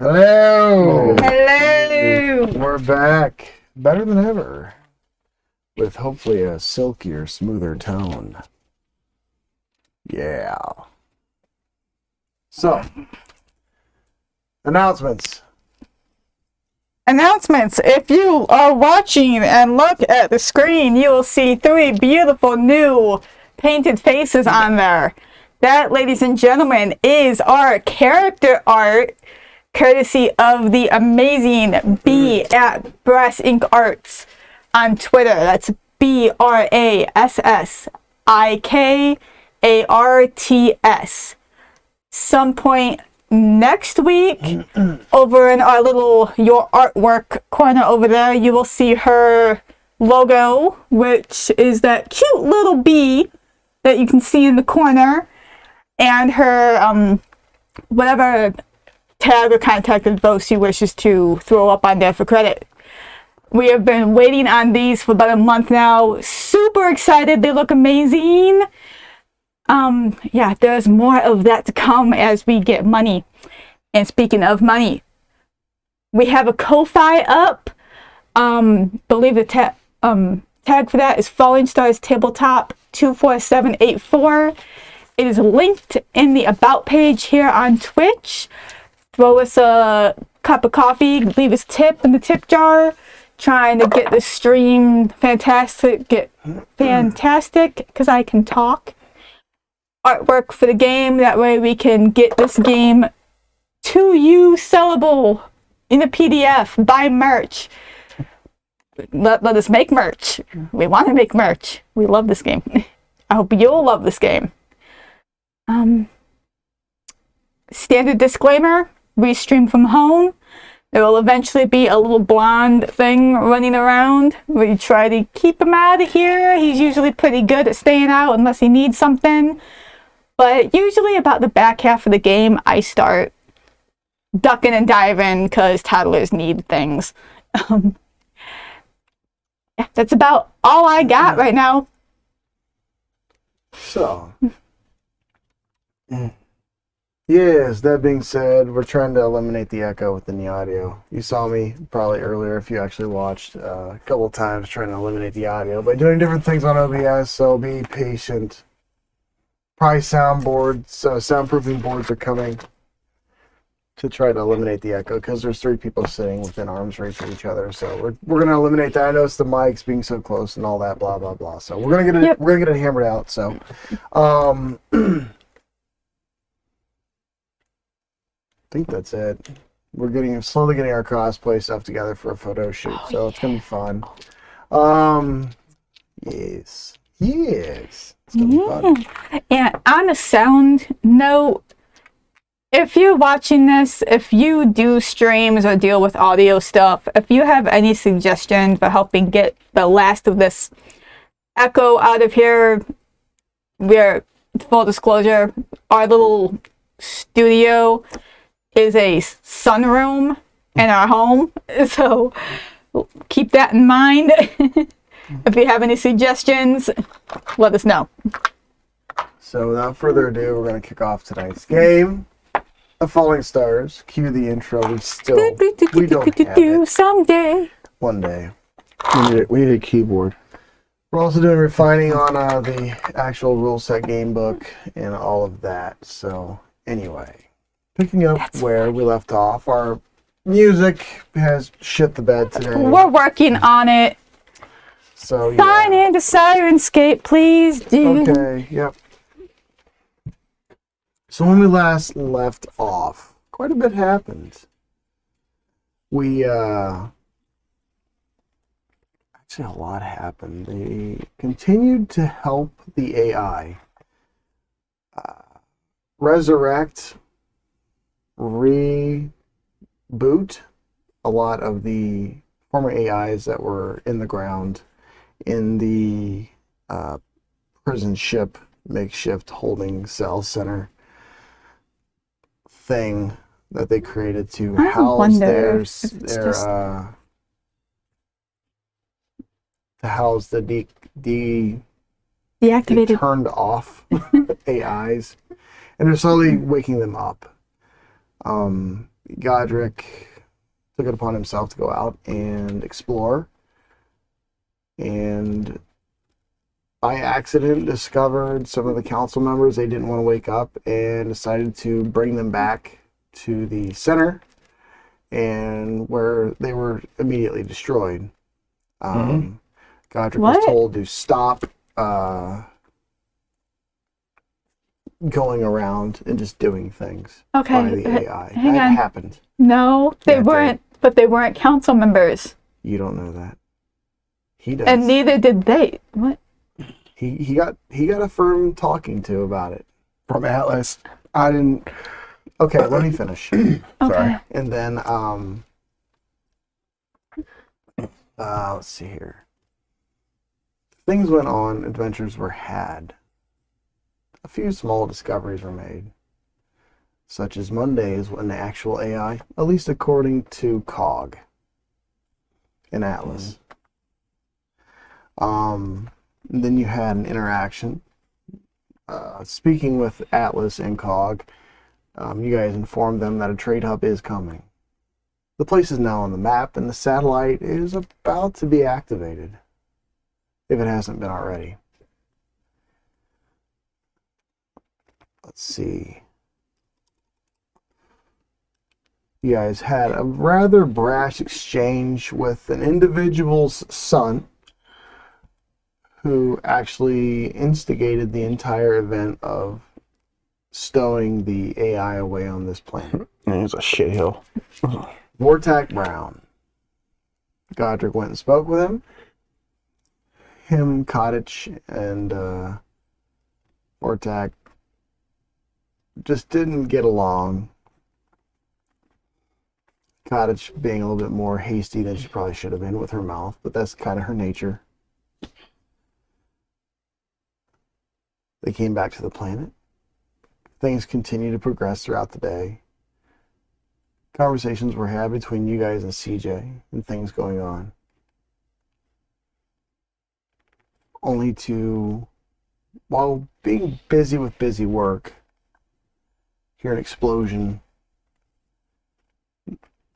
Hello! Hello! We're back. Better than ever. With hopefully a silkier, smoother tone. Yeah. So, announcements. Announcements. If you are watching and look at the screen, you will see 3 beautiful new painted faces on there. That, ladies and gentlemen, is our character art, courtesy of the amazing B at Brass Ink Arts on Twitter. That's BRASSIKARTS. Some point next week, over in our little Your Artwork corner over there, you will see her logo, which is that cute little bee that you can see in the corner, and her whatever tag or contact info she wishes to throw up on there for credit. We have been waiting on these for about a month now. Super excited. They look amazing. Yeah, there's more of that to come as we get money. And speaking of money, we have a Ko-Fi up. Believe the tag for that is Falling Stars Tabletop 24784. It is linked in the About page here on Twitch. Throw us a cup of coffee, leave us tip in the tip jar. Trying to get the stream fantastic, because I can talk. Artwork for the game, that way we can get this game to you sellable in a PDF. Buy merch. Let us make merch. We want to make merch. We love this game. I hope you'll love this game. Standard disclaimer, we stream from home. There will eventually be a little blonde thing running around. We try to keep him out of here. He's usually pretty good at staying out unless he needs something. But usually about the back half of the game, I start ducking and diving because toddlers need things. Yeah, that's about all I got right now. So, yes, that being said, we're trying to eliminate the echo within the audio. You saw me probably earlier, if you actually watched, a couple of times trying to eliminate the audio by doing different things on OBS, so be patient. Probably soundproofing boards are coming to try to eliminate the echo, because there's 3 people sitting within arm's reach of each other, so we're going to eliminate that. I noticed the mics being so close and all that, blah, blah, blah, so we're going to get it, we're going to get it hammered out, so... I think that's it. We're slowly getting our cosplay stuff together for a photo shoot, so it's gonna be fun. Yes, it's gonna be fun. And on a sound note, if you're watching this, if you do streams or deal with audio stuff, if you have any suggestions for helping get the last of this echo out of here, we're, full disclosure, our little studio is a sunroom in our home, so keep that in mind. If you have any suggestions, let us know. So without further ado, we're going to kick off tonight's game of Falling Stars. Cue the intro. We don't have it. Someday. One day. We need a keyboard. We're also doing refining on the actual rule set game book and all of that. So anyway. Picking up where we left off, our music has shit the bed today. We're working on it. So, yeah. Sign into Syrinscape, please, dude. Okay, yep. So when we last left off, quite a bit happened. We, actually a lot happened. They continued to help the AI resurrect, reboot a lot of the former AIs that were in the ground in the prison ship makeshift holding cell center thing that they created to house their to house the deactivated, turned off AIs, and they're slowly waking them up. Godrick took it upon himself to go out and explore, and by accident discovered some of the council members. They didn't want to wake up and decided to bring them back to the center, and where they were immediately destroyed. Godrick was told to stop going around and just doing things by the AI. Hang that on. happened. No, they weren't. But they weren't council members. You don't know that. He does. And neither did they. What? He got a firm talking to about it from Atlas. I didn't. Okay, let me finish. Okay. And then let's see here. Things went on. Adventures were had. A few small discoveries were made, such as Mondays when the actual AI, at least according to Cog in Atlas. Then you had an interaction. Speaking with Atlas and Cog, you guys informed them that a trade hub is coming. The place is now on the map, and the satellite is about to be activated, if it hasn't been already. Let's see. You guys had a rather brash exchange with an individual's son who actually instigated the entire event of stowing the AI away on this planet. He's a shithill. Vortak Brown. Godrick went and spoke with him. Him, Cottage, and Vortak just didn't get along. Cottage being a little bit more hasty than she probably should have been with her mouth, but that's kind of her nature. They came back to the planet. Things continued to progress throughout the day. Conversations were had between you guys and CJ and things going on. Only to, while being busy with busy work, hear an explosion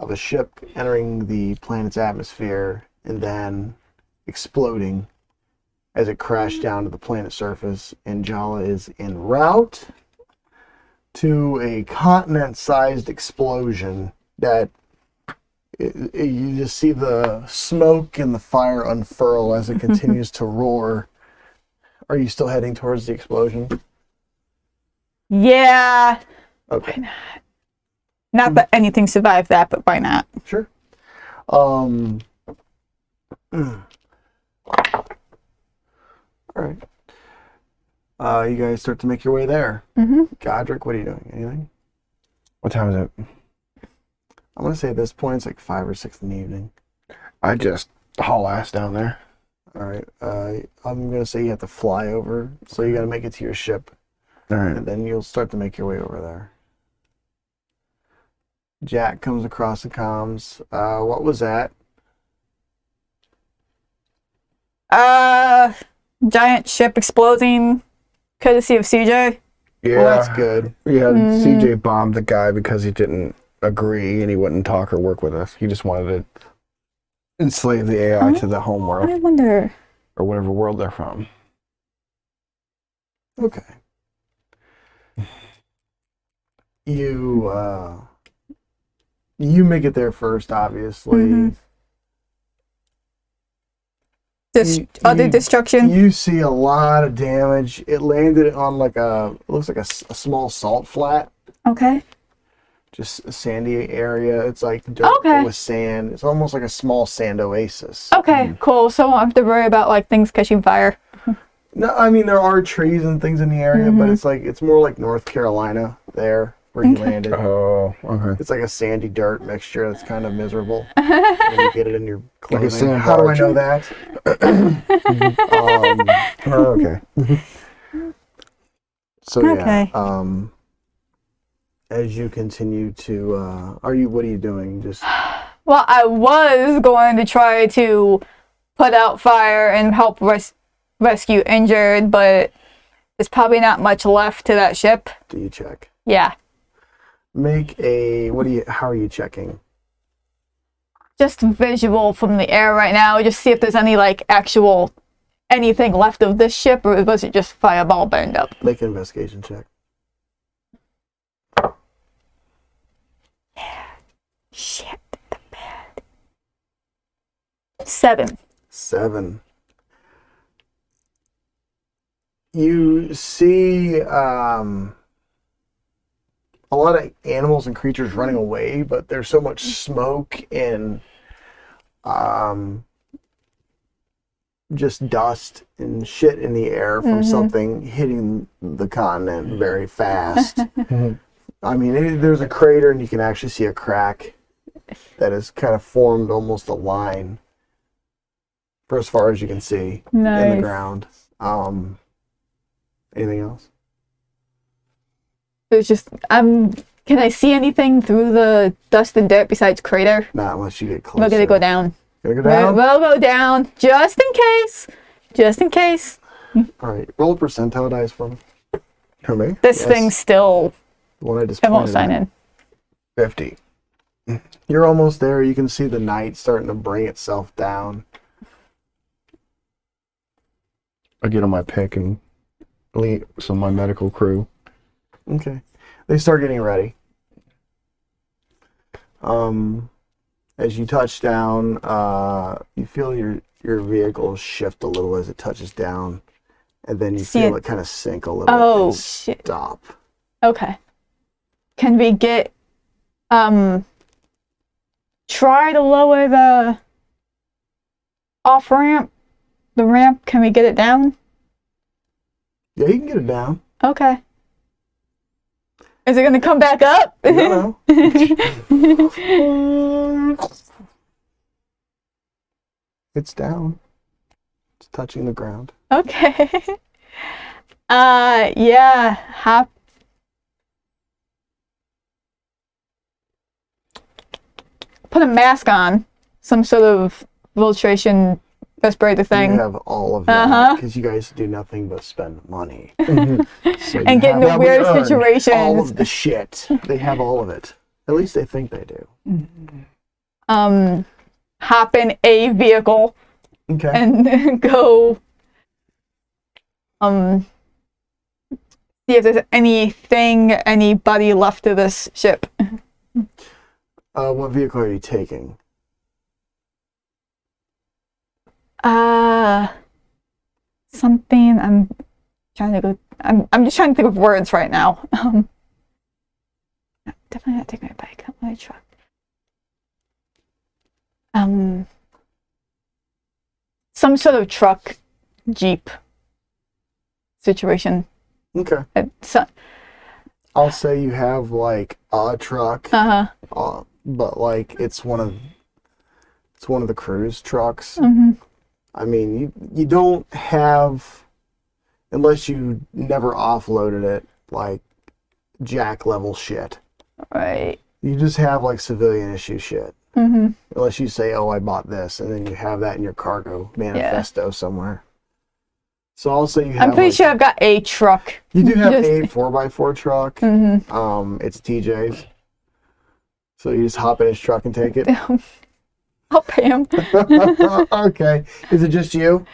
of a ship entering the planet's atmosphere and then exploding as it crashed down to the planet's surface, and Jala is en route to a continent-sized explosion that you just see the smoke and the fire unfurl as it continues to roar. Are you still heading towards the explosion? Yeah. Okay. Why not? Not that anything survived that, but why not? Sure. All right. You guys start to make your way there. Godrick, what are you doing? Anything? What time is it? I'm going to say at this point it's like 5 or 6 in the evening. I just haul ass down there. All right. I'm going to say you have to fly over, so you got to make it to your ship. All right. And then you'll start to make your way over there. Jack comes across the comms. What was that? Giant ship exploding, courtesy of CJ. Yeah. Well, that's good. Yeah, CJ bombed the guy because he didn't agree and he wouldn't talk or work with us. He just wanted to enslave the AI to the home world. I wonder. Or whatever world they're from. Okay. You make it there first, obviously. Other destruction. You see a lot of damage. It landed on it looks like a small salt flat. Okay. Just a sandy area. It's like dirt with sand. It's almost like a small sand oasis. Okay, cool. So I won't have to worry about like things catching fire. No, I mean there are trees and things in the area, but it's more like North Carolina there where you landed. Oh, okay. It's like a sandy dirt mixture that's kind of miserable. When you get it in your clothing. Like a sand How do I barge. know that? Okay. So yeah. Okay. As you continue to, what are you doing? Just Well, I was going to try to put out fire and help rescue injured, but there's probably not much left to that ship. do you check? Yeah. Make a, how are you checking? Just visual from the air right now. Just see if there's any like actual anything left of this ship, or was it just fireball burned up? Make an investigation check. Shit, the bed. 7. 7. You see a lot of animals and creatures running away, but there's so much smoke and just dust and shit in the air from something hitting the continent very fast. I mean, there's a crater and you can actually see a crack that has kind of formed almost a line for as far as you can see in the ground. Anything else? There's just can I see anything through the dust and dirt besides crater? Not unless you get closer. We're gonna go down. Gonna go down? We'll go down just in case. Just in case. All right, roll a percentile dice for me. For me? This thing's still. The one I just It won't pointed sign at. in. 50. You're almost there. You can see the night starting to bring itself down. I get on my pick and lead some of my medical crew. Okay. They start getting ready. As you touch down, you feel your vehicle shift a little as it touches down, and then you feel it kind of sink a little. Oh, and shit. Stop. Okay. Can we get try to lower the off ramp? The ramp, can we get it down? Yeah, you can get it down. Okay. Is it gonna come back up? No. It's down. It's touching the ground. Okay. Yeah. Put a mask on. Some sort of filtration respirator thing. You have all of that because you guys do nothing but spend money. So And get into weird situations. All of the shit. They have all of it. At least they think they do. Hop in a vehicle. Okay. And go see if there's anybody left of this ship. What vehicle are you taking? Something I'm trying to go. I'm just trying to think of words right now. Definitely not taking my bike. Not my truck. Some sort of truck, jeep situation. Okay. I'll say you have like a truck. But like it's one of the cruise trucks. I mean, you don't have, unless you never offloaded it, like jack level shit. Right. You just have like civilian issue shit. Unless you say, "Oh, I bought this," and then you have that in your cargo manifesto somewhere. So I'll say you have. I'm pretty sure I've got a truck. You do have a 4x4 truck. It's TJ's. So you just hop in his truck and take it. I'll pay him. Okay. Is it just you?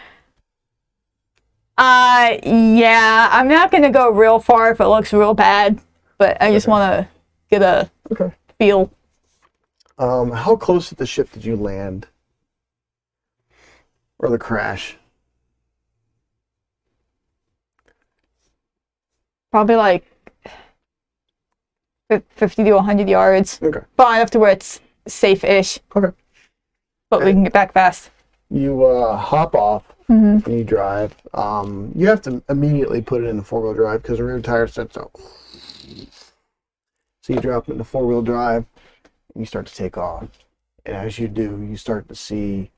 Yeah. I'm not gonna go real far if it looks real bad, but I just want to get a feel. How close to the ship did you land? Or the crash? Probably like 50 to 100 yards. Okay. Far enough to where it's safe-ish. Okay. But we can get back fast. You hop off and you drive. You have to immediately put it in the four-wheel drive because the rear tire sets up. So you drop it into four-wheel drive and you start to take off. And as you do, you start to see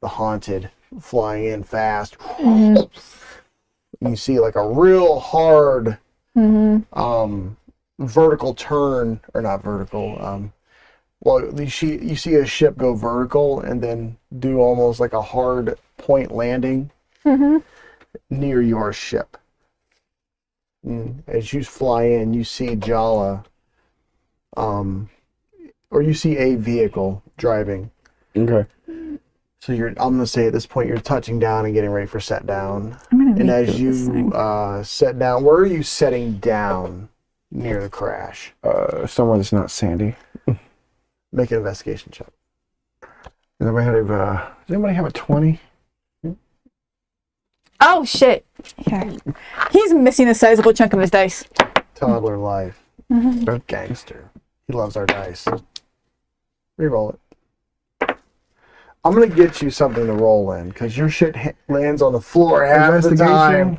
the Haunted flying in fast. You see like a real hard vertical turn, or not vertical. Well, you see a ship go vertical and then do almost like a hard point landing near your ship. And as you fly in, you see Jala or you see a vehicle driving. Okay. So I'm gonna say at this point you're touching down and getting ready for set down. And as you set down, where are you setting down near the crash? Somewhere that's not sandy. Make an investigation check. Does anybody have a 20? Oh shit! Here. He's missing a sizable chunk of his dice. Toddler life. Gangster. He loves our dice. Reroll it. I'm gonna get you something to roll in because your shit lands on the floor half the time.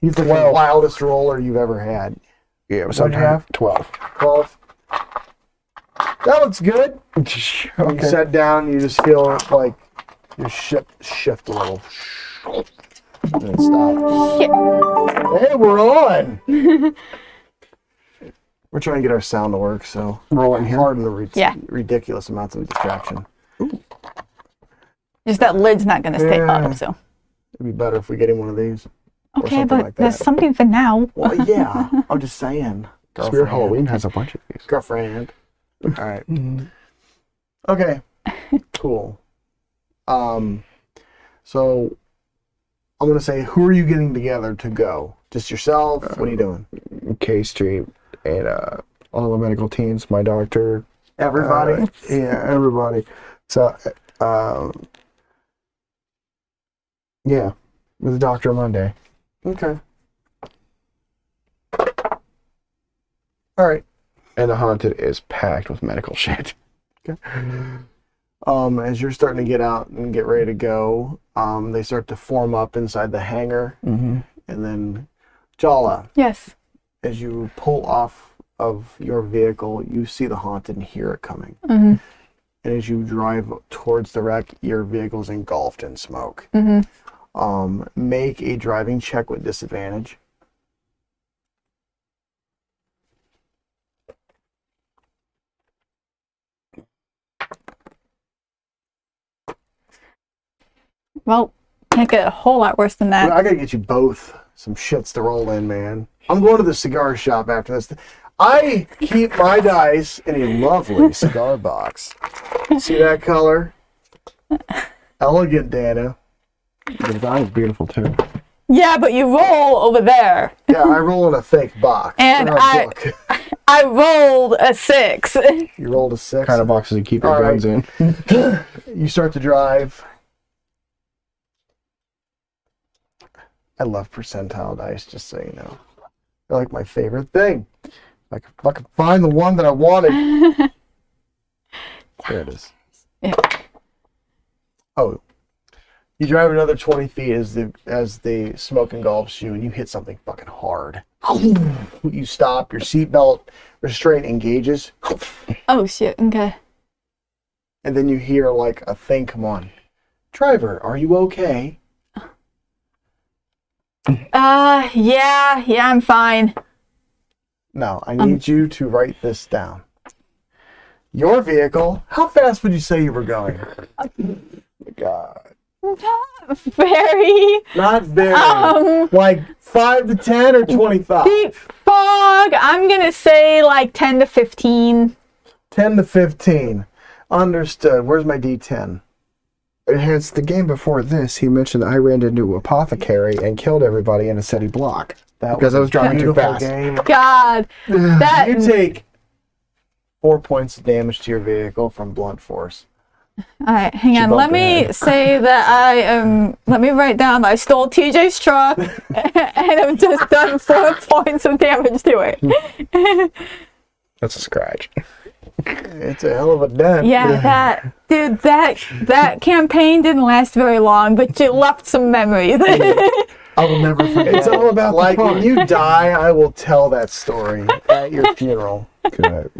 He's the wildest roller you've ever had. Yeah, it was sometime 12. 12. That looks good. Okay. When you sat down, you just feel like your ship shift a little. And then stop. Shit. Hey, we're on. We're trying to get our sound to work, so Roll it in here. hard and ridiculous amounts of distraction. Just that lid's not gonna stay Yeah. up, so. It'd be better if we get him one of these. or Okay, something but like there's that. something for now. Well, yeah. I'm just saying. Spirit Halloween has a bunch of these. Girlfriend. All right. Okay. Cool. So I'm gonna say, who are you getting together to go? Just yourself? What are you doing? K Street and all the medical teams, my doctor. Everybody? Yeah, everybody. So, yeah, with the doctor Monday. Okay. All right. And the haunted is packed with medical shit. Okay. As you're starting to get out and get ready to go, they start to form up inside the hangar, Mm-hmm. and then Jala, Yes. as you pull off of your vehicle, you see the haunted and hear it coming. Mm-hmm. And as you drive towards the wreck, your vehicle's engulfed in smoke. Mm-hmm. Make a driving check with disadvantage. Well, can't get a whole lot worse than that. I gotta get you both some shits to roll in, man. I'm going to the cigar shop after this. I keep my dice in a lovely cigar box. See that color? Elegant, Dana. The design is beautiful too. Yeah, but you roll over there. Yeah, I roll in a fake box. And not a book. I rolled a 6. You rolled a 6. Kind of boxes you keep your All right. guns in. You start to drive. I love percentile dice, just so you know. They're like my favorite thing. I can fucking find the one that I wanted. There it is. Yeah. Oh. You drive another 20 feet as the smoke engulfs you, and you hit something fucking hard. You stop, your seatbelt restraint engages, Oh, shit. Okay. and then you hear like a thing come on. Driver, are you okay? Yeah, I'm fine. No, I need you to write this down. Your vehicle, how fast would you say you were going? God. Very. Not very. Like 5 to 10 or 25? Deep fog. I'm gonna say like 10 to 15. 10 to 15. Understood. Where's my D10? Hence, the game before this, he mentioned that I ran into an apothecary and killed everybody in a city block. Because I was driving too Beautiful fast. game. God, that. You take 4 points of damage to your vehicle from blunt force. All right, hang on. bumped Let me ahead. say that I am. Let me write down. I stole TJ's truck, and I've just done 4 points of damage to it. That's a scratch. It's a hell of a dent. Yeah, that campaign didn't last very long, but you left some memories. I will never forget. It's all about the like fun. when you die, I will tell that story at your funeral. Good.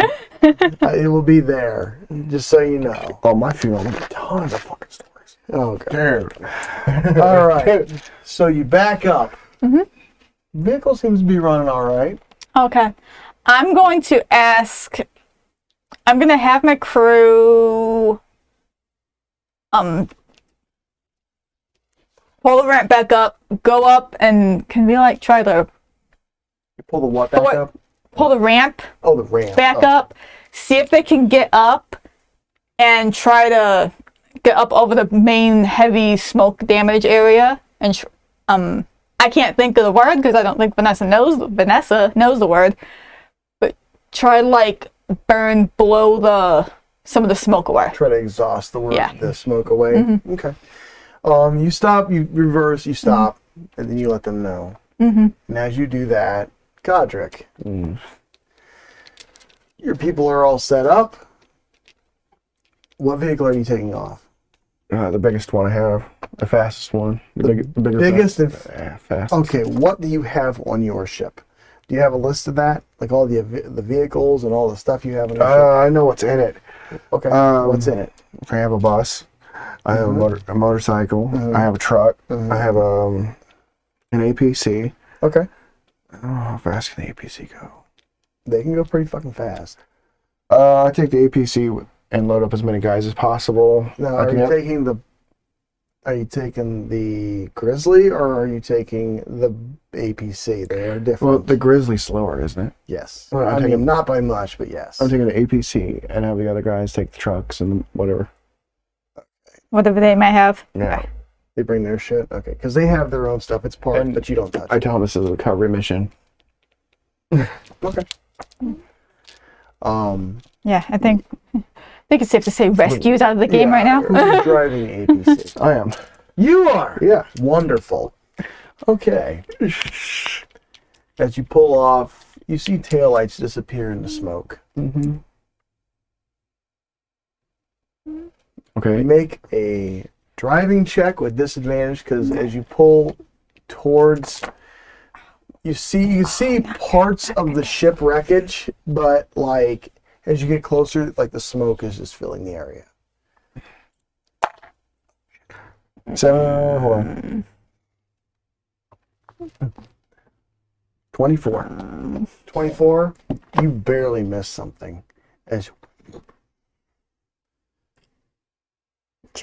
It will be there, just so you know. Oh, my funeral will be tons of fucking stories. Oh, God. Dude. All right. So you back up. Vehicle seems to be running all right. Okay, I'm going to ask. I'm gonna have my crew. Pull the ramp back up, go up, and can we like try to You pull the what back What? up? pull the ramp Oh, the ramp. back Oh. up, see if they can get up and try to get up over the main heavy smoke damage area. And I can't think of the word because I don't think Vanessa knows the word. But try like blow some of the smoke away. Try to exhaust the smoke away. Mm-hmm. Okay. You stop, you reverse, you stop, and then you let them know. Mm-hmm. And as you do that, Godrick, your people are all set up. What vehicle are you taking off? The biggest one I have. The fastest one. The biggest and fastest. Okay, what do you have on your ship? Do you have a list of that? Like all the vehicles and all the stuff you have on your ship? I know what's in it. Okay, what's in it? I have a bus. I have a motorcycle. I have a truck. I have an APC. Okay. Oh, how fast can the APC go? They can go pretty fucking fast. I take the APC and load up as many guys as possible. Now, are you taking the Grizzly or are you taking the APC? They are different. Well, the Grizzly's slower, isn't it? Yes. Well, I mean, not by much, but yes. I'm taking the APC and have the other guys take the trucks and whatever. Whatever they might have. Yeah. Okay. They bring their shit? Okay, because they have their own stuff. It's part, but you don't touch I it. tell them this is a recovery mission. Okay. Yeah, I think it's safe to say rescue's out of the game right now. Who's driving the APC? I am. You are? Yeah. Wonderful. Okay. As you pull off, you see taillights disappear into smoke. Mm-hmm. Okay. Make a driving check with disadvantage because as you pull towards, you see parts of the ship wreckage, but like as you get closer, like the smoke is just filling the area. hold on. 24. 24. You barely missed something. As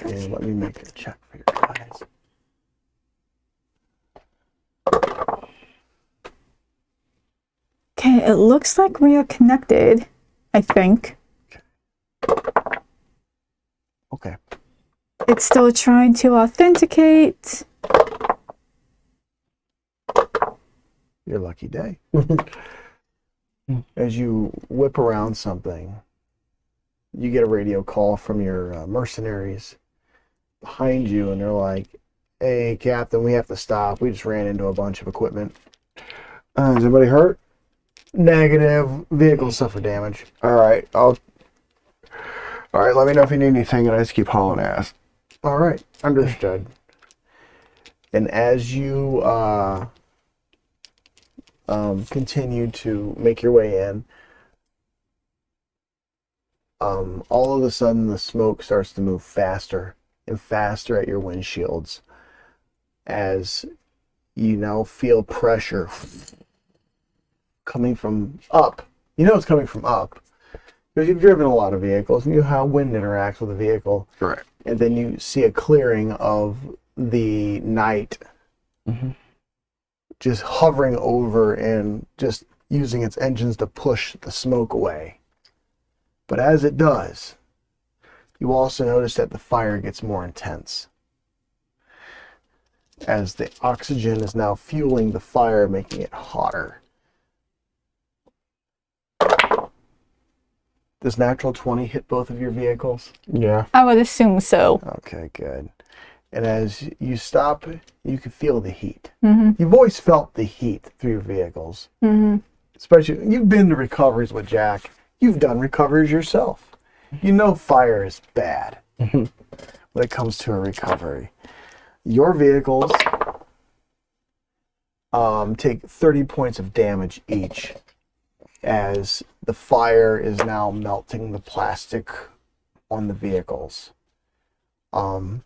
and let me make a check for your guys. Okay, it looks like we are connected, I think. Okay. It's still trying to authenticate. Your lucky day. As you whip around something, you get a radio call from your mercenaries behind you, and they're like, "Hey, Captain, we have to stop. We just ran into a bunch of equipment." Is anybody hurt? Negative. Vehicles suffer damage. All right. All right. Let me know if you need anything, and I just keep hauling ass. All right. Understood. And as you continue to make your way in, all of a sudden the smoke starts to move faster and faster at your windshields as you now feel pressure coming from up. You know it's coming from up because you've driven a lot of vehicles and you know how wind interacts with a vehicle. Correct. And then you see a clearing of the night just hovering over and just using its engines to push the smoke away. But as it does, you also notice that the fire gets more intense as the oxygen is now fueling the fire, making it hotter. Does natural 20 hit both of your vehicles? Yeah. I would assume so. Okay, good. And as you stop, you can feel the heat. Mm-hmm. You've always felt the heat through your vehicles. Mm-hmm. Especially, you've been to recoveries with Jack. You've done recoveries yourself. You know fire is bad when it comes to a recovery. Your vehicles take 30 points of damage each as the fire is now melting the plastic on the vehicles. And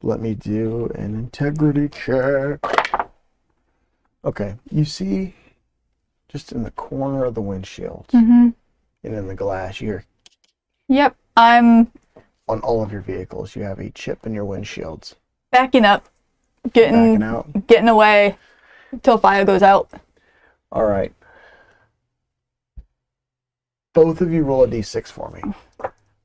let me do an integrity check. Okay, you see just in the corner of the windshield Mm-hmm. and in the glass, you're Yep, I'm on all of your vehicles. You have a chip in your windshields. backing up, Backing out. getting away until fire goes out. All right. both of you roll a d6 for me.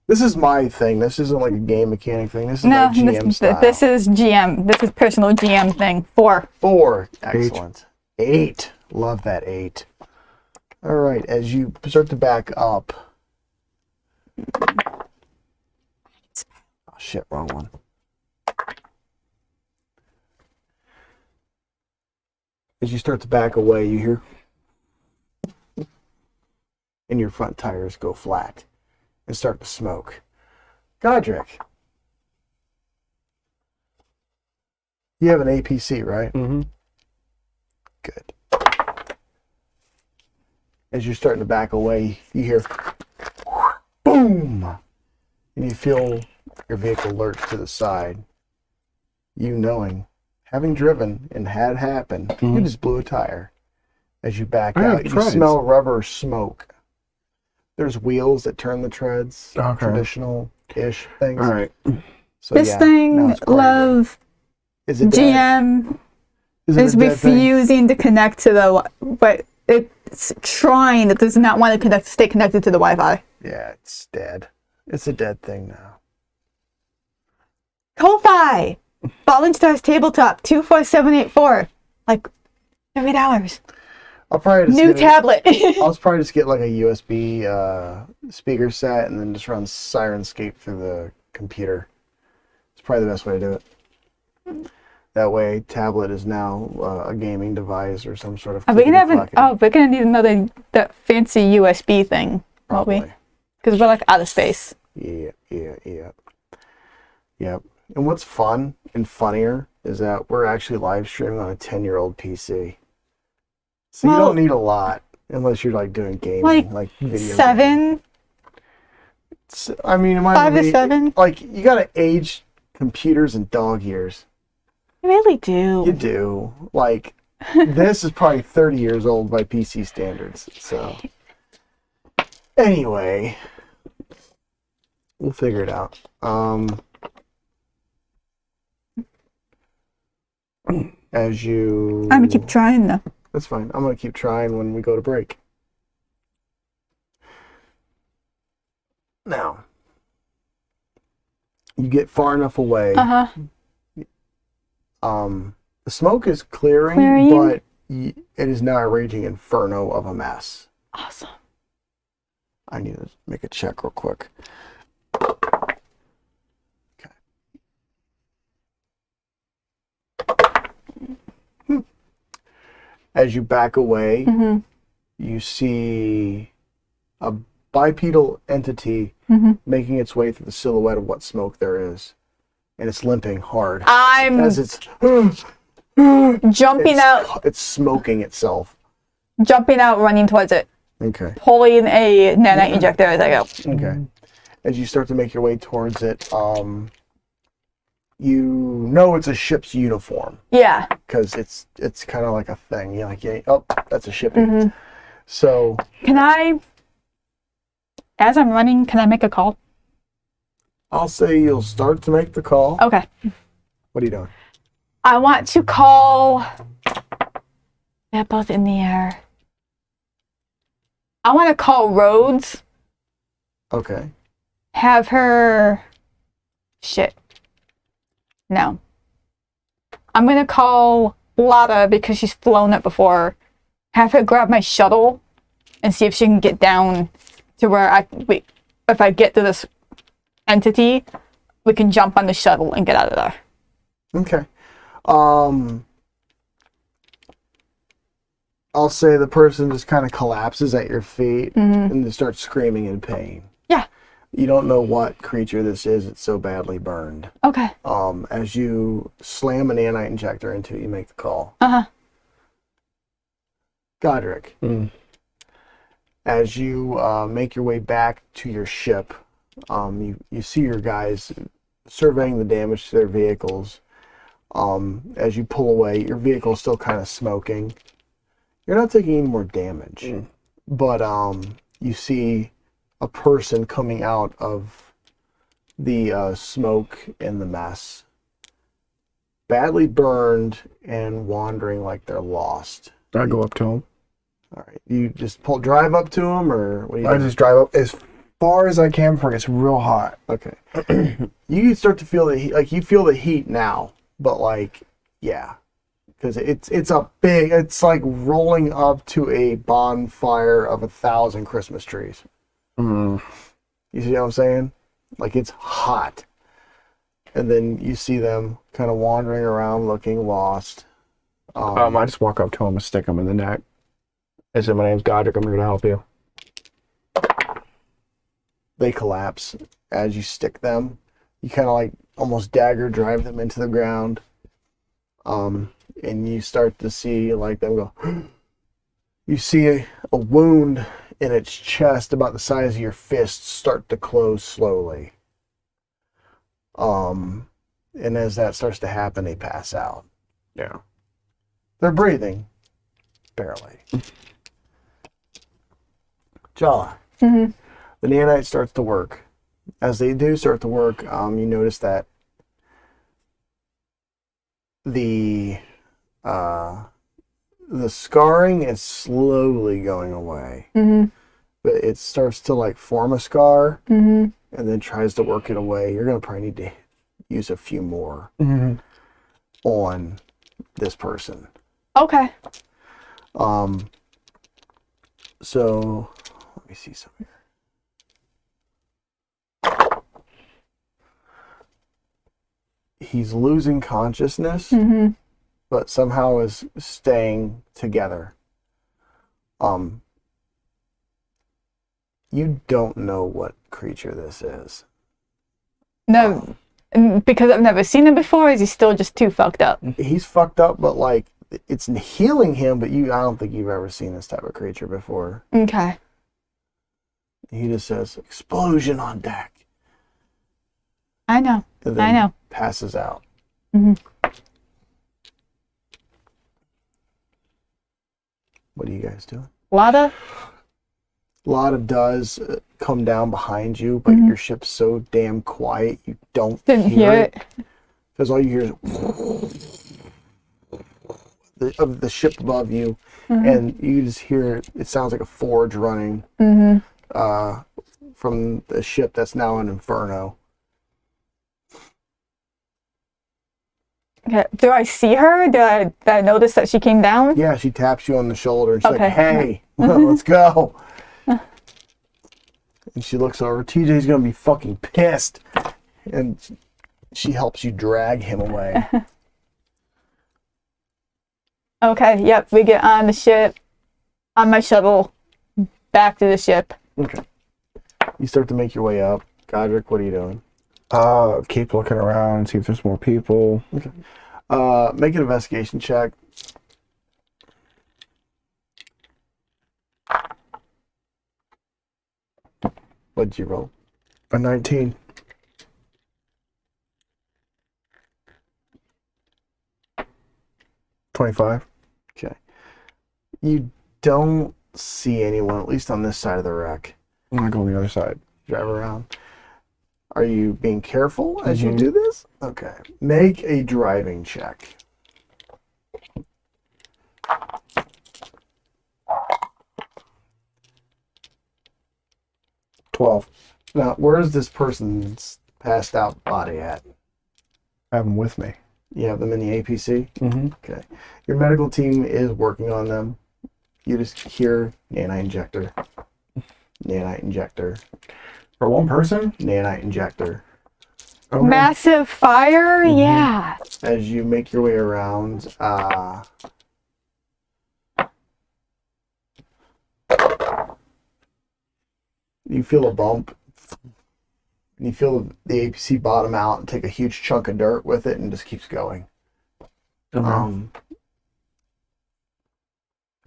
This is my thing. This isn't like a game mechanic thing. This is No, my GM style. this is GM. This is personal GM thing. 4. 4. Excellent. 8. Love that 8. All right. As you start to back up. Oh, shit. Wrong one. As you start to back away, you hear. And your front tires go flat and start to smoke. Godrick. You have an APC, right? Mm-hmm. Good. As you're starting to back away, you hear boom, and you feel your vehicle lurch to the side. You knowing, having driven and had happened, you just blew a tire. As you back out, you smell rubber smoke. There's wheels that turn the treads, traditional-ish things. All right. So, This thing, love, is it GM is refusing to connect to the, but it's trying. It does not want to stay connected to the Wi-Fi. Yeah, it's dead. It's a dead thing now. Ko-Fi, Fallen Stars Tabletop 24784, like $8. I'll probably just New tablet. I'll probably just get like a USB speaker set and then just run Syrinscape through the computer. It's probably the best way to do it. That way, tablet is now a gaming device or some sort of. We're gonna need another that fancy USB thing, won't we? Probably. Because we're like out of space. Yeah. Yep. And what's fun and funnier is that we're actually live streaming on a 10-year-old PC. So you don't need a lot unless you're like doing gaming, like video 7. I mean, it might 5 to 7. Like you gotta age computers in dog years. You really do. You do. Like this is probably 30 years old by PC standards. So anyway, we'll figure it out. As you, I'm gonna keep trying though. That's fine. I'm gonna keep trying when we go to break. Now, you get far enough away. The smoke is clearing, but it is now a raging inferno of a mess. Awesome. I need to make a check real quick. Okay. As you back away, you see a bipedal entity making its way through the silhouette of what smoke there is. And it's limping hard. As it's jumping out. It's smoking itself. Jumping out, running towards it. Okay. Pulling a nanite injector as I go. Okay. As you start to make your way towards it, you know it's a ship's uniform. Yeah. Because it's kind of like a thing. You're like, oh, that's a shipping. So. Can I, as I'm running, can I make a call? I'll say you'll start to make the call. Okay. What are you doing? I want to call. They're both in the air. I want to call Rhodes. Okay. Have her. Shit. No. I'm going to call Lotta because she's flown it before. Have her grab my shuttle and see if she can get down to where if I get to this entity, we can jump on the shuttle and get out of there. Okay. I'll say the person just kind of collapses at your feet and they start screaming in pain. Yeah. You don't know what creature this is. It's so badly burned. Okay. As you slam an nanite injector into it, you make the call. Godrick. As you make your way back to your ship, you see your guys surveying the damage to their vehicles. As you pull away, your vehicle is still kind of smoking. You're not taking any more damage, but you see a person coming out of the smoke and the mess, badly burned and wandering like they're lost. I go up to him. All right. You just drive up to him, or what do you I do? just drive up as far as I can before it gets real hot. Okay. You start to feel the heat. Like, you feel the heat now, but like, yeah. Because it's a big, it's like rolling up to a bonfire of 1,000 Christmas trees. Mm. You see what I'm saying? Like, it's hot. And then you see them kind of wandering around looking lost. I just walk up to him and stick him in the neck. I said, my name's Godrick, I'm here to help you. They collapse as you stick them. You kind of like almost dagger drive them into the ground. And you start to see like them go. You see a wound in its chest about the size of your fist start to close slowly. And as that starts to happen, they pass out. Yeah. They're breathing, barely. Jala. Mm-hmm. The nanite starts to work. As they do start to work, you notice that the scarring is slowly going away. Mm-hmm. But it starts to like form a scar Mm-hmm. and then tries to work it away. You're going to probably need to use a few more on this person. Okay. So let me see something. He's losing consciousness, Mm-hmm. but somehow is staying together. You don't know what creature this is. No, because I've never seen him before. Is he still just too fucked up? He's fucked up, but like it's healing him. But I don't think you've ever seen this type of creature before. Okay. He just says, "Explosion on deck." I know. And then I know. passes out. Mm-hmm. What are you guys doing? Lada? Lada does come down behind you, but your ship's so damn quiet you don't Didn't hear it. Because all you hear is of the ship above you, and you just hear it sounds like a forge running from the ship that's now an inferno. Okay. Do I see her? Did I notice that she came down? Yeah, she taps you on the shoulder and she's Okay. like, "Hey, let's go." And she looks over. TJ's gonna be fucking pissed, and she helps you drag him away. Okay. Yep. We get on the ship, on my shuttle, back to the ship. Okay. You start to make your way up. Godrick, what are you doing? Keep looking around, see if there's more people. Okay. Make an investigation check. What'd you roll? A 19. $25. Okay. You don't see anyone, at least on this side of the wreck. I'm gonna go on the other side. Drive around. Are you being careful as you do this? Okay. Make a driving check. $12. Now, where's this person's passed out body at? I have them with me. You have them in the APC? Mm-hmm. Okay. Your medical team is working on them. You just hear nanite injector, nanite injector, For one person? nanite injector. Okay. Massive fire? Yeah. As you make your way around, you feel a bump. And you feel the APC bottom out and take a huge chunk of dirt with it and just keeps going. Okay.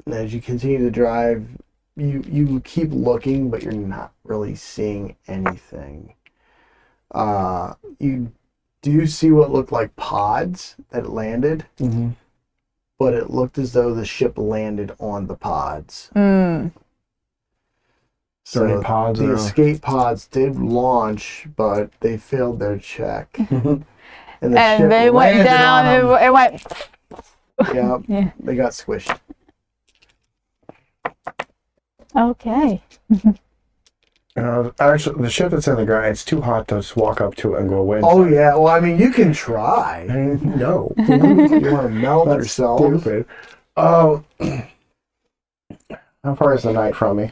And as you continue to drive, you keep looking, but you're not really seeing anything. You do see what looked like pods that landed, Mm-hmm. but it looked as though the ship landed on the pods. Mm. So any pods the are- escape pods did launch, but they failed their check. Mm-hmm. And the ship And they went landed down. on It went. them. Yeah, Yeah. they got squished. Okay. Actually, the ship that's in the ground, it's too hot to just walk up to it and go away. Oh yeah, well I mean you can try. No. You want to melt That's yourself. stupid. Oh. How far is the night from me?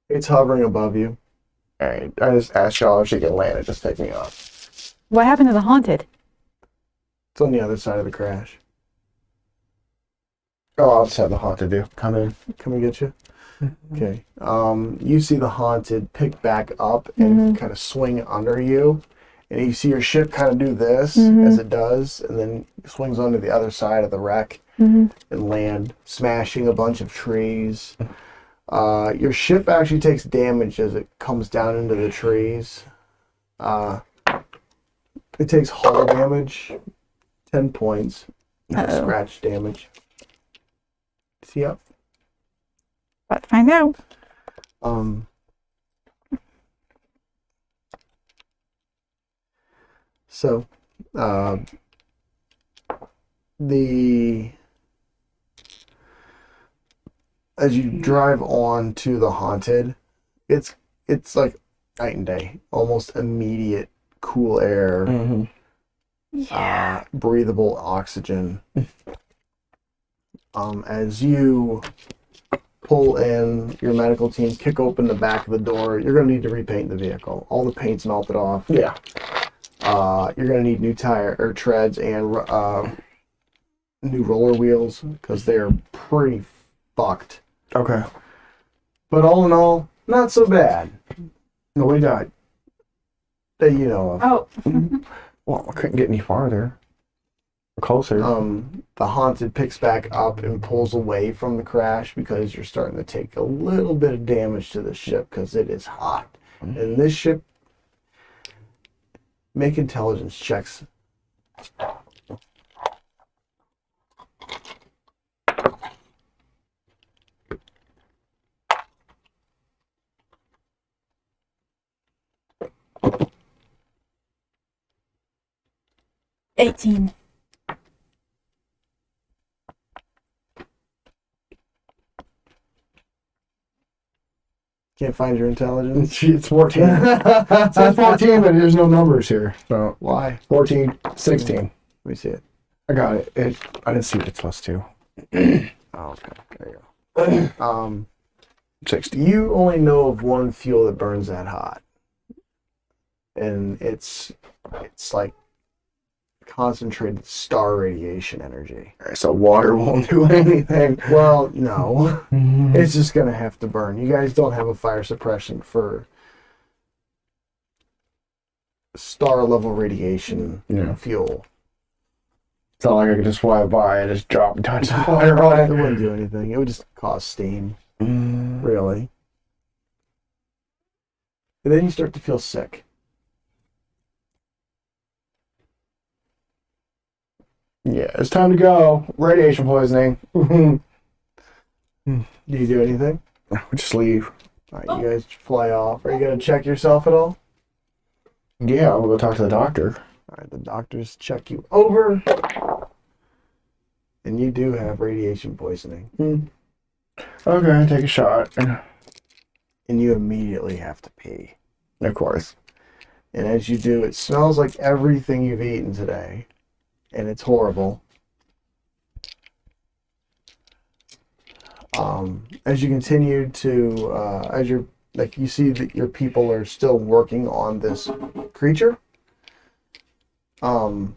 It's hovering above you. Alright, I just asked y'all if she can land it, just take me off. What happened to the haunted? It's on the other side of the crash. Oh, I'll just have the haunt to do. Come in. Come and get you. Okay. You see the haunted pick back up and kind of swing under you, and you see your ship kind of do this as it does, and then it swings onto the other side of the wreck and land, smashing a bunch of trees. Your ship actually takes damage as it comes down into the trees. It takes hull damage, 10 points, scratch damage. See up. But find out. So, as you drive on to the haunted, it's like night and day, almost immediate cool air, breathable oxygen. As you pull in, your medical team kick open the back of the door, you're going to need to repaint the vehicle. All the paint's melted off. Yeah. You're going to need new tire or treads and new roller wheels because they're pretty fucked. Okay. But all in all, not so bad. Nobody died. That you know of. Oh. Well, I couldn't get any farther. Or closer. The haunted picks back up and pulls away from the crash because you're starting to take a little bit of damage to the ship because it is hot. And this ship, make intelligence checks. $18. Can't find your intelligence. It's 14. It says 14, but there's no numbers here. So Why? 14, 16. Let me see it. I got it. I didn't see it. It's +2. Oh, okay. There you go. 60. You only know of one fuel that burns that hot. And it's like concentrated star radiation energy. All right, so water won't do anything. Well, no. It's just going to have to burn. You guys don't have a fire suppression for star level radiation fuel. It's not like I could just fly by and just drop a touch of water on It it. wouldn't do anything. It would just cause steam, really. And then you start to feel sick. Yeah, it's time to go. Radiation poisoning. Do you do anything? Just leave. All right, you guys fly off. Are you going to check yourself at all? Yeah, I'll go talk to the doctor. All right, the doctors check you over. And you do have radiation poisoning. Okay, take a shot. And you immediately have to pee. Of course. And as you do, it smells like everything you've eaten today. And it's horrible. As you continue to, as you're, like, you see that your people are still working on this creature. And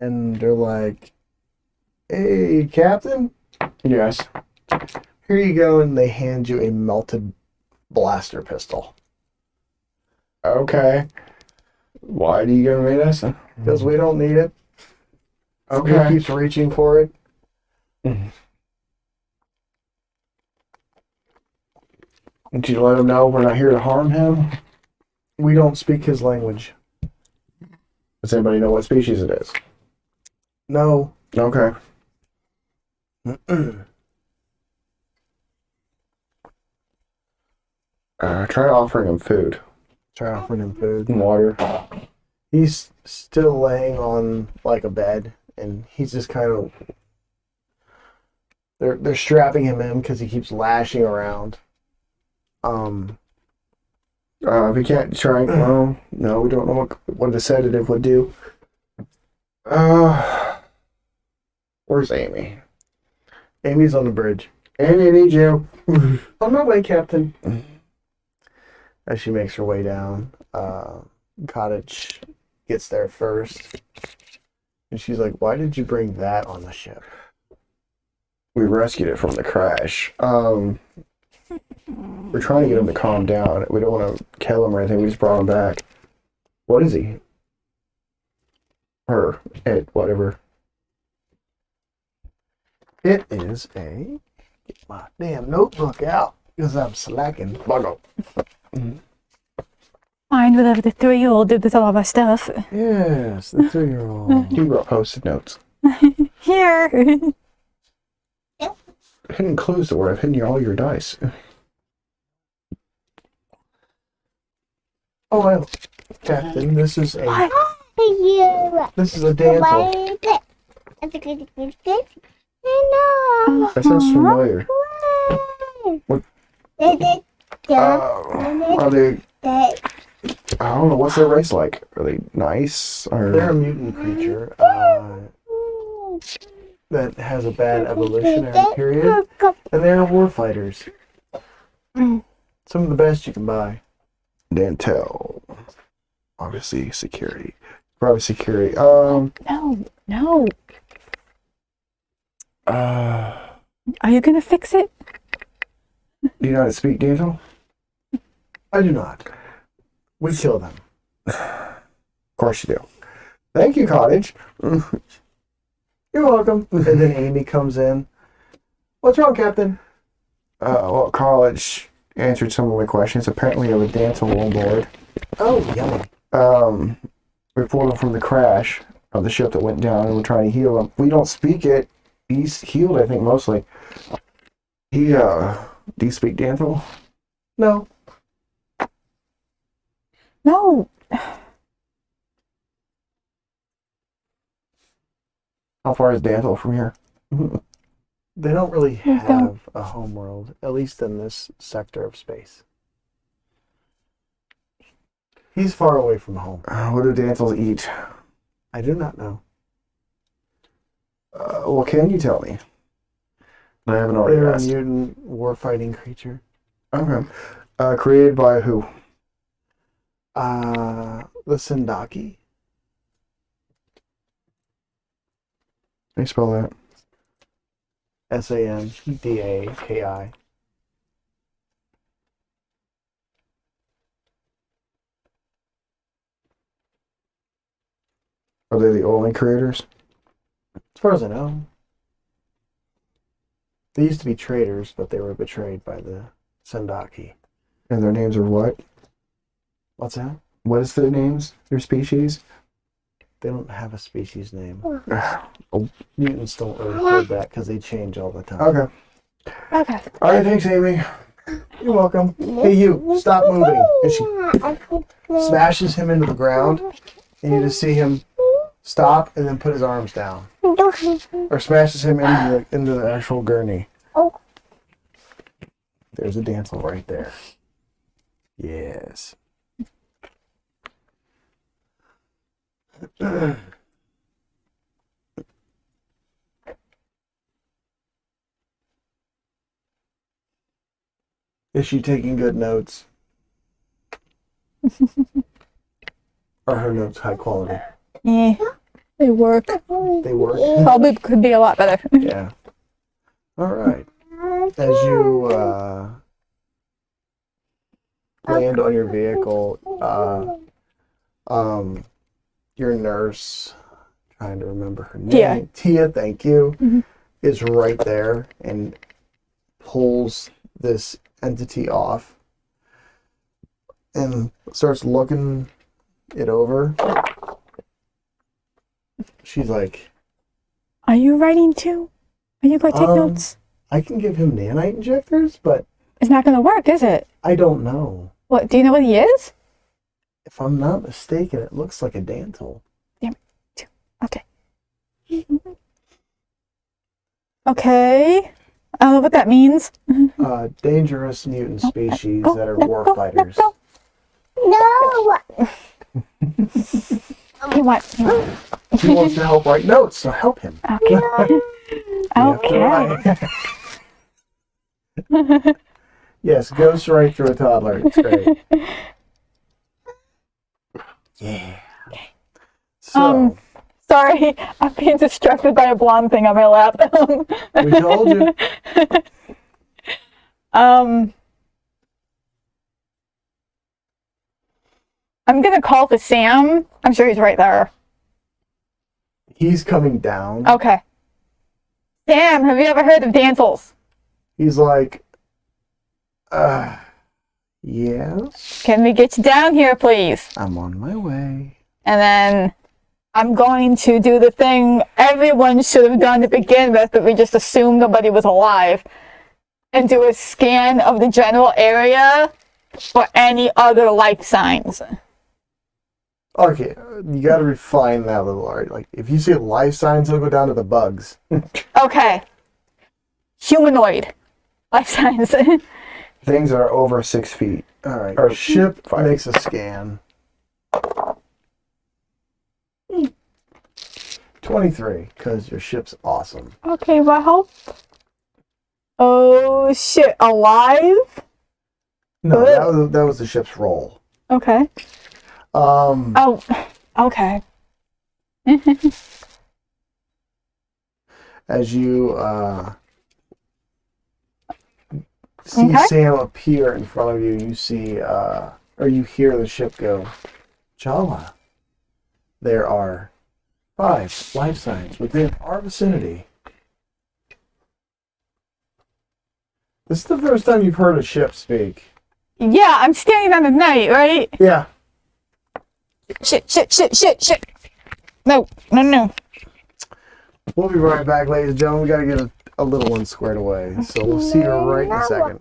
they're like, "Hey, Captain, Yes. here you go." And they hand you a melted blaster pistol. Okay. Why do you give me this? Because we don't need it. Okay. He keeps reaching for it. Did you let him know we're not here to harm him? We don't speak his language. Does anybody know what species it is? No. Okay. Try offering him food Try offering him food. and water. He's still laying on like a bed, and he's just kind of. they're strapping him in because he keeps lashing around. If you can't try, well, no, we don't know what a sedative would do. Where's Amy? Amy's on the bridge. Amy, I need you. On my way, Captain. As she makes her way down, Cottage gets there first. And she's like, why did you bring that on the ship? We rescued it from the crash. We're trying to get him to calm down. We don't want to kill him or anything. We just brought him back. What is he? Her. It. Whatever. It is a... Get my damn notebook out because I'm slacking. Buggle. Find whatever the 3-year-old did with all of our stuff. Yes, the 3-year-old. He wrote Post-it notes. Here. Hidden clues where I've hidden all your dice. Oh, well, Captain, this is a You. dental. That sounds familiar. Are they... I don't know. What's their race like? Are they nice? Or... They're a mutant creature that has a bad evolutionary period, and they are war fighters. Some of the best you can buy. Dental. Obviously, security. Probably security. No. Are Are you gonna fix it? you know how to speak dental? I do not. We kill them. Of course you do. Thank you, Cottage. You're welcome. And then Amy comes in. What's wrong, Captain? Well, College answered some of my questions. Apparently, you have a dental on board. Oh, yummy. We pulled him from the crash of the ship that went down, and we're trying to heal him. We don't speak it. He's healed, I think, mostly. Do you speak dental? No. No. How far is dental from here? They don't really They have don't. a homeworld, at least in this sector of space. He's far away from home. What do dentals eat? I do not know. Well, can you tell me? I haven't already They're a asked. mutant war-fighting creature. Okay. Created by who? The Sindaki. Can you spell that? Sandaki. Are they the only creators? As far as I know. They used to be traitors, but they were betrayed by the Sandaki. And their names are what? What's that? What is their names? Their species? They don't have a species name. Oh. Mutants don't really hold that because they change all the time. Okay. Okay. All right, thanks, Amy. You're welcome. Hey, you, stop moving. And she smashes him into the ground, and you just see him stop and then put his arms down. Or smashes him into the actual gurney. There's a dancel right there. Yes. Is she taking good notes? Are her notes high quality? Yeah. They work. They work? Probably could be a lot better. Yeah. All right. As you land on your vehicle, your nurse, trying to remember her name. Tia, thank you, is right there and pulls this entity off and starts looking it over. She's like, Are you writing too? Are you going to take notes? I can give him nanite injectors, but It's not going to work, is it? I don't know. What? Do you know what he is? If I'm not mistaken, it looks like a dantle. Okay. Okay. I don't know what that means. Dangerous mutant species go, that are go, war go, fighters. go. No. You want? He wants to help write notes, so help him. Okay. Okay. Yes, ghost right through a toddler. It's great. Yeah. So, Sorry, I'm being distracted by a blonde thing on my lap. we told you. I'm gonna call for Sam. I'm sure he's right there. He's coming down. Okay. Sam, have you ever heard of Dancels? He's like, yes. Can we get you down here, please? I'm on my way. And then I'm going to do the thing everyone should have done to begin with, but we just assumed nobody was alive. And do a scan of the general area for any other life signs. Okay, you gotta refine that a little, alright? Like, if you see life signs, it'll go down to the bugs. Okay. Humanoid life signs. Things that are over 6 feet. Alright, Or ship 5. makes a scan. 23, because your ship's awesome. Okay, well. Oh shit, alive? No, that was the ship's roll. Okay. Oh, okay. As you see Okay. Sam appear in front of you, you see, or you hear the ship go, Jala, there are 5 life signs within our vicinity. This is the first time you've heard a ship speak. Yeah, I'm standing on the night, right? Yeah. Shit. No. We'll be right back, ladies and gentlemen. We got to get a little one squared away. So we'll see you right in a second.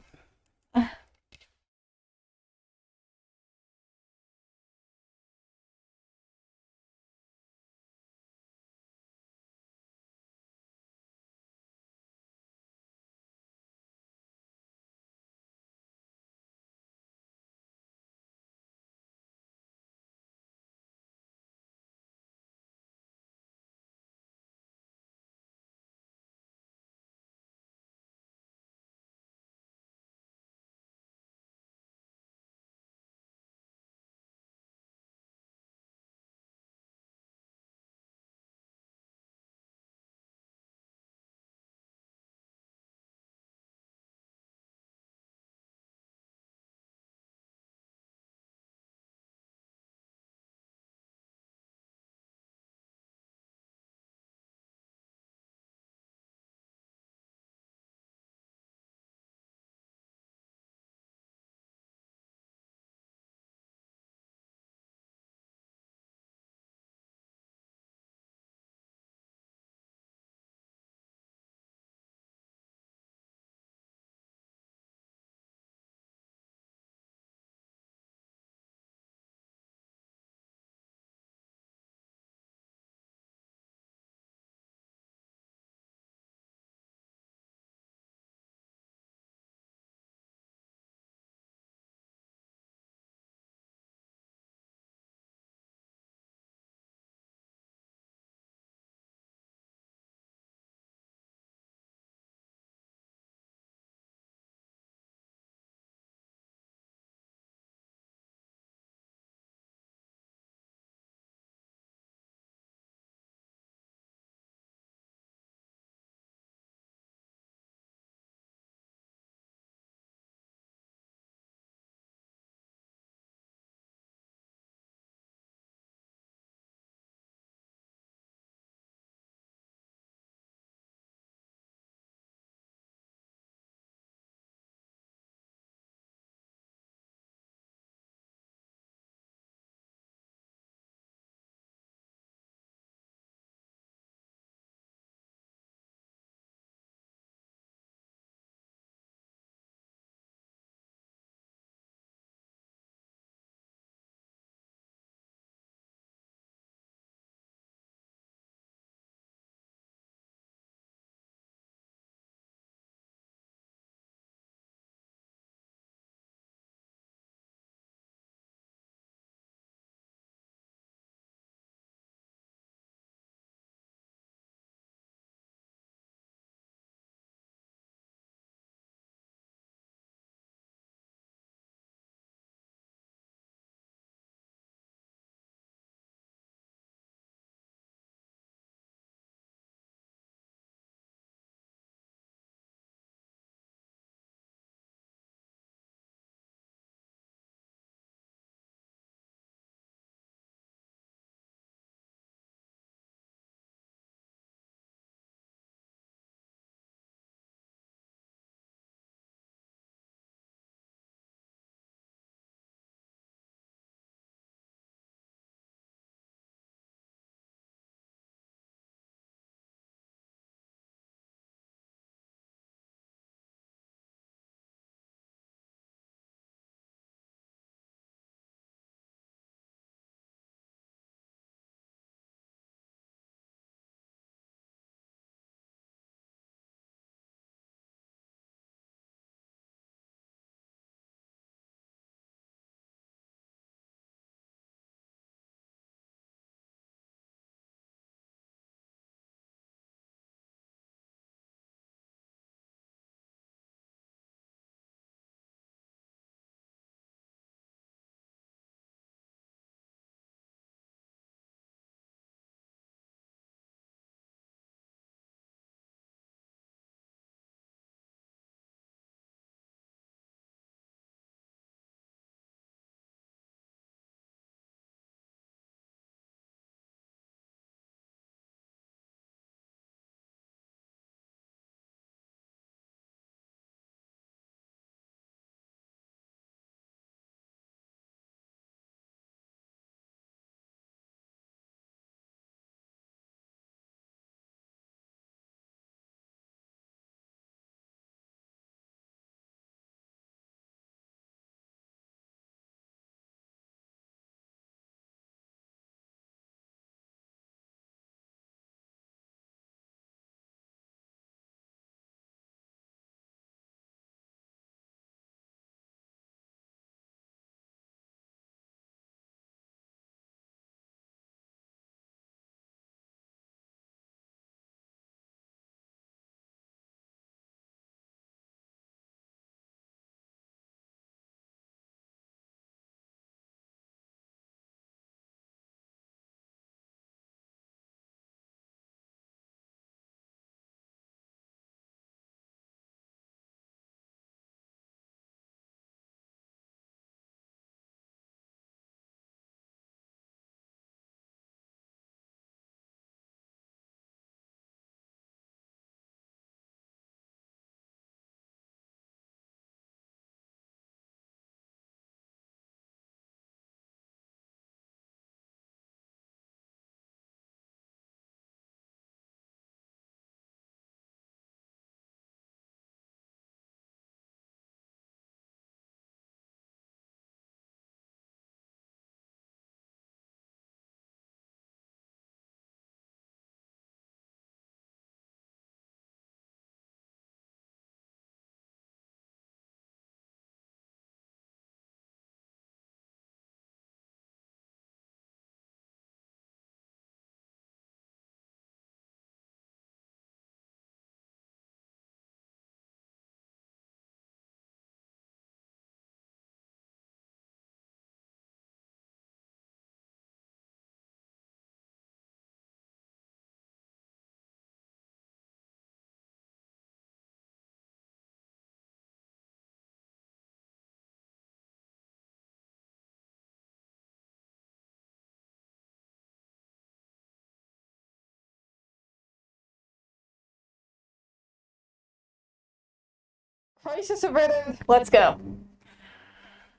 Crisis averted. Let's go.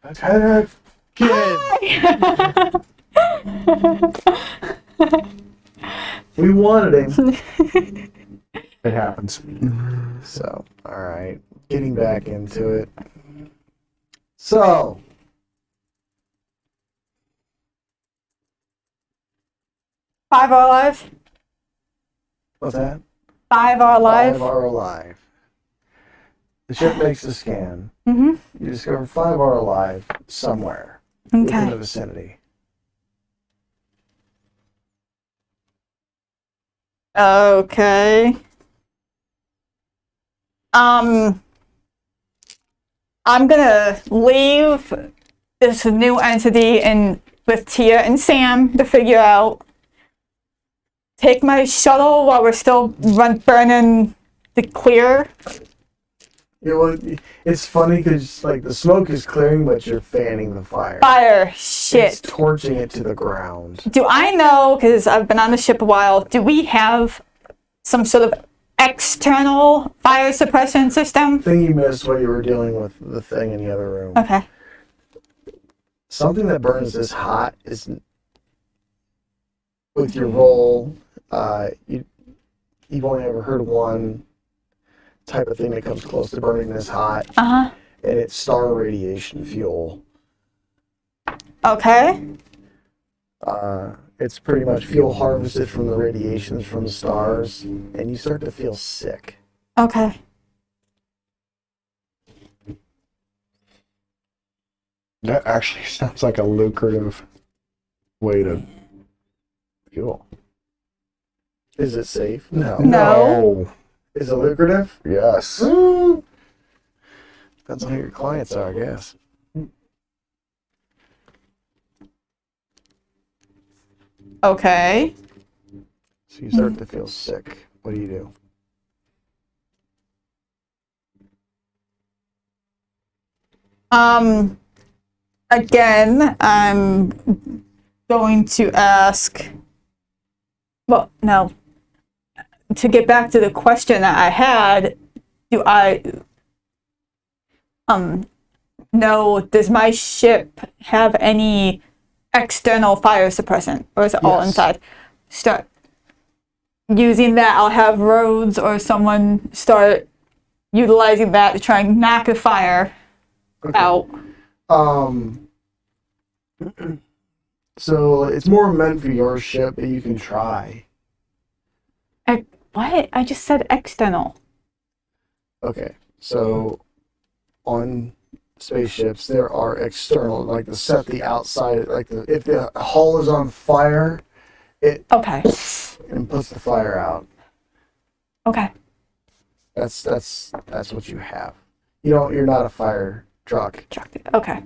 Attack! Kid! We wanted him. It happens. So, alright. Getting back into it. So. Five are alive. What's that? 5 are alive. 5 are alive. The ship makes a scan. Mm-hmm. You discover 5 are alive somewhere within the Okay. vicinity. Okay. I'm gonna leave this new entity in with Tia and Sam to figure out. Take my shuttle while we're still burning the clear. It's funny because like the smoke is clearing, but you're fanning the fire. Fire. It's Shit. torching it to the ground. Do I know, because I've been on the ship a while, do we have some sort of external fire suppression system? I think you missed what you were dealing with the thing in the other room. Okay. Something that burns this hot is with your roll. You've only ever heard one type of thing that comes close to burning this hot, Uh-huh. and it's star radiation fuel. Okay. It's pretty much fuel harvested from the radiations from the stars, and you start to feel sick. Okay. That actually sounds like a lucrative way to fuel. Is it safe? No. No. Is it lucrative? Yes. Depends on who your clients are, I guess. Okay. So you start to feel sick. What do you do? Again, I'm going to ask. Well, no. To get back to the question that I had, do I know, does my ship have any external fire suppressant, or is it all Yes. inside? Start using that. I'll have Rhodes or someone start utilizing that to try and knock the fire out. So it's more meant for your ship, but you can try. What? I just said external. Okay, so on spaceships there are external, like to set the outside, like if the hull is on fire, it Okay. and puts the fire out. Okay. That's what you have. You're not a fire truck. Okay.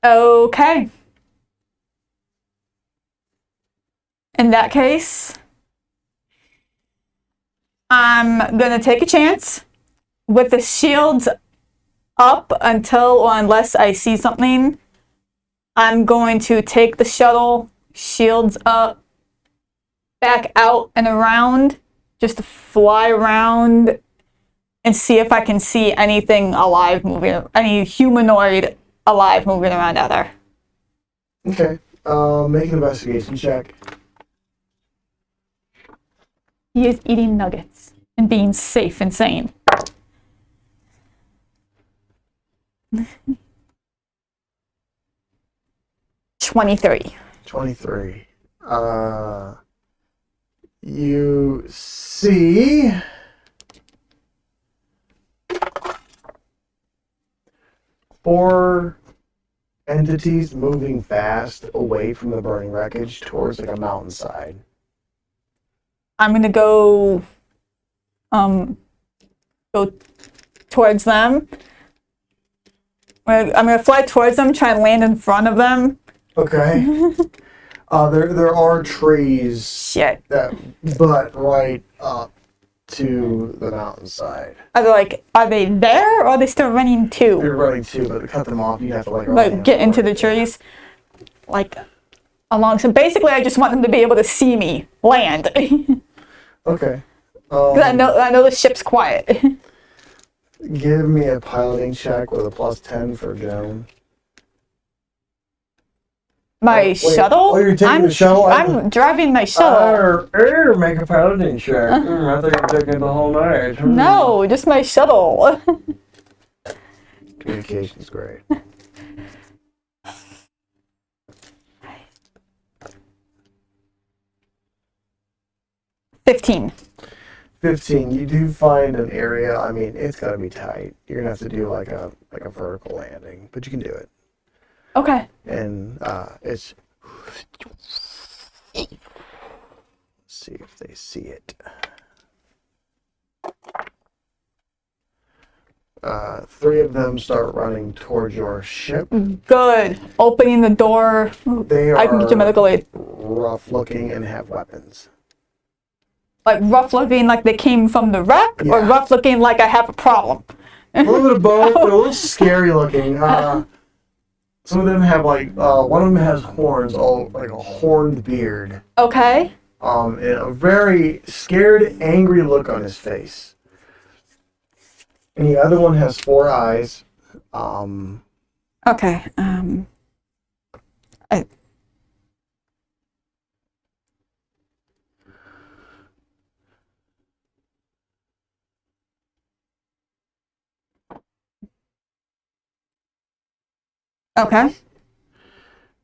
Okay. In that case, I'm gonna take a chance with the shields up until or unless I see something. I'm going to take the shuttle, shields up, back out and around, just to fly around and see if I can see anything alive moving, any humanoid alive moving around out there. Okay. Make an investigation check. He is eating nuggets and being safe and sane. $23. 23. You see four entities moving fast away from the burning wreckage towards like a mountainside. I'm gonna go towards them. I'm gonna fly towards them, try and land in front of them. Okay. There are trees Shit. that butt right up to the mountainside. Are they there or are they still running too? You're running too, but to cut them off, you have to like run Get into the trees? like along. So basically, I just want them to be able to see me land. Okay. 'Cause I know the ship's quiet. Give me a piloting check with a +10 for Joan. My wait. shuttle? Oh, you're taking the shuttle? I'm driving my shuttle. Make a piloting check. I think I'm taking the whole night. No, just my shuttle. Communication's great. 15. 15. You do find an area. I mean, it's gotta be tight. You're gonna have to do like a vertical landing, but you can do it. Okay. And it's. Let's see if they see it. Three of them start running towards your ship. Good. Opening the door. They I can get you are medical aid. rough looking and have weapons. Like rough looking like they came from the wreck, or Yeah. rough looking like I have a problem? A little bit of both. They're a little scary looking. Some of them have like one of them has horns, all like a horned beard. Okay. And a very scared, angry look on his face. And the other one has 4 eyes. Okay. Okay.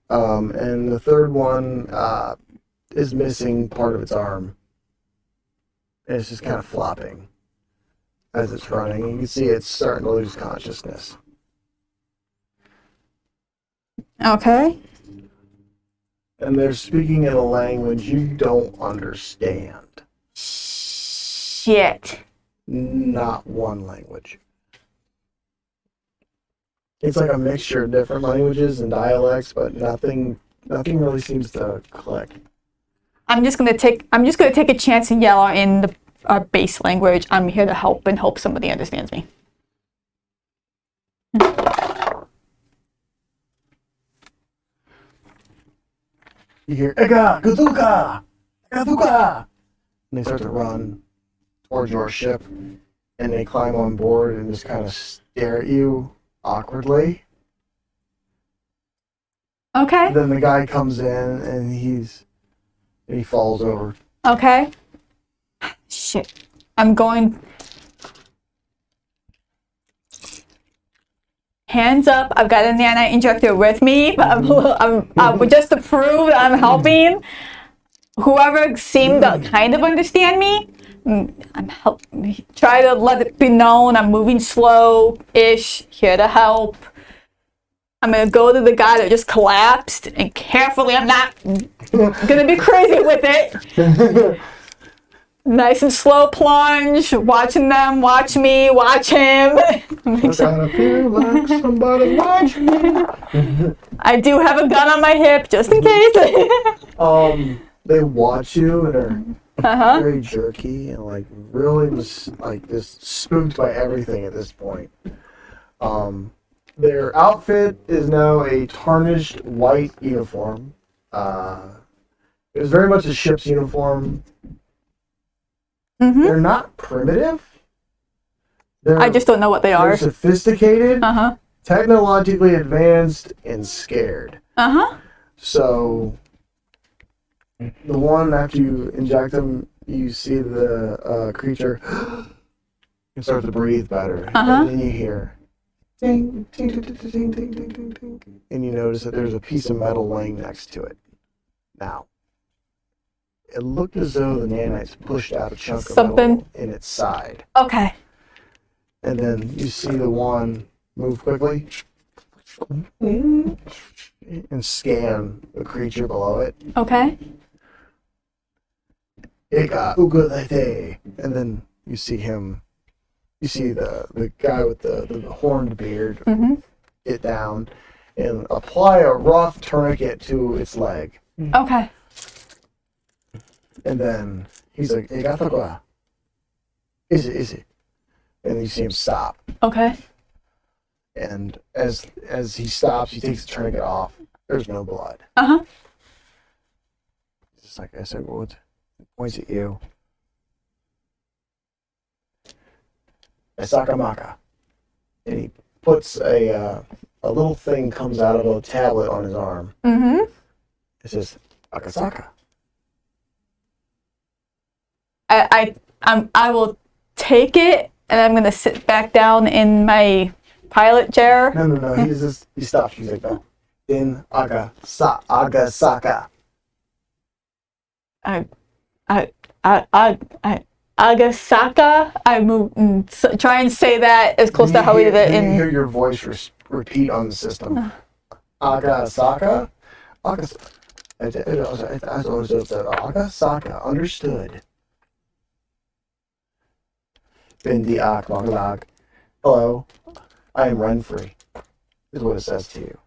And the third one is missing part of its arm. And it's just kind of flopping as it's running. You can see it's starting to lose consciousness. Okay. And they're speaking in a language you don't understand. Shit. Not one language. It's like a mixture of different languages and dialects, but nothing really seems to click. I'm just gonna take a chance and yell in our base language. I'm here to help and hope somebody understands me. You hear Ega, Gazuka, Gazuka, and they start to run towards your ship, and they climb on board and just kind of stare at you awkwardly. Okay. Then the guy comes in and he falls over. Okay. Shit. I'm going. Hands up. I've got a nanite injector with me, but I'm just to prove that I'm helping. Whoever seemed to kind of understand me, try to let it be known I'm moving slow-ish, here to help. I'm gonna go to the guy that just collapsed, and carefully, I'm not gonna be crazy with it. Nice and slow plunge, watching them, watch me, watch him. I gotta feel like somebody watch me. I do have a gun on my hip, just in case. They watch you and are very jerky and like really just spooked by everything at this point. Their outfit is now a tarnished white uniform. It was very much a ship's uniform. They're not primitive. I just don't know what they They're are. sophisticated, technologically advanced, and scared. So, the one after you inject them, you see the creature and start to breathe better. And then you hear ding, ding, ding, ding, ding, ding, ding, ding, ding, and you notice that there's a piece of metal laying next to it. Now, it looked as though the nanites pushed out a chunk of metal in its side. Okay. And then you see the one move quickly and scan the creature below it. Okay. Eka ugadete. And then you see him, you see the guy with the horned beard get down and apply a rough tourniquet to its leg. Okay. And then he's like, Egatagua. Is it? And you see him stop. Okay. And as he stops, he takes the tourniquet off There's no blood. Uh-huh. Just like I said, what points at you. Sakamaka. And he puts a little thing comes out of a tablet on his arm. Mm-hmm. It says Akasaka. I will take it, and I'm gonna sit back down in my pilot chair. No. He stops. He's like, no. In Agasaka. Agasaka. I move. Try and say that as close to how we did it You hear in. your voice repeat on the system. Agasaka. Agasaka. Understood. Bindi Akmalag. Hello. I am Renfrey. Is what it says to you.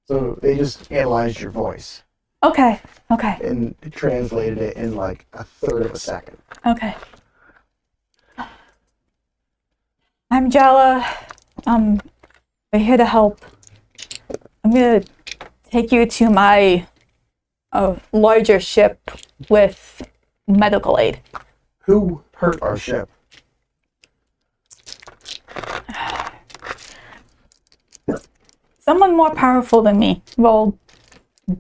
So they just analyzed your voice Okay. and translated it in like a third of a second. Okay. I'm Jala. We're here to help. I'm gonna take you to my larger ship with medical aid. Who hurt our ship? Someone more powerful than me. We'll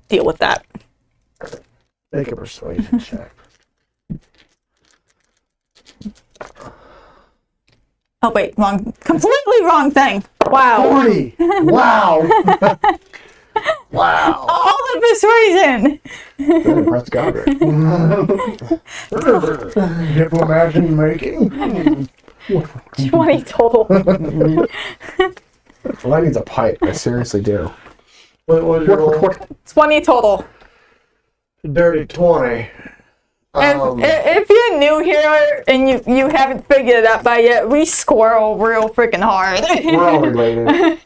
deal with that. Make a persuasion check. Oh wait, wrong. Completely wrong thing. Wow. 40! Wow! Wow! All the persuasion. That impressed Godrick. Diplomatic making? 20 total. Well, that needs a pipe. I seriously do. What was your roll? 20 total. Dirty 20. If you're new here and you haven't figured it out by yet, we squirrel real freaking hard. We're all related.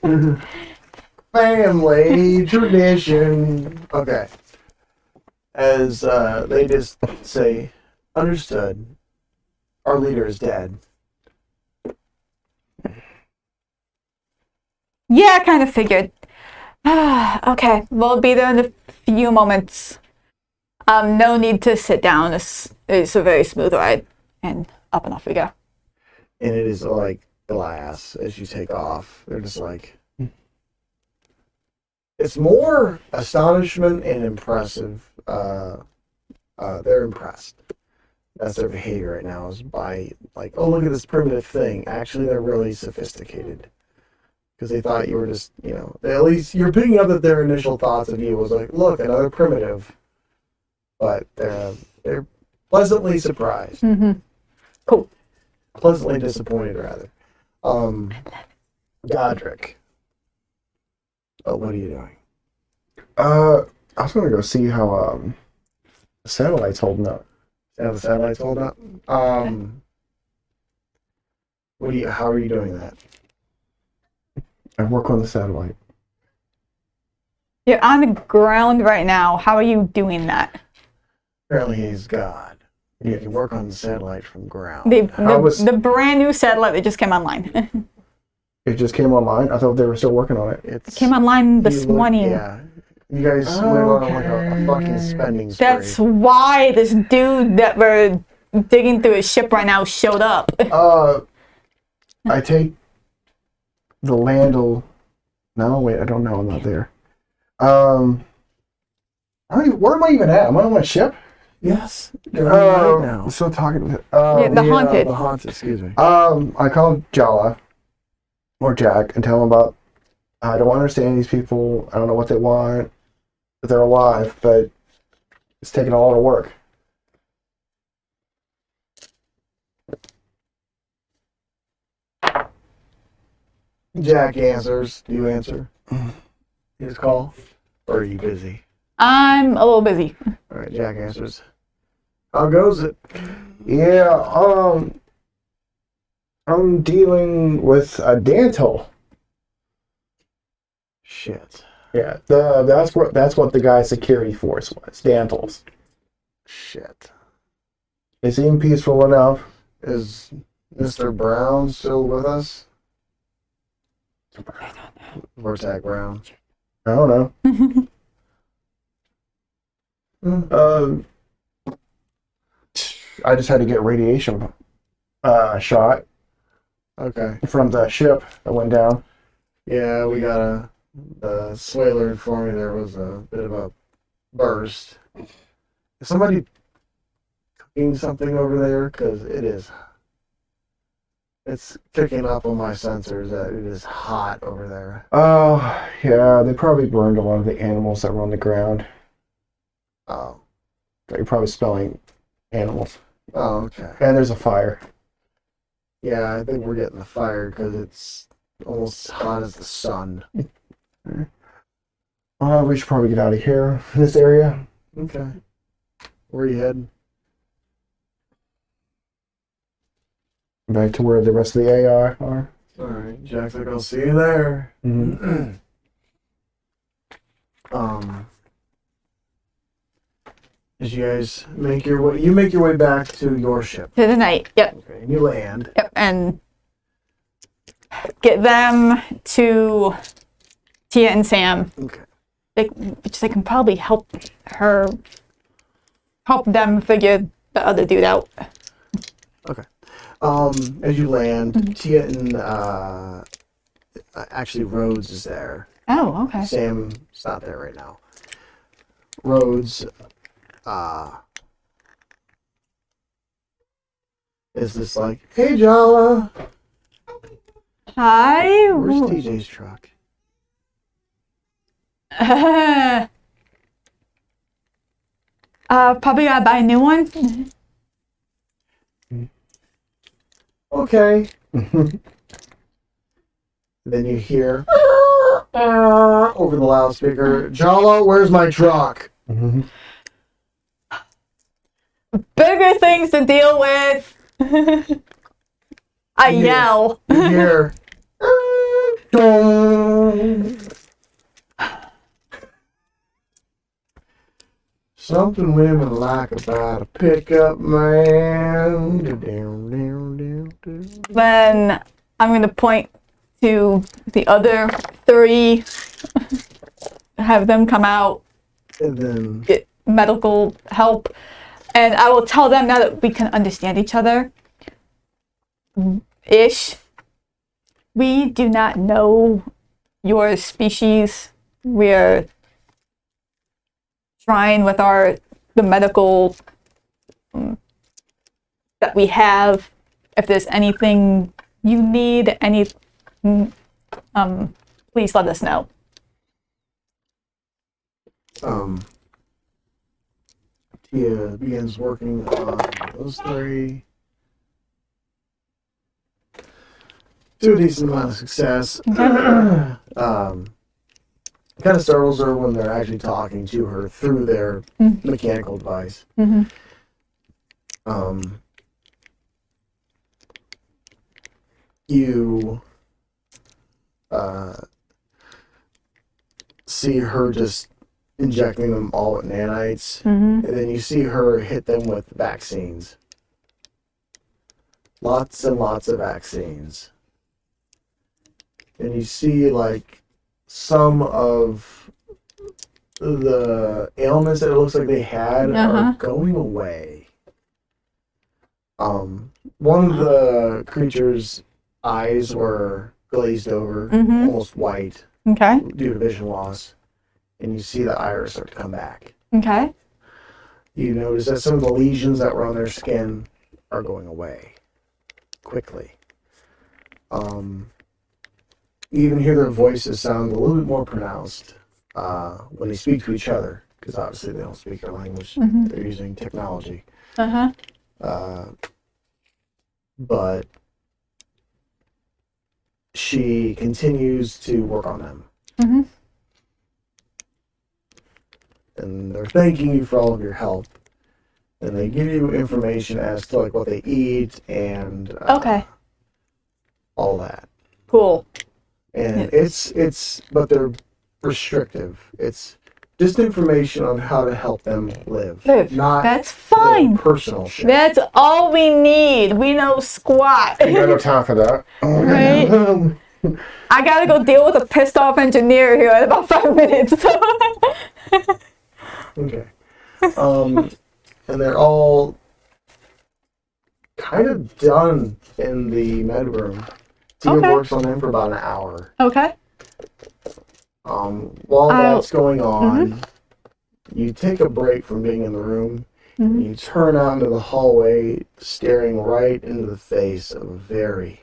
Family tradition. Okay. As they just say, understood. Our leader is dead. Yeah, I kind of figured. Okay, we'll be there in a few moments. No need to sit down. It's a very smooth ride. And up and off we go. And it is like glass as you take off. They're just like... It's more astonishment and impressive. They're impressed. That's their behavior right now, is by, like, oh, look at this primitive thing. Actually, they're really sophisticated. Because they thought you were just, at least you're picking up that their initial thoughts of you was like, look, another primitive. But they're pleasantly surprised. Mm-hmm. Cool. Pleasantly disappointed, rather. Godrick. Oh, what are you doing? I was gonna go see how the satellite's holding up. How the satellite's hold up? How are you doing that? I work on the satellite. You're on the ground right now. How are you doing that? Apparently he's God. You can work on the satellite from ground. The brand new satellite that just came online. It just came online. I thought they were still working on it. It Came online this morning. Yeah. You guys went on like a fucking spending spree. That's why this dude that we're digging through his ship right now showed up. I take the Landel. No, wait, I don't know. I'm not there. Where am I even at? Am I on my ship? Yes. Right now. I'm still talking. The haunted. The haunted, excuse me. I call Jala or Jack and tell him about. I don't understand these people. I don't know what they want. But they're alive, but it's taking a lot of work. Jack answers. Do you answer his call? Or are you busy? I'm a little busy. All right, Jack answers. How goes it? Yeah, I'm dealing with a dental. Shit. Yeah, that's what the guy's security force was. Dantals. Shit. They seem peaceful enough. Is Mr. Brown still with us? Vortak Brown. I don't know. I just had to get radiation shot Okay. from the ship that went down. Yeah, we got the Swaler informed me there was a bit of a burst. Is somebody cooking something over there? Because it's picking up on my sensors that it is hot over there. Oh, yeah, they probably burned a lot of the animals that were on the ground. Oh. You're probably smelling animals. Oh, okay. And there's a fire. Yeah, I think we're getting the fire because it's almost as hot as the sun. We should probably get out of here, this area. Okay. Where you heading? Back to where the rest of the AI are. Alright, Jack's like, I'll see you there. Mm-hmm. As you guys make your way back to your ship. To the night. Yep. Okay, and you land. Yep. And get them to Tia and Sam. Okay. Which they can probably help them figure the other dude out. Okay. As you land, Tia and actually Rhodes is there. Oh, okay. Sam's not there right now. Rhodes is just like, hey Jala, Hi. where's TJ's truck? Probably gotta buy a new one. Okay. Then you hear over the loudspeaker, Jala, where's my truck? Mm-hmm. Bigger things to deal with. I yell. You hear dong. Something women like about a pickup man. Then I'm going to point to the other three, have them come out, And then get medical help, and I will tell them now that we can understand each other. Ish. We do not know your species. We're trying with the medical that we have. If there's anything you need, please let us know. Tia begins working on those three to a decent amount of success. Kind of startles her when they're actually talking to her through their mechanical device. Mm-hmm. You see her just injecting them all with nanites, and then you see her hit them with vaccines. Lots and lots of vaccines. And you see, like, some of the ailments that it looks like they had are going away. One of the creature's eyes were glazed over, almost white, Okay. due to vision loss. And you see the iris start to come back. Okay. You notice that some of the lesions that were on their skin are going away quickly. You even hear their voices sound a little bit more pronounced when they speak to each other, because obviously they don't speak our language. They're using technology. But she continues to work on them. And they're thanking you for all of your help. And they give you information as to like what they eat and all that. Cool. And but they're restrictive. It's just information on how to help them live. Not That's fine. their personal shit. That's all we need. We know squat. You got no time for that. Right? I gotta go deal with a pissed off engineer here in about 5 minutes. Okay. And they're all kind of done in the med room. Tia Okay. works on them for about an hour. Okay. While that's going on, you take a break from being in the room. And you turn out into the hallway, staring right into the face of a very,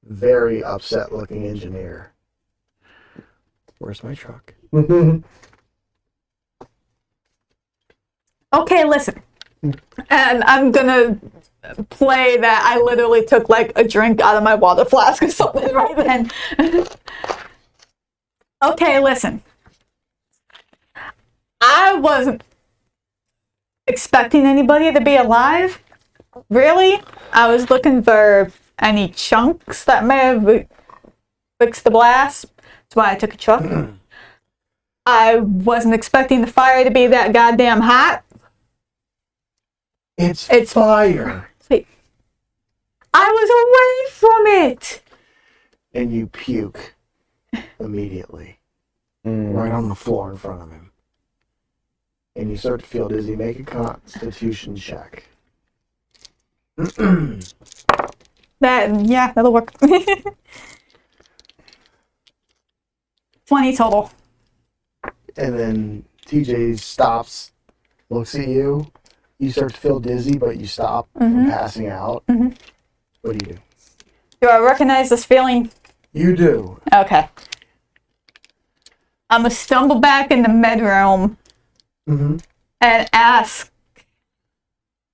very upset-looking engineer. Where's my truck? Okay, listen. And I'm gonna play that I literally took like a drink out of my water flask or something right then. Okay, listen. I wasn't expecting anybody to be alive. Really? I was looking for any chunks that may have fixed the blast. That's why I took a truck. I wasn't expecting the fire to be that goddamn hot. It's fire. Wait. I was away from it. And you puke immediately. Right on the floor in front of him. And you start to feel dizzy. Make a constitution check. That'll work. 20 total. And then TJ stops, looks at you. You start to feel dizzy, but you stop from passing out. What do you do? Do I recognize this feeling? You do. Okay. I'm gonna stumble back in the med room and ask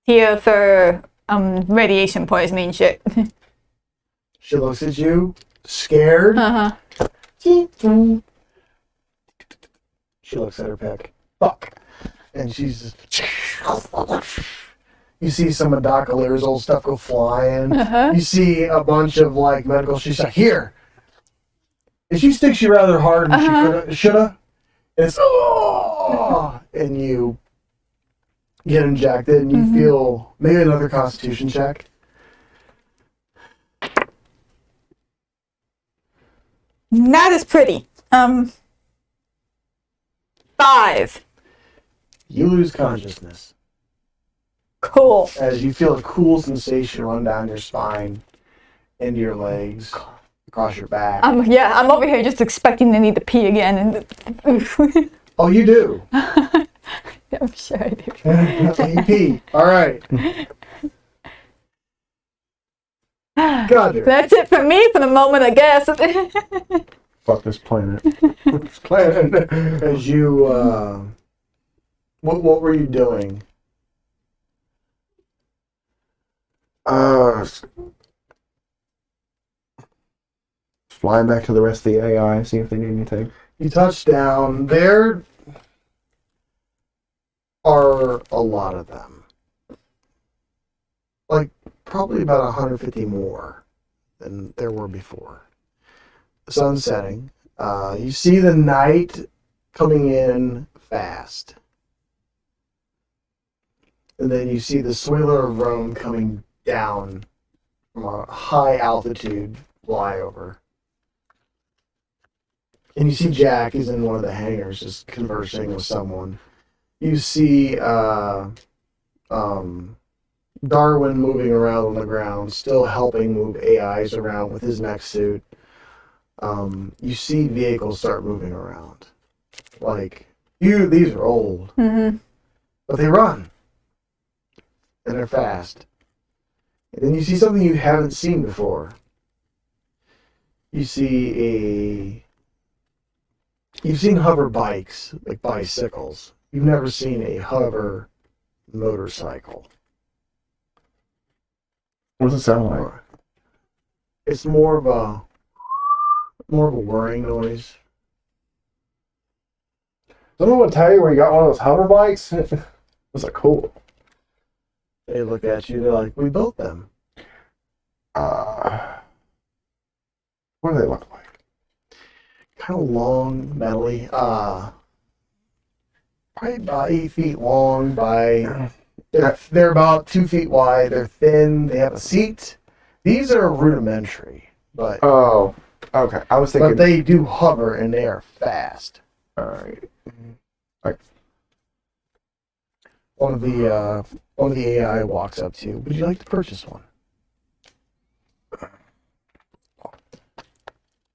Tia for radiation poisoning shit. She looks at you, scared. She looks at her pick. Fuck. And she's just... You see some of Doc O'Leary's old stuff go flying. You see a bunch of like medical... She's like, here. And she sticks you rather hard than she shoulda. And it's... Oh! And you get injected and you feel... Maybe another constitution check. Not as pretty. 5. You lose consciousness Cool. as you feel a cool sensation run down your spine, into your legs, across your back. I'm over here just expecting to need to pee again. And Oh, you do. I'm sure I do. You pee. All right. Godrick. That's it for me for the moment, I guess. Fuck this planet. As you, what were you doing? Flying back to the rest of the AI, see if they need anything. You touch down. There are a lot of them. Like, probably about 150 more than there were before. The sun's setting. You see the night coming in fast. And then you see the Swaler of Rome coming down from a high altitude flyover. And you see Jack is in one of the hangars just conversing with someone. You see Darwin moving around on the ground, still helping move AIs around with his mech suit. You see vehicles start moving around. Like, these are old. But they run. And they're fast. And then you see something you haven't seen before. You see You've seen hover bikes, like bicycles. You've never seen a hover motorcycle. What does it sound like? It's more of a whirring noise. Someone would tell you where you got one of those hover bikes? It was like, cool. They look at you, they're like, we built them. What do they look like? Kind of long, metally. Probably about 8 feet long they're about 2 feet wide. They're thin. They have a seat. These are rudimentary, but Oh, Okay, I was But thinking. they do hover and they are fast. All right. One of the AI walks up to you. Would you like to purchase one?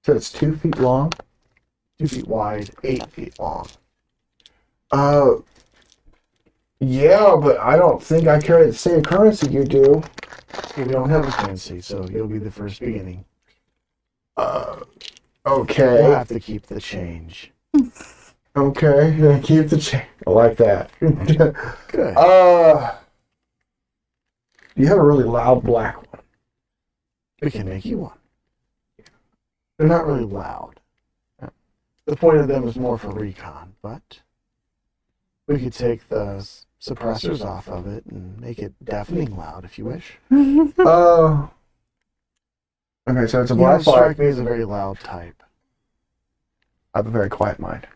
So it's 2 feet long. 2 feet wide, 8 feet long. Yeah, but I don't think I carry the same currency you do. We don't have a currency, so you'll be the first beginning. Okay. We'll have to keep the change. Okay. Keep the chain. I like that. Good. You have a really loud black one. We can make you one. They're not really loud. The point of them is more for recon, but we could take the suppressors off of it and make it deafening loud if you wish. Okay, so it's a You don't black flag. strike me as a very loud type. I have a very quiet mind.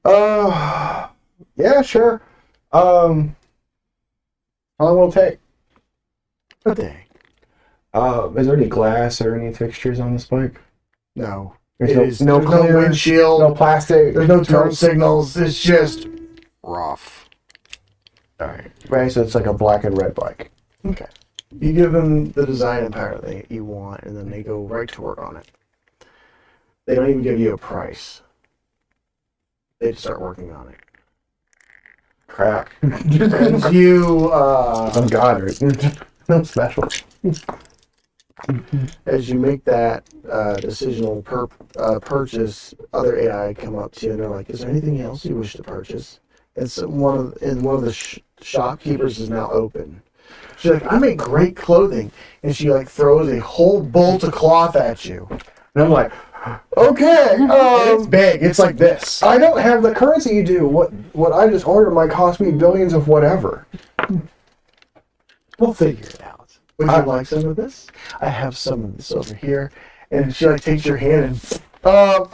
Uh, Yeah, sure. How long will it take? a day. Is there any glass or any fixtures on this bike? No. There's No clear, windshield. no plastic. There's no turn signals. It's just rough. Alright. Right, so it's like a black and red bike. Okay. You give them the design and power that you want, and then they go right to work on it. They don't even give you a price. They just start working on it. Crap. As you I'm Godrick. No special. as you make that decisional purchase, other AI come up to you and they're like, "Is there anything else you wish to purchase?" And so one of the shopkeepers is now open. She's like, "I make great clothing," and she like throws a whole bolt of cloth at you. And I'm like, okay, And it's big. It's like this. I don't have the currency you do. What I just ordered might cost me billions of whatever. We'll figure it out. Would you like some of this? I have some of this over here. And she like takes your hand and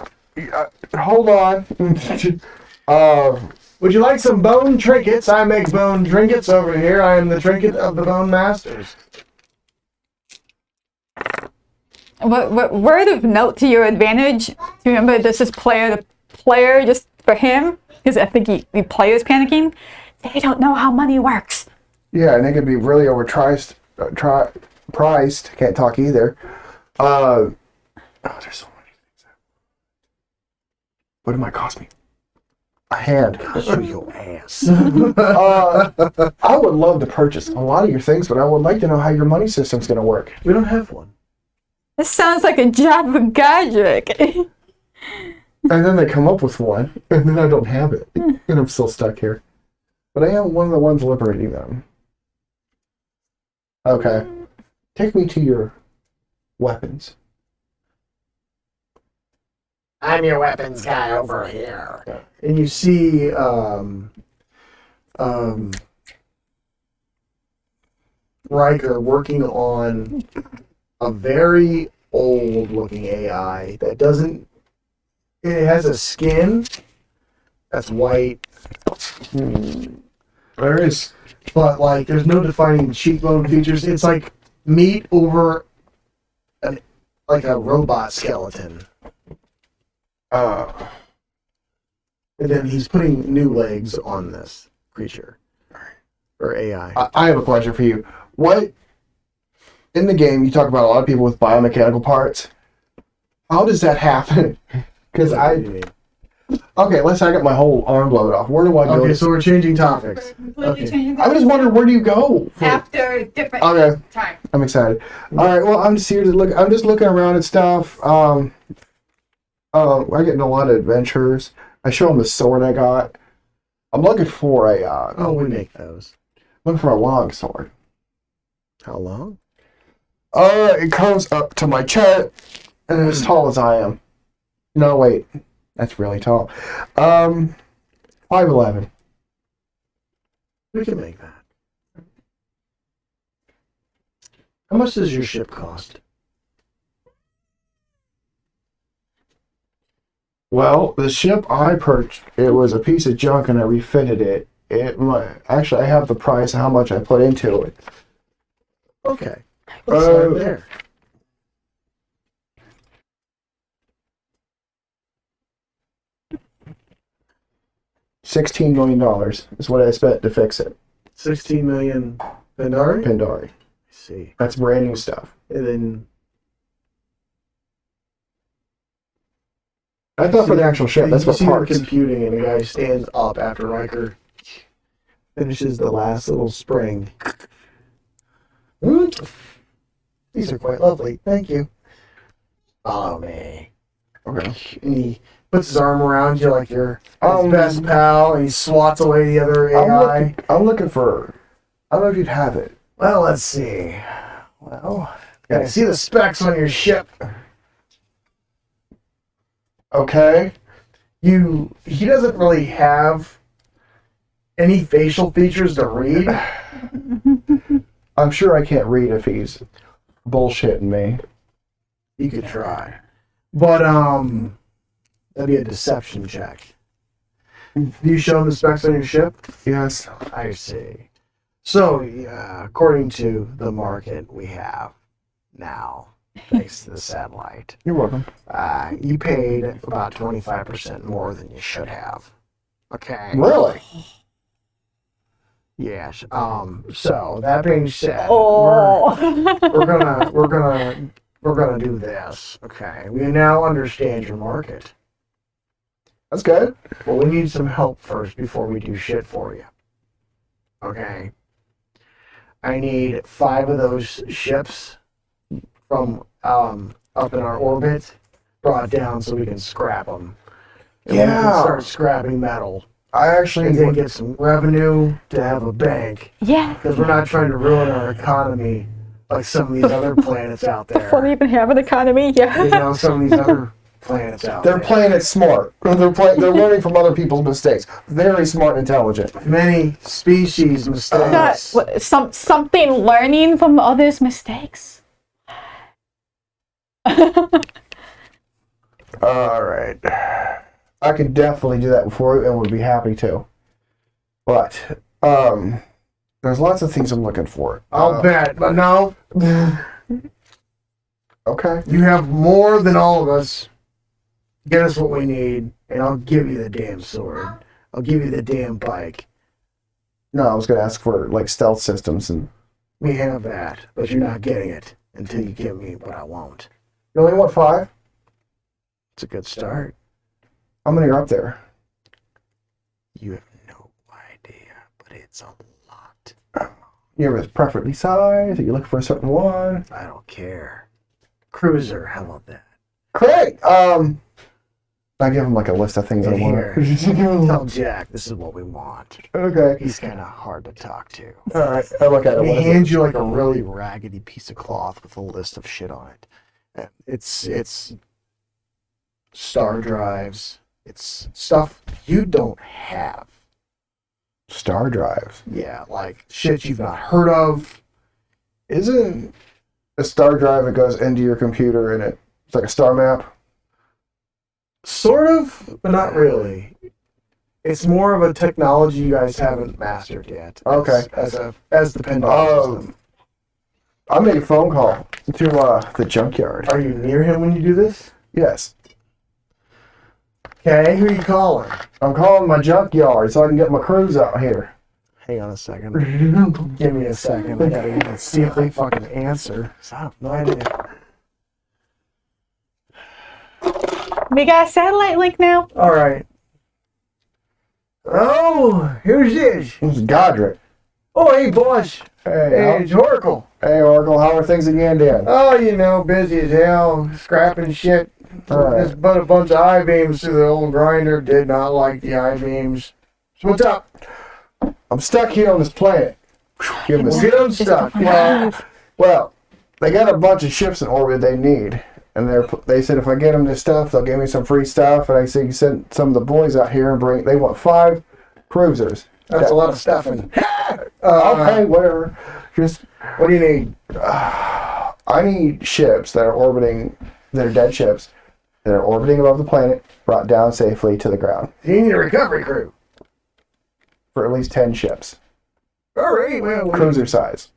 Hold on. would you like some bone trinkets? I make bone trinkets over here. I am the trinket of the bone masters. Word of note to your advantage. Remember, this is player to player, just for him, because I think the player's panicking. They don't know how money works. Yeah, and they could be really overpriced. Priced. Can't talk either. There's so many things. What it might cost me? A hand. Show your ass. I would love to purchase a lot of your things, but I would like to know how your money system's going to work. We don't have one. This sounds like a job for Godrick. And then they come up with one, and then I don't have it, and I'm still stuck here. But I am one of the ones liberating them. Okay. Take me to your weapons. I'm your weapons guy over here. And you see Riker working on a very old looking AI that doesn't, it has a skin that's white. There is. But like there's no defining cheekbone features. It's like meat over like a robot skeleton. Uh, And then he's putting new legs on this creature. Or AI. I have a question for you. What in the game you talk about a lot of people with biomechanical parts? How does that happen? Because okay, let's say I got my whole arm blown off. Where do I go? Okay, so we're changing topics. Completely Okay. changing I just wonder, where do you go? after different Okay, time. I'm excited. All right, well, I'm just here to look. I'm just looking around at stuff. I get into a lot of adventures. I show them the sword I got. I'm looking for a. Oh, we make those. Looking for a long sword. How long? It comes up to my chest, and it's as tall as I am. No, wait, that's really tall. 5'11". We can make that. How much does your ship cost? Well, the ship I purchased, it was a piece of junk, and I refitted it. Actually, I have the price of how much I put into it. Okay. Let's start there. $16 million is what I spent to fix it. 16 million Pandari? Pandari. I see. That's brand new stuff. And then I thought for the actual ship, that's you what see her parts. computing, and the guy stands up after Riker finishes the last little spring. These are quite lovely. Thank you. Follow me. Okay. And he puts his arm around you like you're his best pal, and he swats away the other AI. I'm looking for. I don't know if you'd have it. Well, let's see. Well, I see the specs on your ship. Okay. He doesn't really have any facial features to read. I'm sure I can't read if he's bullshitting me. You could try. But that'd be a deception check. Do you show him the specs on your ship? Yes. I see. So, according to the market we have now, thanks to the satellite, You're welcome. you paid about 25% more than you should have. Okay. Really? Yes. So that being said, Oh. we're gonna do this. Okay. We now understand your market. That's good. But we need some help first before we do shit for you. Okay. I need 5 of those ships from up in our orbit brought down so we can scrap them. And we Yeah. can start scrapping metal. I actually And then get some revenue to have a bank. Yeah. Because we're not trying to ruin our economy like some of these other planets out there. Before they even have an economy, yeah. You know, some of these other planets out They're there. playing it smart. They're learning from other people's mistakes. Very smart and intelligent. Many species mistakes. Something learning from others' mistakes. All right. I can definitely do that for you and would be happy to. But there's lots of things I'm looking for. I'll bet, but no. Okay. You have more than all of us. Get us what we need, and I'll give you the damn sword. I'll give you the damn bike. No, I was going to ask for like stealth systems and. We have that, but you're not getting it until you give me what I want. You only want 5? It's a good start. How many are up there? You have no idea, but it's a lot. You're perfectly sized. Are you looking for a certain one? I don't care. Cruiser, how about that? Great. I give him like a list of things I And want. Tell Jack this is what we want. Okay. He's kind of hard to talk to. All right. I look at it. He What is it? hands you like a really raggedy piece of cloth with a list of shit on it. And it's star drives. It's stuff you don't have. Star drives. Yeah, like shit you've not heard of. Isn't a star drive that goes into your computer and it's like a star map? Sort of, but not really. It's more of a technology you guys haven't mastered yet. Okay. As the Pandora system. I'll make a phone call to the junkyard. Are you near him when you do this? Yes. Okay, who are you calling? I'm calling my junkyard so I can get my crews out here. Hang on a second. Give me a second. I gotta see if they fucking answer. So I have no idea. We got a satellite link now. All right. Oh, who's this? This is Godrick. Oh, hey, boss. Hey, Hey, it's Oracle. hey, Oracle, how are things again, Dan? Oh, you know, busy as hell, scrapping shit. All right. Just put a bunch of I-beams through the old grinder. Did not like the I-beams. So what's up? I'm stuck here on this planet. Give me a Get unstuck. Well, they got a bunch of ships in orbit they need. And they said if I get them this stuff, they'll give me some free stuff. And I said, you send some of the boys out here and they want 5 cruisers. That's a lot of stuffing. Okay, whatever. Just, What do you need? I need ships that are orbiting, that are dead ships, that are orbiting above the planet, brought down safely to the ground. You need a recovery crew. For at least 10 ships. All right. Well, Cruiser size.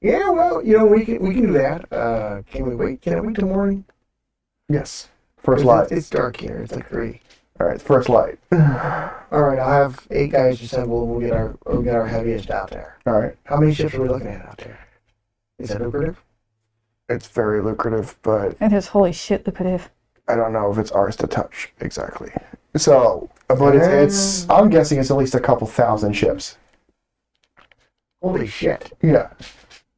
yeah. Well, you know, we can do that. Can we wait? Can I wait till morning? Yes. First light. It's dark here. It's like 3. All right, first light. All right, I'll have 8 guys assemble. We'll get our heaviest out there. All right. How many ships are we looking at out there? Is that lucrative? It's very lucrative, but It is holy shit lucrative. I don't know if it's ours to touch exactly. So, but it's I'm guessing it's at least a couple thousand ships. Holy shit! Yeah.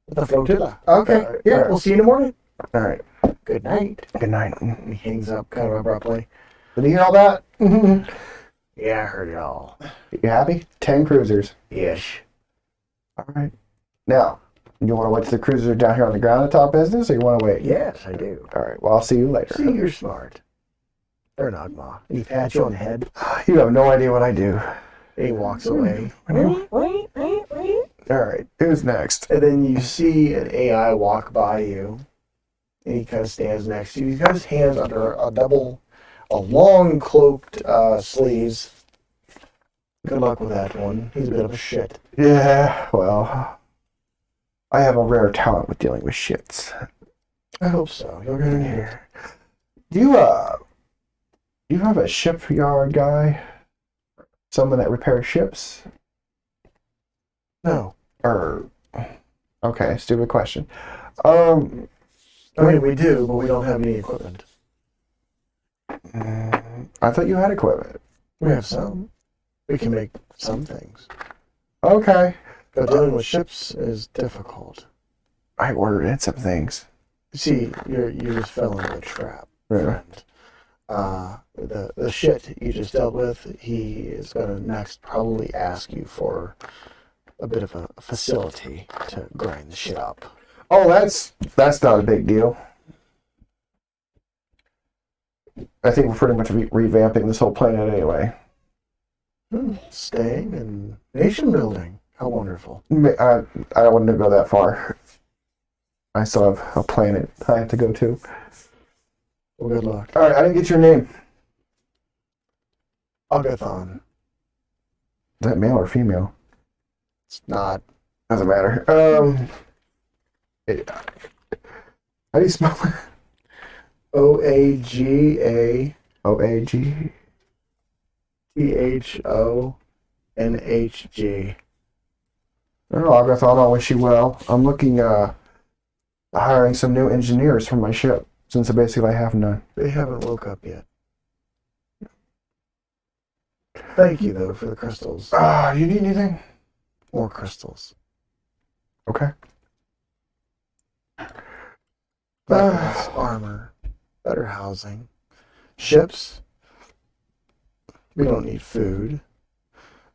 The flotilla. Okay. Yeah. We'll see you in the morning. All right. Good night. Good night. He hangs up kind of abruptly. Did you hear all that? Yeah, I heard it all. You happy? 10 cruisers. Ish. All right. Now, you want to wait till the cruisers are down here on the ground to talk business, or you want to wait? Yes, I do. All right. Well, I'll see you later. See, you're smart. Or an Ogma. And he pats you on the head. You have no idea what I do. And he walks away. All right. Who's next? And then you see an AI walk by you. And he kind of stands next to you. He's got his hands under a long cloaked sleeves. Good luck with that one. He's a bit of a shit. Yeah. Well, I have a rare talent with dealing with shits. I hope so. You'll get in here. You have a shipyard guy? Someone that repairs ships? No. Okay, stupid question. I mean, we do, but we don't have any equipment. I thought you had equipment. We have some. We can make some things. Okay. But dealing with ships is difficult. I ordered in some things. See, you just fell into a trap, Yeah. friend. The shit you just dealt with, he is going to next probably ask you for a bit of a facility to grind the shit up. Oh, that's not a big deal. I think we're pretty much revamping this whole planet anyway. Staying and nation building. How wonderful. I wouldn't go that far. I still have a planet I have to go to. Well, good luck. All right, I didn't get your name. Agathon. Is that male or female? It's not. Doesn't matter. How do you spell it? Oagathonhg. Oag. Oh, Agathon, I wish you well. I'm looking hiring some new engineers for my ship, since I basically have none. They haven't woke up yet. Thank you, though, for the crystals. You need anything? More crystals. Okay. Weapons, armor, better housing, ships. We don't need food,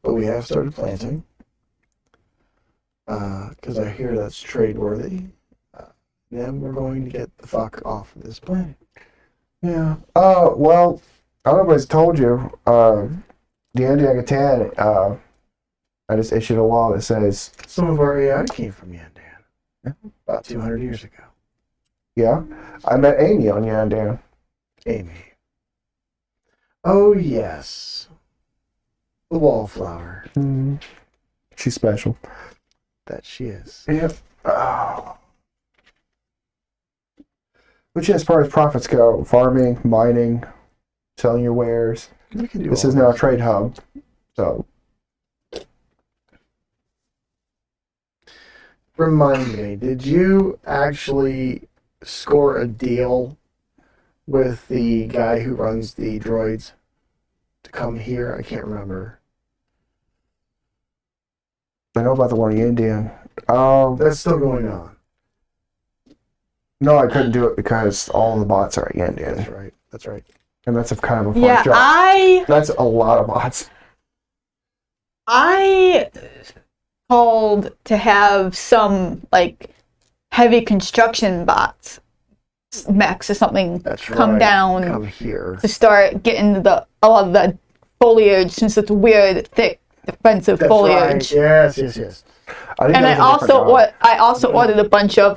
but we have started planting. Because I hear that's trade-worthy. Then we're going to get the fuck off of this planet. Yeah. Well, I don't know if anybody's told you. The Yandan, I just issued a law that says, Some of our AI came from Yandan. About 200 years ago. yeah, I met Amy on Yandan. Amy. Oh, yes. The wallflower. She's special. That she is. Yep. Which, as far as profits go, farming, mining, selling your wares. We can do This all is now a this. trade hub. So, Remind me, did you actually score a deal with the guy who runs the droids to come here? I can't remember. I know about the one in Indian. That's still going on. No, I couldn't do it because all the bots are at Yandan. That's right. That's right. And that's a kind of a far Yeah, shot. That's a lot of bots. I called to have some like heavy construction bots, mechs or something, That's come right. Down Come here. to start getting a lot of the foliage, since it's weird, thick, defensive That's foliage. right. Yes, yes, yes. I think And that I was a different job. also ordered a bunch of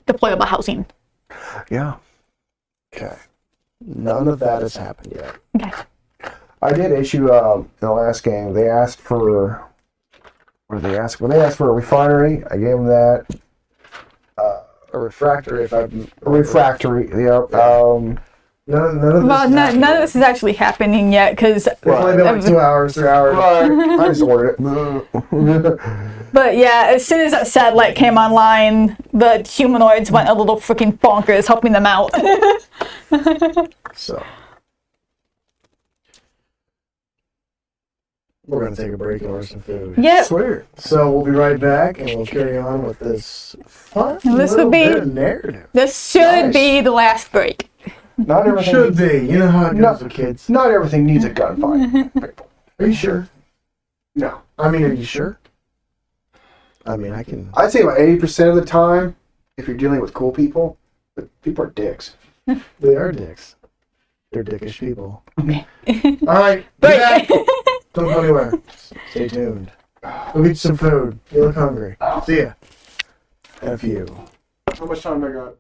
deployable housing. Yeah. Okay. None of that has happened yet. Okay. I did issue in the last game. They asked for what did they ask? When they asked for a refinery, I gave them that. A refractory, if I'm A refractory, yep. None of this. Well, is happening. none of this is actually happening yet because. It's only been like 2 hours, 3 hours. I just ordered it. But yeah, as soon as that satellite came online, the humanoids went a little freaking bonkers, helping them out. So we're gonna take a break and order some food. Yep. Swear. So we'll be right back, and we'll carry on with this fun This little would be- bit of narrative. This should Nice. be the last break. Not everything. Should be. You know how it goes with kids. Not everything needs a gunfight. Are you sure? No. I mean, are you sure? I mean, I can. I'd say about 80% of the time, if you're dealing with cool people, the people are dicks. They are dicks. They're dickish people. All right. Be Break. back. Don't go anywhere. Stay tuned. Go get you some food. You look hungry. See ya. F you. How much time I got?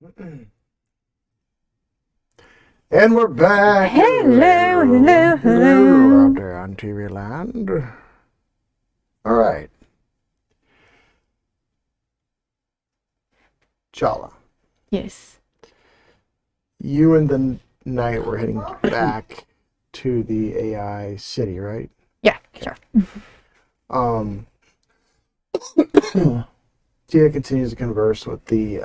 And we're back. Hello. Hello out there on TV land. All right. Jala, Yes. you and the knight were heading back to the AI city, right? Yeah, sure. Tia continues to converse with the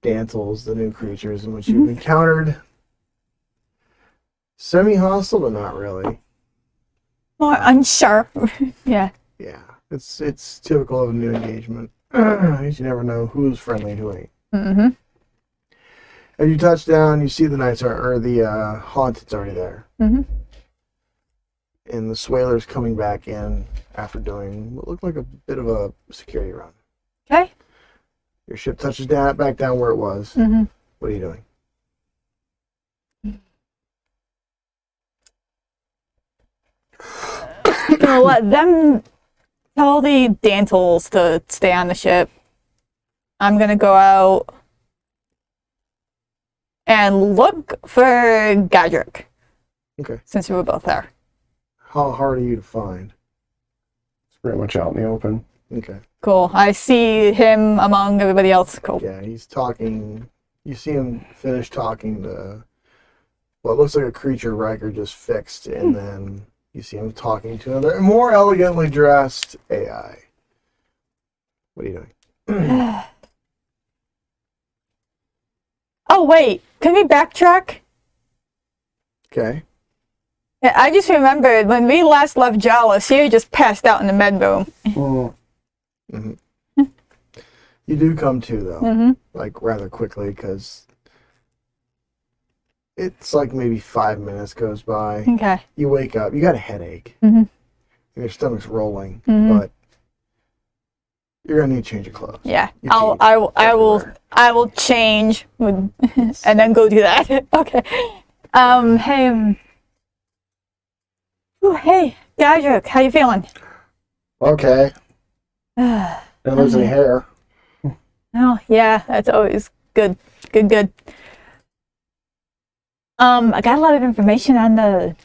Dantles, the new creatures in which you've encountered. Semi-hostile, but not really. More unsure. Yeah. Yeah, it's typical of a new engagement. You never know who's friendly and who ain't. Mm-hmm. As you touch down, you see the knights or the haunted's already there. Mm-hmm. And the Swaler's coming back in after doing what looked like a bit of a security run. Okay. Your ship touches down, back down where it was. Mm-hmm. What are you doing? Gonna let them tell the Dantles to stay on the ship. I'm gonna go out and look for Godrick, Okay. since we were both there. How hard are you to find? It's pretty much out in the open. Okay. Cool. I see him among everybody else. Cool. Yeah, he's talking. You see him finish talking to what looks like a creature Riker just fixed, and then you see him talking to another more elegantly dressed AI. What are you doing? Oh, wait. Can we backtrack? Okay. Yeah, I just remembered when we last left Jala, Siri just passed out in the med room. You do come to, though, Mm-hmm. like rather quickly, because it's like maybe 5 minutes goes by. Okay. You wake up, you got a headache, Mhm. and your stomach's rolling, Mhm. but you're gonna need to change your clothes. Yeah. Your teeth everywhere. I will change with, and then go do that. Okay. Hey. Ooh, hey, Godrick, how you feeling? Okay. Don't lose any hair. Oh, yeah, that's always good. Good. I got a lot of information on the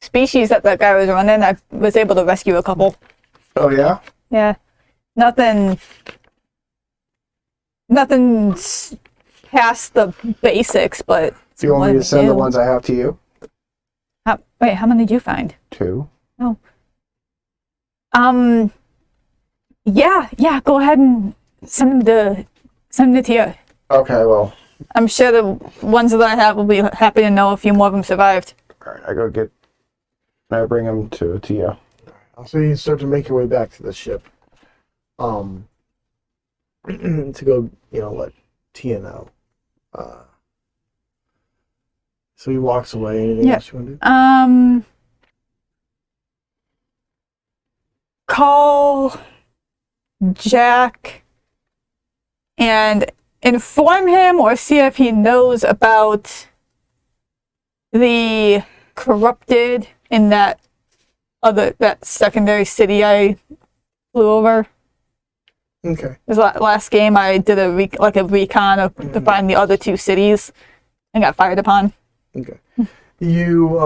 species that guy was running. I was able to rescue a couple. Oh, yeah? Yeah. Nothing past the basics, but Do you want me to send the ones I have to you? Wait, how many did you find? 2. Yeah, go ahead and send them to Tia. Okay, well, I'm sure the ones that I have will be happy to know a few more of them survived. all right, I bring them to Tia. So you start to make your way back to the ship, to go, let Tia know. So he walks away. Anything else you want to do? Call Jack and inform him or see if he knows about the corrupted in that secondary city I flew over. Okay. This last game I did a recon to find the other 2 cities and got fired upon. Okay. You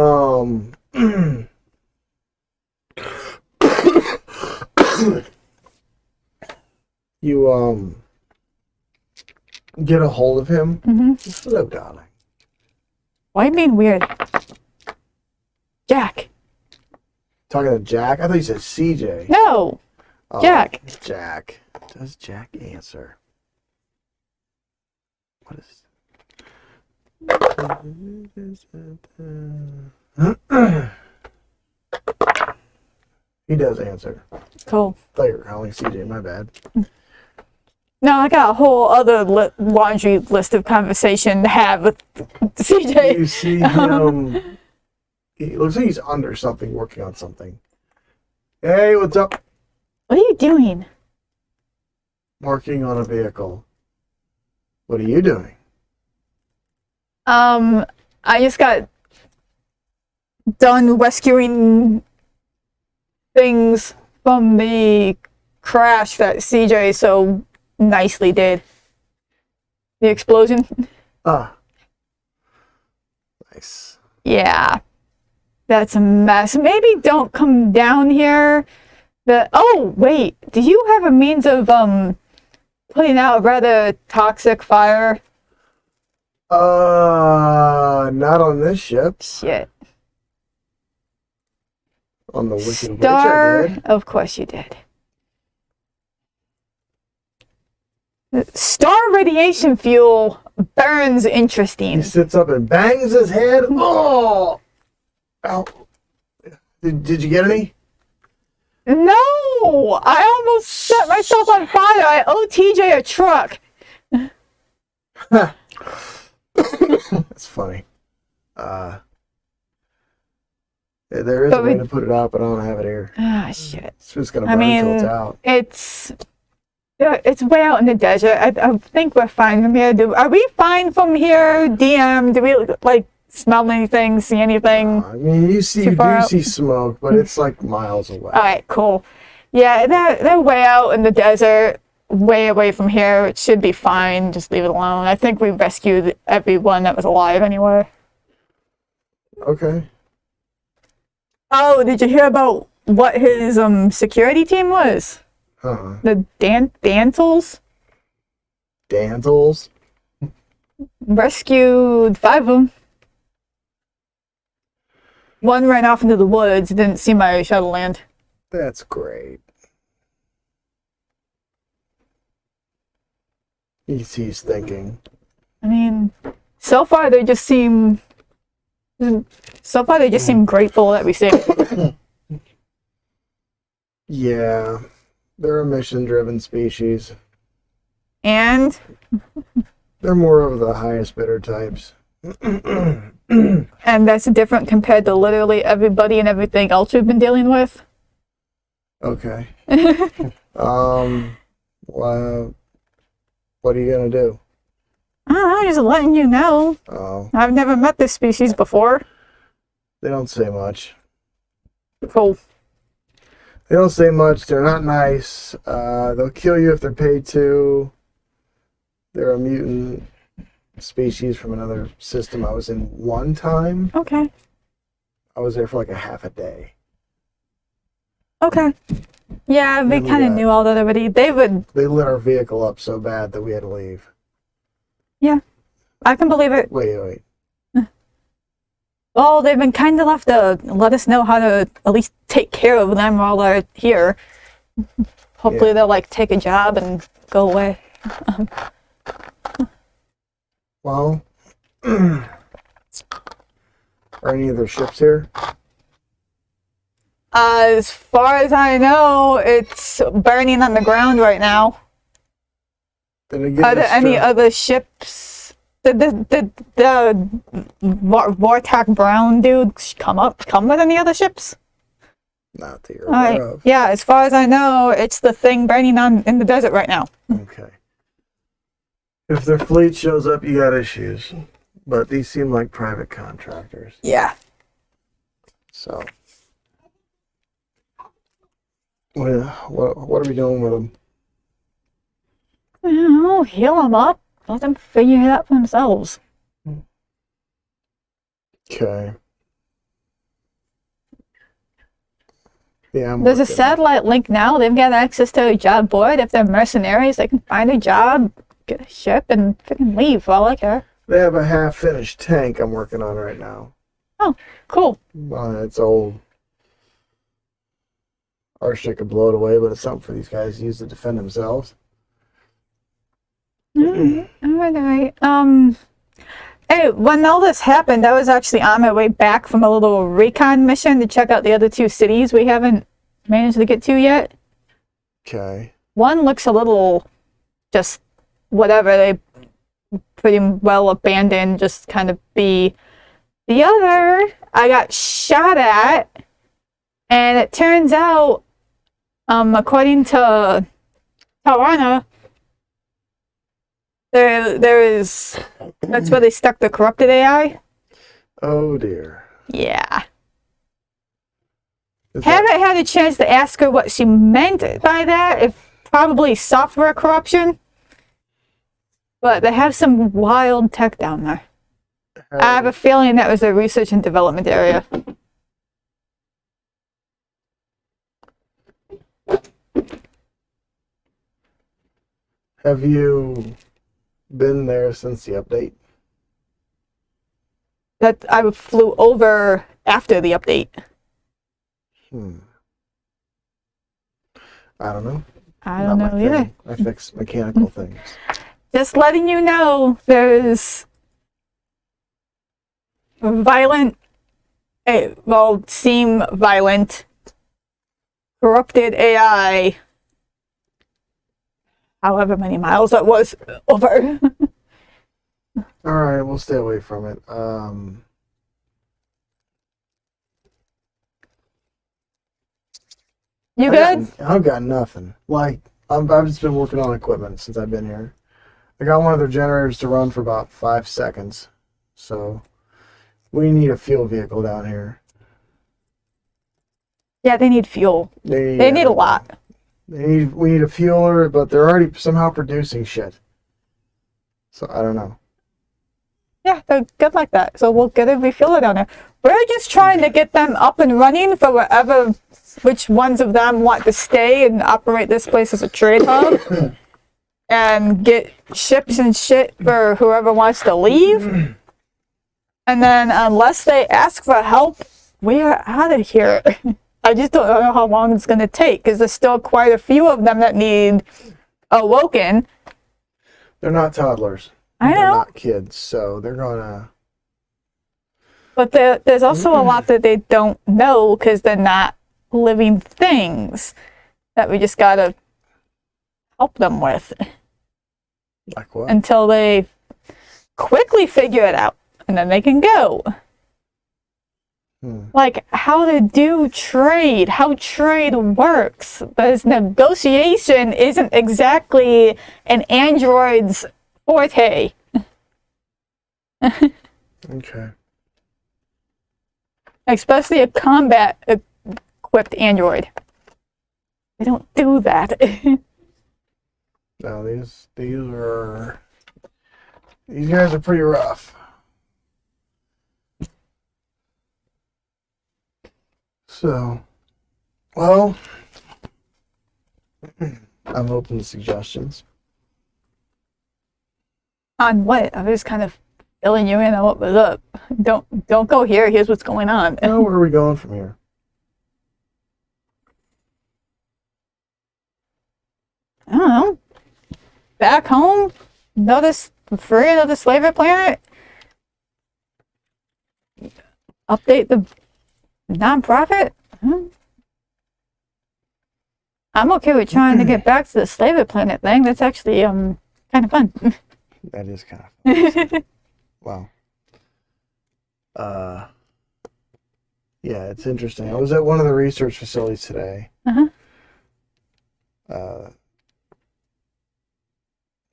you get a hold of him. Mm-hmm. Hello, darling. Why are you being weird? Jack. Talking to Jack? I thought you said CJ. No. Oh, Jack. Jack. Does Jack answer? What is? He does answer. Cool. I thought you were calling CJ. My bad. No, I got a whole other laundry list of conversation to have with CJ. You see him. He looks like he's under something, working on something. Hey, what's up? What are you doing? Working on a vehicle. What are you doing? I just got done rescuing things from the crash that CJ so nicely did. The explosion. Ah. Nice. Yeah. That's a mess. Maybe don't come down here. Oh, wait. Do you have a means of putting out a rather toxic fire? Not on this ship. Shit. On the Wicked Witch, I did. Of course you did. Star radiation fuel burns interesting. He sits up and bangs his head. Oh! Ow. Did you get any? No! I almost set myself on fire. I owe TJ a truck. That's funny. There is a way to put it out, but I don't have it here. Ah, shit. It's just gonna burn until it's out. It's way out in the desert. I think we're fine from here. Are we fine from here, DM? Do we smell anything, see anything? I mean, you do see smoke, but it's like miles away. All right, cool. Yeah, they're way out in the desert, way away from here. It should be fine. Just leave it alone. I think we rescued everyone that was alive anyway. Okay. Oh, did you hear about what his security team was? The Dantles? Dantles? Rescued 5 of them. One ran off into the woods. Didn't see my shuttle land. That's great. He's thinking. I mean, so far they just seem grateful that we saved. Yeah, they're a mission-driven species. And they're more of the highest bidder types. And that's different compared to literally everybody and everything else we've been dealing with. Okay. Well, what are you gonna do? I don't know, just letting you know. Oh, I've never met this species before. they don't say much. Cool. They don't say much. They're not nice. They'll kill you if they're paid to. They're a mutant species from another system I was in one time. Okay. I was there for like a half a day. Okay. Yeah, we kind of knew all that already. They lit our vehicle up so bad that we had to leave. Yeah, I can believe it. Wait. Well, they've been kind enough to let us know how to at least take care of them while they're here. Hopefully they'll take a job and go away. Well, are any of their ships here? As far as I know, it's burning on the ground right now. Are there any other ships? Did the Vortak Brown dude come with any other ships? Not that you're aware of. Yeah, as far as I know, it's the thing burning in the desert right now. Okay. If their fleet shows up, you got issues. But these seem like private contractors. Yeah. So, what are we doing with them? I don't know, heal them up. Let them figure it out for themselves. Okay. Yeah, There's a satellite link now. They've got access to a job board. If they're mercenaries, they can find a job, get a ship, and freaking leave for all I care. They have a half-finished tank I'm working on right now. Oh, cool. It's old. Our shit could blow it away, but it's something for these guys to use to defend themselves. All right. Hey, when all this happened, I was actually on my way back from a little recon mission to check out the other 2 cities we haven't managed to get to yet. Okay. One looks a little just whatever. They pretty well abandoned, just kind of be. The other, I got shot at, and it turns out, according to Tarana, that's where they stuck the corrupted AI. Oh dear. Yeah. Haven't had a chance to ask her what she meant by that. If probably software corruption. But they have some wild tech down there. I have a feeling that was a research and development area. Have you been there since the update? That I flew over after the update. I don't know. I don't Not know my either. thing. I fix mechanical things. Just letting you know, there's violent, seem violent, corrupted AI, however many miles that was over. All right, we'll stay away from it. You good? I've got nothing. Like, I've just been working on equipment since I've been here. I got one of their generators to run for about 5 seconds. So, we need a fuel vehicle down here. Yeah, they need fuel. They need a lot. We need a fueler, but they're already somehow producing shit. So, I don't know. Yeah, they're good like that. So we'll get a refueler down there. We're just trying to get them up and running for which ones of them want to stay and operate this place as a trade hub. And get ships and shit for whoever wants to leave. And then unless they ask for help, we are out of here. I just don't know how long it's going to take because there's still quite a few of them that need awoken. They're not toddlers. I know. They're not kids, so they're gonna... But there's also a lot that they don't know because they're not living things that we just gotta help them with. Like what? Until they quickly figure it out and then they can go. Like how to do trade, how trade works. Because negotiation isn't exactly an android's forte. Okay. Especially a combat equipped android. They don't do that. No, these guys are pretty rough. So, well, I'm open to suggestions. On what? I was kind of filling you in on what was up. Don't go here. Here's what's going on. Now, where are we going from here? I don't know. Back home? Another slavery planet? Update the non-profit? I'm okay with trying to get back to the slavery planet thing. That's actually kind of fun. That is kind of fun. Wow. Yeah, it's interesting. I was at one of the research facilities today.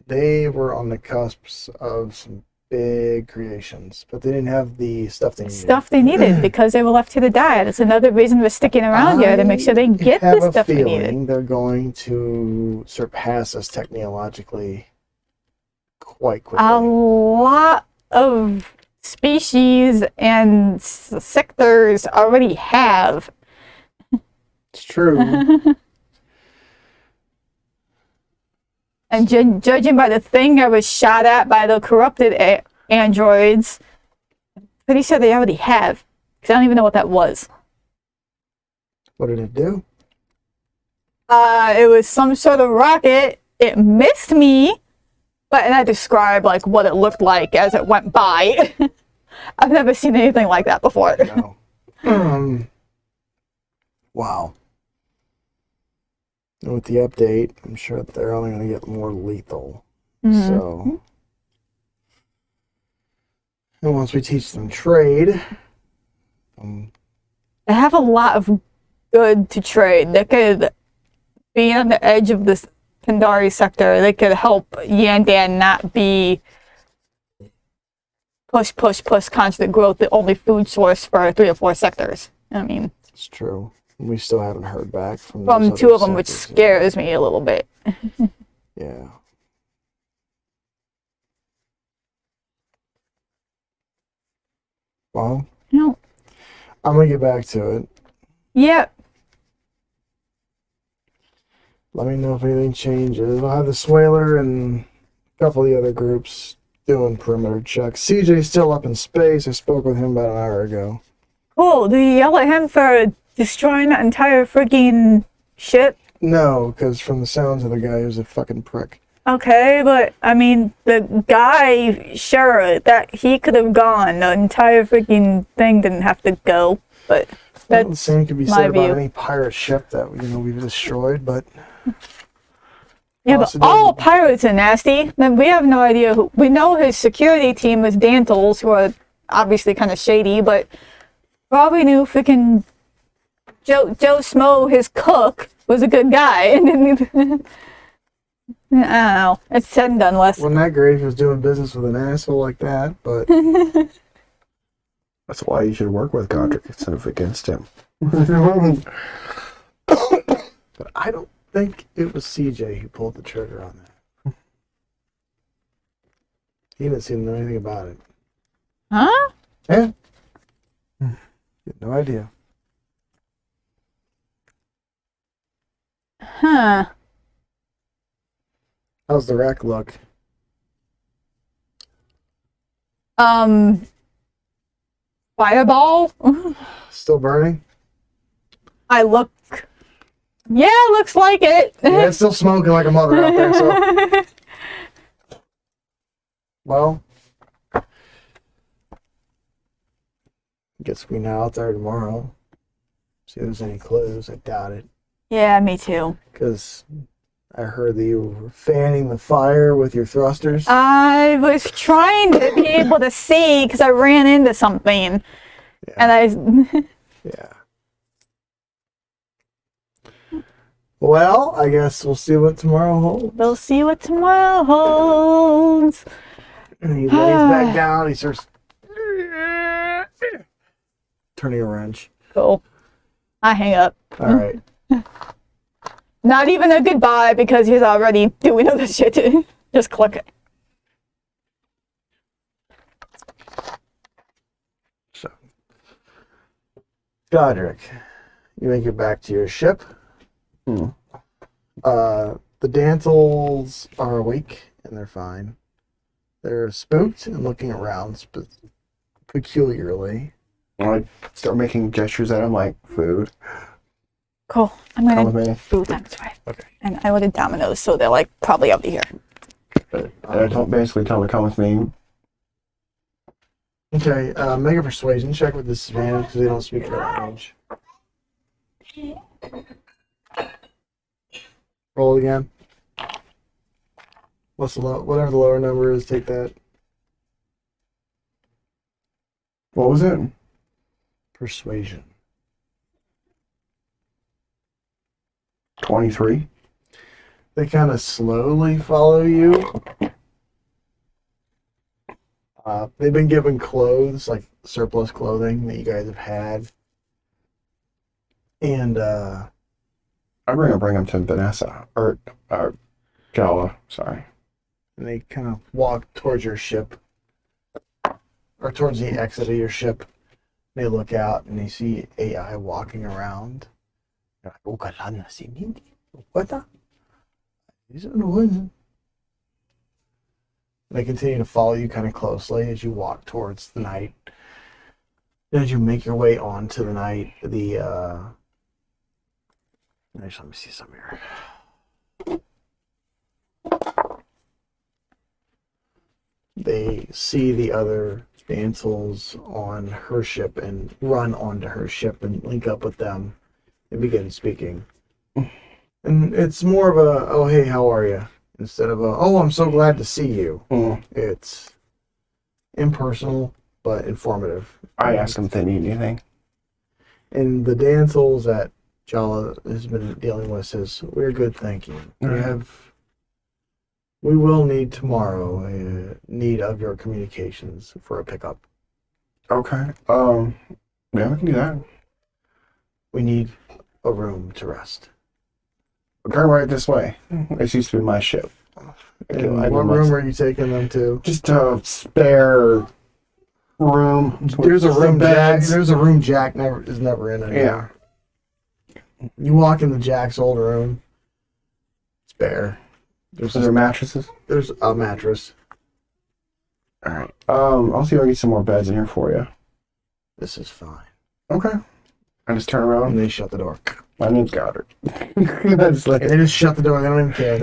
They were on the cusps of some big creations, but they didn't have the stuff they needed. Because they were left here to die. That's another reason we're sticking around here, to make sure they get the stuff they needed. I have a feeling they're going to surpass us technologically quite quickly. A lot of species and sectors already have. It's true. And judging by the thing I was shot at by the corrupted androids, I'm pretty sure they already have. Because I don't even know what that was. What did it do? It was some sort of rocket. It missed me, and I described like what it looked like as it went by. I've never seen anything like that before. No. Wow. And with the update, I'm sure that they're only going to get more lethal. So, and once we teach them trade, they have a lot of good to trade. They could be on the edge of this Pandari sector. They could help Yandan not be push, constant growth, the only food source for 3 or 4 sectors. I mean, it's true. We still haven't heard back from 2 of them, which scares me a little bit. Yeah. Well, No. I'm gonna get back to it. Yep. Let me know if anything changes. I'll have the Swaler and a couple of the other groups doing perimeter checks. CJ's still up in space. I spoke with him about an hour ago. Cool. Do you yell at him for destroying that entire freaking ship? No, because from the sounds of the guy, he was a fucking prick. Okay, but I mean, the guy, sure, that he could have gone. The entire freaking thing didn't have to go. But Well, the that's same could be my said about view. any pirate ship that we've destroyed, but Yeah, but Also all doesn't- pirates are nasty. Then we have no idea who. We know his security team is Dantles, who are obviously kind of shady, but probably knew freaking Joe Smo, his cook, was a good guy. And then I don't know. It's said and done, Wes. wasn't that great if he was doing business with an asshole like that, but That's why you should work with Godrick instead of against him. but I don't think it was CJ who pulled the trigger on that. He didn't seem to know anything about it. Huh? Yeah. He had no idea. Huh. How's the wreck look? Fireball? Still burning? I look. Yeah, looks like it. Yeah, it's still smoking like a mother out there, so. Well. Guess we can out there tomorrow. See if there's any clues. I doubt it. Yeah, me too. Because I heard that you were fanning the fire with your thrusters. I was trying to be able to see because I ran into something. Yeah. And I. Yeah. Well, I guess we'll see what tomorrow holds. We'll see what tomorrow holds. And he lays back down. He starts turning a wrench. Cool. I hang up. All right. Not even a goodbye because he's already doing other shit. Just click it. So, Godrick, you make it back to your ship. Hmm. The Dantles are awake and they're fine. They're spooked and looking around peculiarly. I start making gestures at him like food. Cool. I'm Come gonna with me. food them this way. Okay. And I ordered Domino's, so they're like probably over here. And I basically tell him to come with me. Okay, make a persuasion check with disadvantage because they don't speak their language. Roll again. What's the whatever the lower number is, take that. What was it? Persuasion. 23. They kind of slowly follow you. They've been given clothes, like surplus clothing that you guys have had. And I'm going to bring him to Vanessa. Or Jala, sorry. they kind of walk towards your ship. Or towards the exit of your ship. They look out and they see AI walking around. They're like, "Oh, kalana si Mindy. What the?" They continue to follow you kind of closely as you walk towards the night. As you make your way onto the night, let me see some here. They see the other Dantles on her ship and run onto her ship and link up with them and begin speaking. And it's more of a, "Oh, hey, how are you?" instead of a, "Oh, I'm so glad to see you." Mm. It's impersonal, but informative. I ask him if they need anything. And the Dantles that Jala has been dealing with says, "We're good, thank you. We will need tomorrow a need of your communications for a pickup. Okay. Yeah, we can do that. We need a room to rest." Turn right this way. This used to be my ship. And what room are you taking them to? Just a spare room. There's a with room. beds. There's a room Jack is never in anymore. Yeah. You walk into Jack's old room. It's bare. Is there mattresses? There's a mattress. All right. I'll see if I can get some more beds in here for you. This is fine. Okay. I just turn And around. they shut the door. My name's Godrick. That's like, They just shut the door. They don't even care.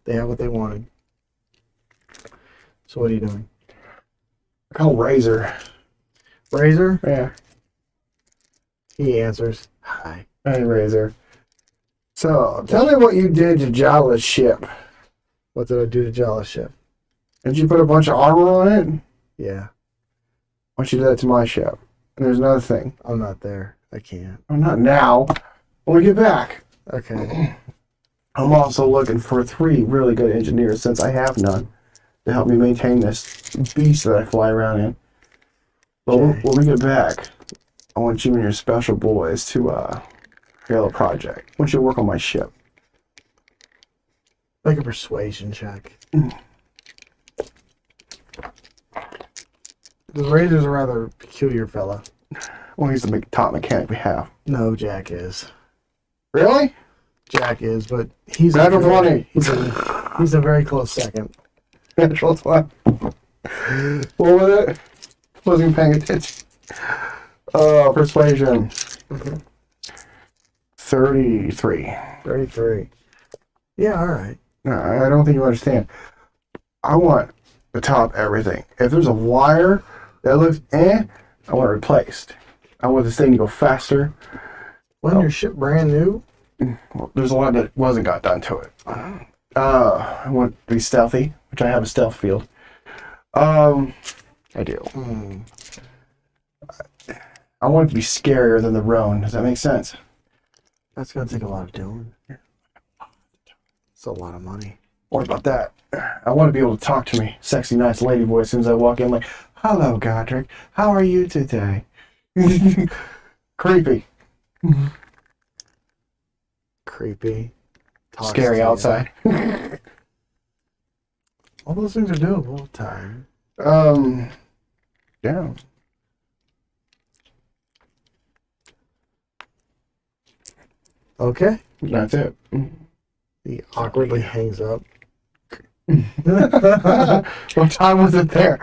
They have what they wanted. So what are you doing? I call Razor. Razor? Yeah. He answers. Hi. Hey, Razor. So, tell me what you did to Jala's ship. What did I do to Jala's ship? Did you put a bunch of armor on it? Yeah. Why don't you do that to my ship? And there's another thing. I'm not there. I can't. Oh, not now. When we get back. Okay. I'm also looking for 3 really good engineers, since I have none, to help me maintain this beast that I fly around in. But Okay. when we get back, I want you and your special boys to get a little project. I want you to work on my ship. Make a persuasion check. The Razor's a rather peculiar fella. Well, he's the top mechanic we have. No, Jack is. Really? Jack is, but he's Natural a 20. he's a very close second. Natural 20. What was it? Wasn't paying attention. Persuasion. 33. 33. Yeah, all right. No, I don't think you understand. I want to top everything. If there's a wire that looks I want it replaced. I want this thing to go faster. Wasn't your ship brand new? Well, there's a lot that wasn't got done to it. I want it to be stealthy, which I have a stealth field. I do. I want it to be scarier than the Roan. Does that make sense? That's gonna take a lot of doing. It's a lot of money. What about that? I want to be able to talk to me. Sexy, nice lady voice as soon as I walk in, like, hello, Godrick. How are you today? Creepy. Creepy. Talks Scary to you. outside. All those things are doable with time. Yeah. Okay. That's it. He awkwardly hangs up. What time was it there?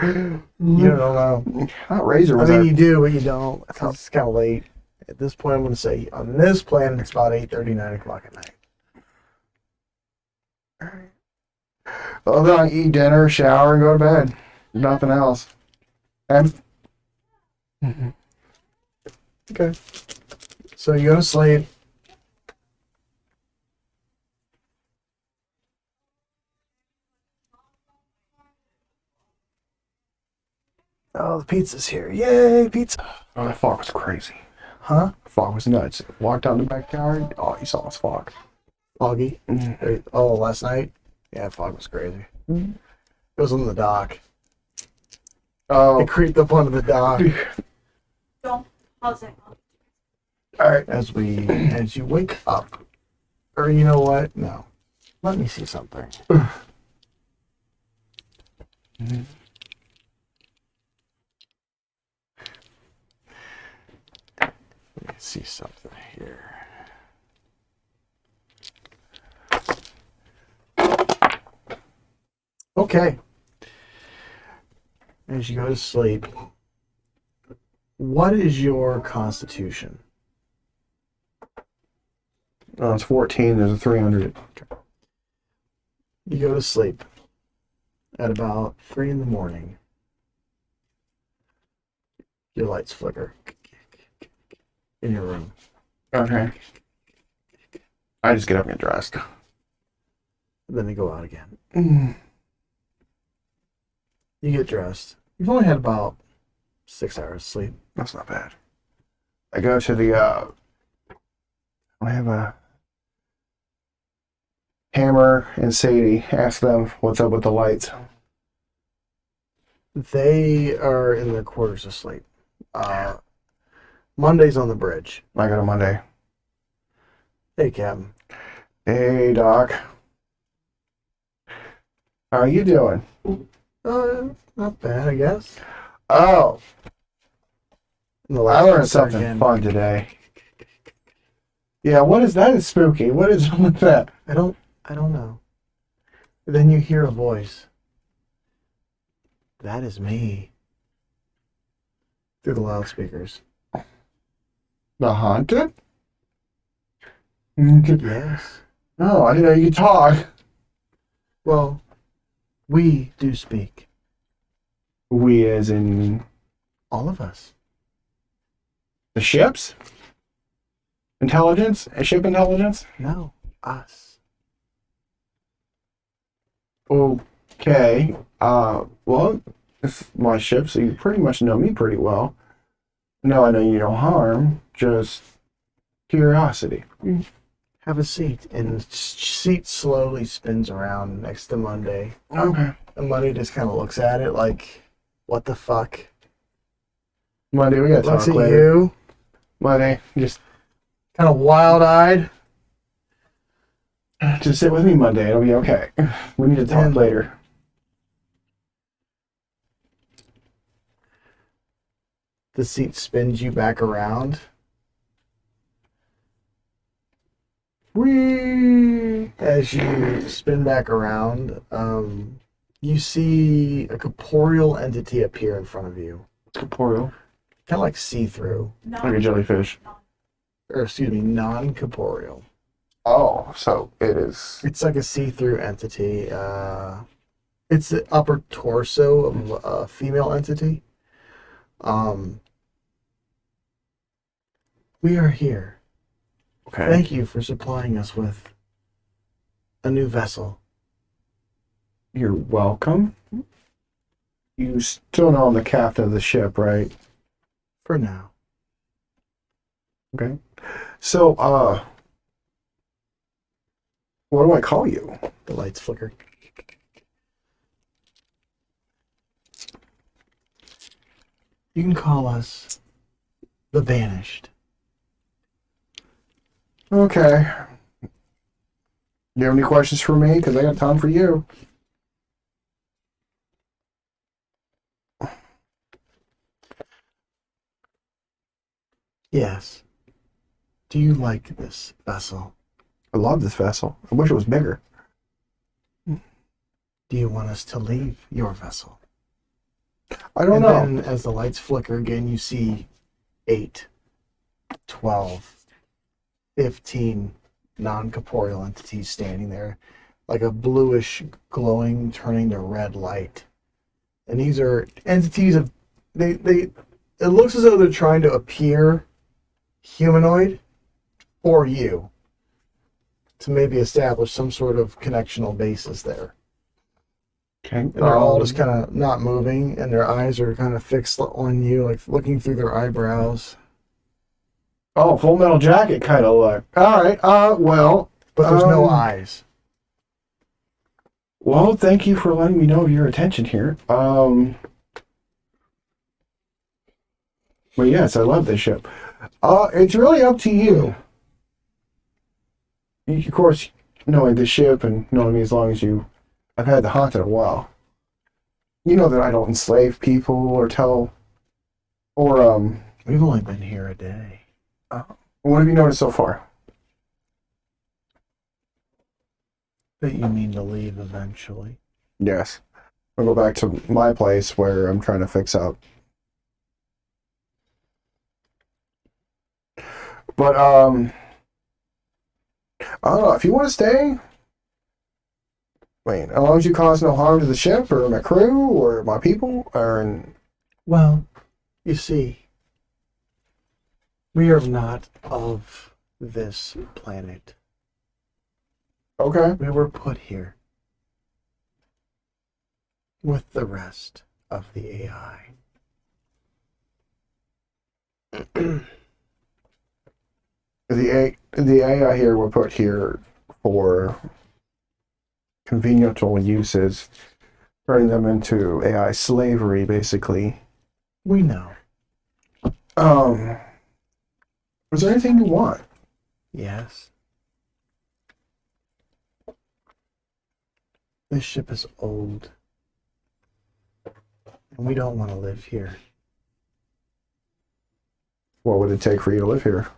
You don't know. Not Razor I was mean, there. you do, but you don't. It's kind of late. At this point, I'm going to say on this plan, it's about 8:30, 9 o'clock at night. Well, then I eat dinner, shower, and go to bed. Nothing else. And Okay. So you go to sleep. Oh, the pizza's here. Yay, pizza. oh, that fog was crazy. Huh? The fog was nuts. Walked down the backyard. Oh, you saw this fog. Foggy. Oh, last night? Yeah, fog was crazy. It was on the dock. Oh, It creeped up onto the dock. Don't pause it. all right. As you wake up. Or you know what? No. Let me see something. Let me see something here. Okay. As you go to sleep, what is your constitution? Oh, it's 14. There's a 300. You go to sleep at about 3 in the morning. Your lights flicker in your room. Okay. I just get up and get dressed. And then they go out again. You get dressed. You've only had about 6 hours sleep. That's not bad. I go to the, I have a Hammer and Sadie. Ask them what's up with the lights. They are in their quarters asleep. Monday's on the bridge. I got a Monday. Hey, Captain. Hey, Doc. How are you doing? Not bad, I guess. Oh, And the I lights learned gonna start something again. fun today. Yeah, what is that? Is spooky. What is with that? I don't know. Then you hear a voice. That is me. Through the loudspeakers. The haunted? No, Yes. I didn't know you could talk. Well, we do speak. We as in All of us. the ships? Intelligence? Ship intelligence? No, us. Okay. Well, it's my ship, so you pretty much know me pretty well. No, I know you no harm, just curiosity. Have a seat. And the seat slowly spins around next to Monday. Okay. And Monday just kind of looks at it like, what the fuck? Monday, we gotta Looks talk at later. you, Monday, just kind of wild-eyed. sit with me Monday, it'll be okay. We need to talk And- later. The seat spins you back around. Whee! As you spin back around, you see a corporeal entity appear in front of you. Corporeal. Kind of like see-through. Like a jellyfish. Or, excuse me, non-corporeal. Oh, so it is. It's like a see-through entity. It's the upper torso of a female entity. We are here. Okay. Thank you for supplying us with a new vessel. You're welcome. You still know I'm the captain of the ship, right? For now. Okay. So, what do I call you? The lights flicker. You can call us the Banished. Okay. You have any questions for me? Because I got time for you. Yes. Do you like this vessel? I love this vessel. I wish it was bigger. Do you want us to leave your vessel? I don't And know. then as the lights flicker again, you see 8, 12, 15 non-corporeal entities standing there, like a bluish glowing turning to red light. And these are entities of it looks as though they're trying to appear humanoid for you to maybe establish some sort of connectional basis there. Okay. And they're all just kind of not moving, and their eyes are kind of fixed on you, like looking through their eyebrows. Oh, Full Metal Jacket kind of look. All right. Well. But there's no Um, eyes. Well, thank you for letting me know of your attention here. But yes, I love this ship. It's really up to you. Of course, knowing the ship and knowing me as long as you, I've had the Haunted a while. You know that I don't enslave people or tell, or We've only been here a day. what have you noticed so far? That you mean to leave eventually. Yes. I'll go back to my place where I'm trying to fix up. But I don't know if you want to stay. Wait, as long as you cause no harm to the ship or my crew or my people, or Well, you see, we are not of this planet. okay, We were put here with the rest of the AI. the AI here were put here for conveniential uses, turning them into AI slavery, basically. We know. Is there anything you want? Yes. This ship is old. And we don't want to live here. What would it take for you to live here?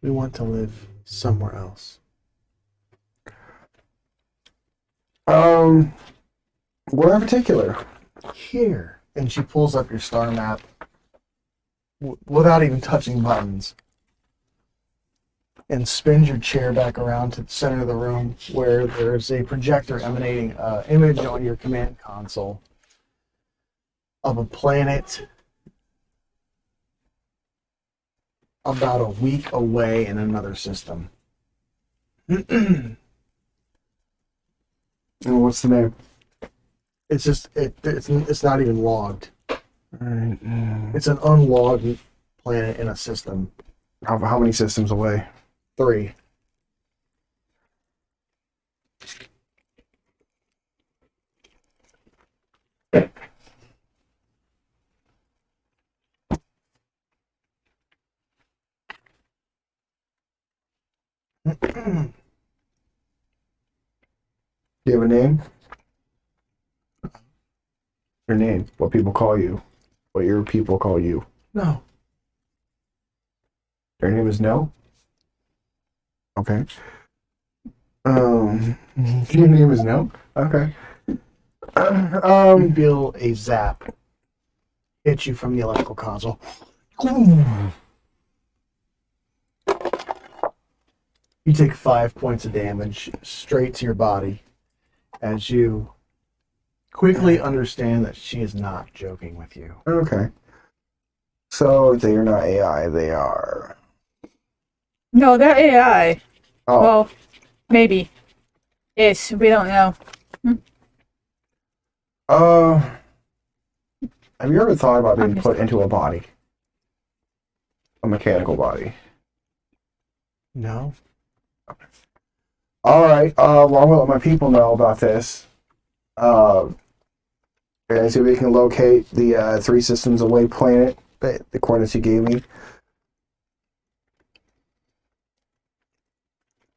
We want to live somewhere else. Where in particular? Here. And she pulls up your star map without even touching buttons. And spins your chair back around to the center of the room where there's a projector emanating an image on your command console of a planet about a week away in another system. And what's the name? It's just it's not even logged. Alright. It's an unlogged planet in a system. How many systems away? 3. Do you have a name? Your name. What people call you. What your people call you. No. Your name is No? Okay. Your name is No? Okay. You feel a zap hit you from the electrical console. You take 5 points of damage straight to your body as you quickly understand that she is not joking with you. Okay. So they are not AI, they are. No, they're AI. Oh, Well, maybe. Ish. We don't know. have you ever thought about being put into a body? A mechanical body. No? Alright, well, I'm gonna let my people know about this. And see if we can locate the 3 systems away planet, the coordinates you gave me.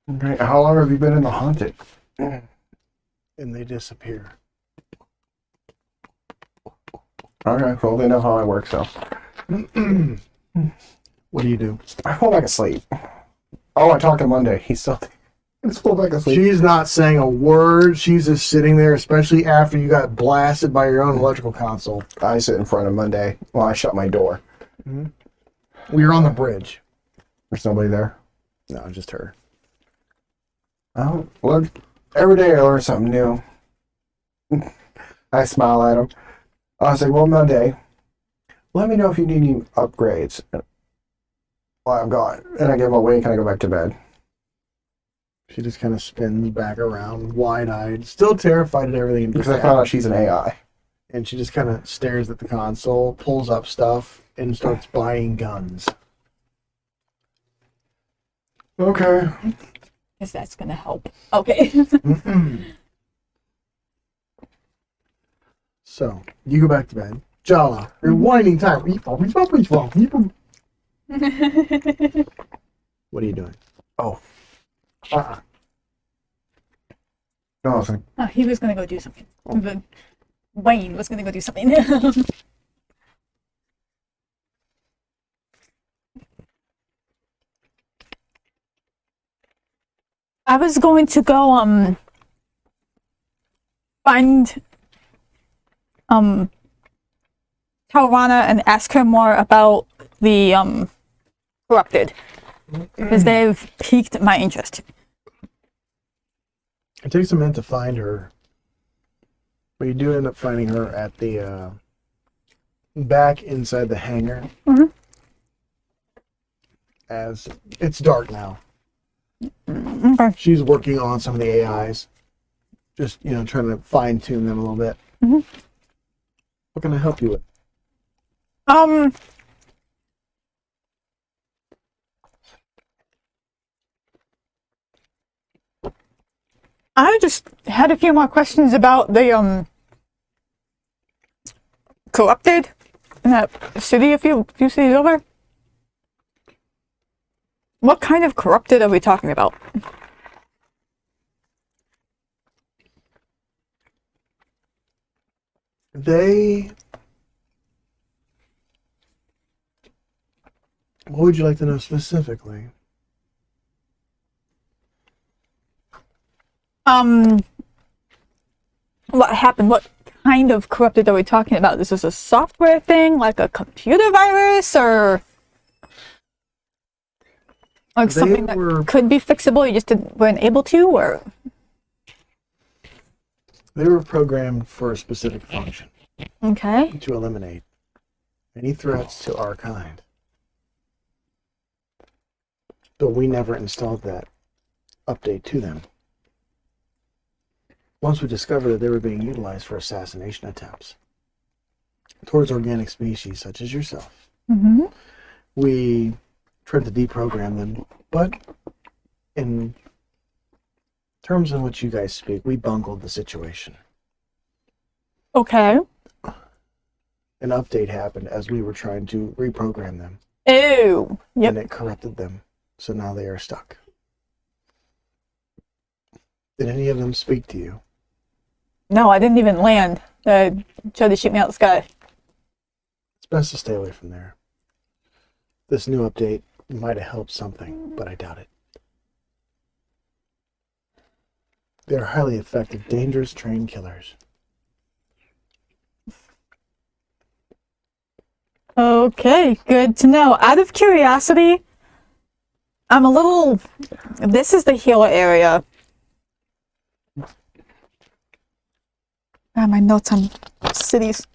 Okay, how long have you been in the haunted? And they disappear. Okay, well, they know how I work, so. What do you do? I fall back asleep. Oh, I talked to Monday. He's still fall back asleep. She's not saying a word. She's just sitting there, especially after you got blasted by your own electrical console. I sit in front of Monday while I shut my door. Well, you're on the bridge. There's nobody there. No, just her. Oh, look. Every day I learn something new. I smile at him. I say, well, Monday, let me know if you need any upgrades while I'm gone. And I give him a wink and I go back to bed. She just kind of spins back around, wide-eyed, still terrified at everything. Because I found out she's an AI. And she just kind of stares at the console, pulls up stuff, and starts buying guns. Okay. Because that's going to help. Okay. So, you go back to bed. Jala, you're whining time. What are you doing? Oh. Nothing. Oh, he was going to go do something. But Wayne was going to go do something. I was going to go find Tawana and ask her more about the corrupted, because they've piqued my interest. It takes a minute to find her, but you do end up finding her at the back inside the hangar. Mhm. As it's dark now. Okay. She's working on some of the AIs, just trying to fine tune them a little bit. Mhm. What can I help you with? I just had a few more questions about the corrupted in that city a few cities over. What kind of corrupted are we talking about? They. What would you like to know specifically? What happened? What kind of corrupted are we talking about? Is this a software thing, like a computer virus, or like They something that were- could be fixable? You just weren't able to, or They were programmed for a specific function okay, to eliminate any threats to our kind. But we never installed that update to them. Once we discovered that they were being utilized for assassination attempts towards organic species such as yourself, we tried to deprogram them, but in terms in which you guys speak, we bungled the situation. okay. An update happened as we were trying to reprogram them, Ew. Yep. and it corrupted them, so now they are stuck. Did any of them speak to you? No, I didn't even land. Tried to shoot me out the sky. It's best to stay away from there. This new update might have helped something, but I doubt it. They're highly effective, dangerous trained killers. Okay, good to know. Out of curiosity, I'm a little. This is the healer area. My notes on cities.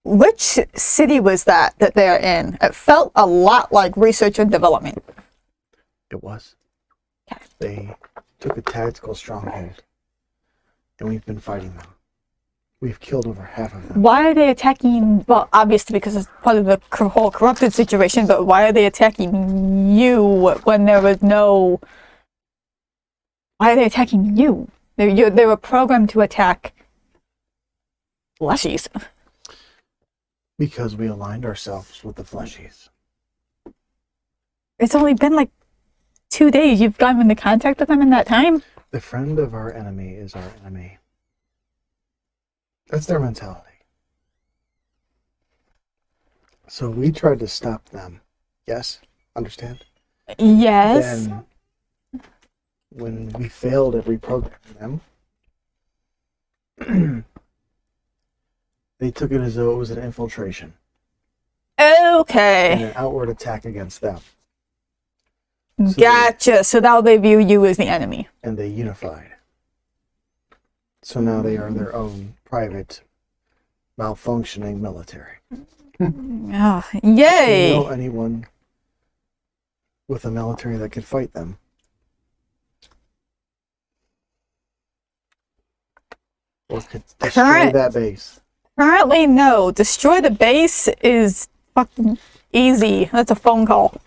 Which city was that they're in? It felt a lot like research and development. It was. Okay. They took a tactical stronghold, and we've been fighting them. We've killed over half of them. Why are they attacking? Well, obviously because it's part of the whole corrupted situation, but why are they attacking you when there was no... Why are they attacking you? They were programmed to attack fleshies. Because we aligned ourselves with the fleshies. It's only been like 2 days. You've gotten into contact with them in that time? The friend of our enemy is our enemy. That's their mentality. So we tried to stop them. Yes? Understand? Yes. Then, when we failed at reprogramming them, they took it as though it was an infiltration and Okay. an outward attack against them. So Gotcha. So now they view you as the enemy. and they unified. So now they are their own private, malfunctioning military. Oh, Do you yay. know anyone with a military that could fight them? Or could destroy Current- that base? Currently, no. Destroy the base is fucking easy. That's a phone call.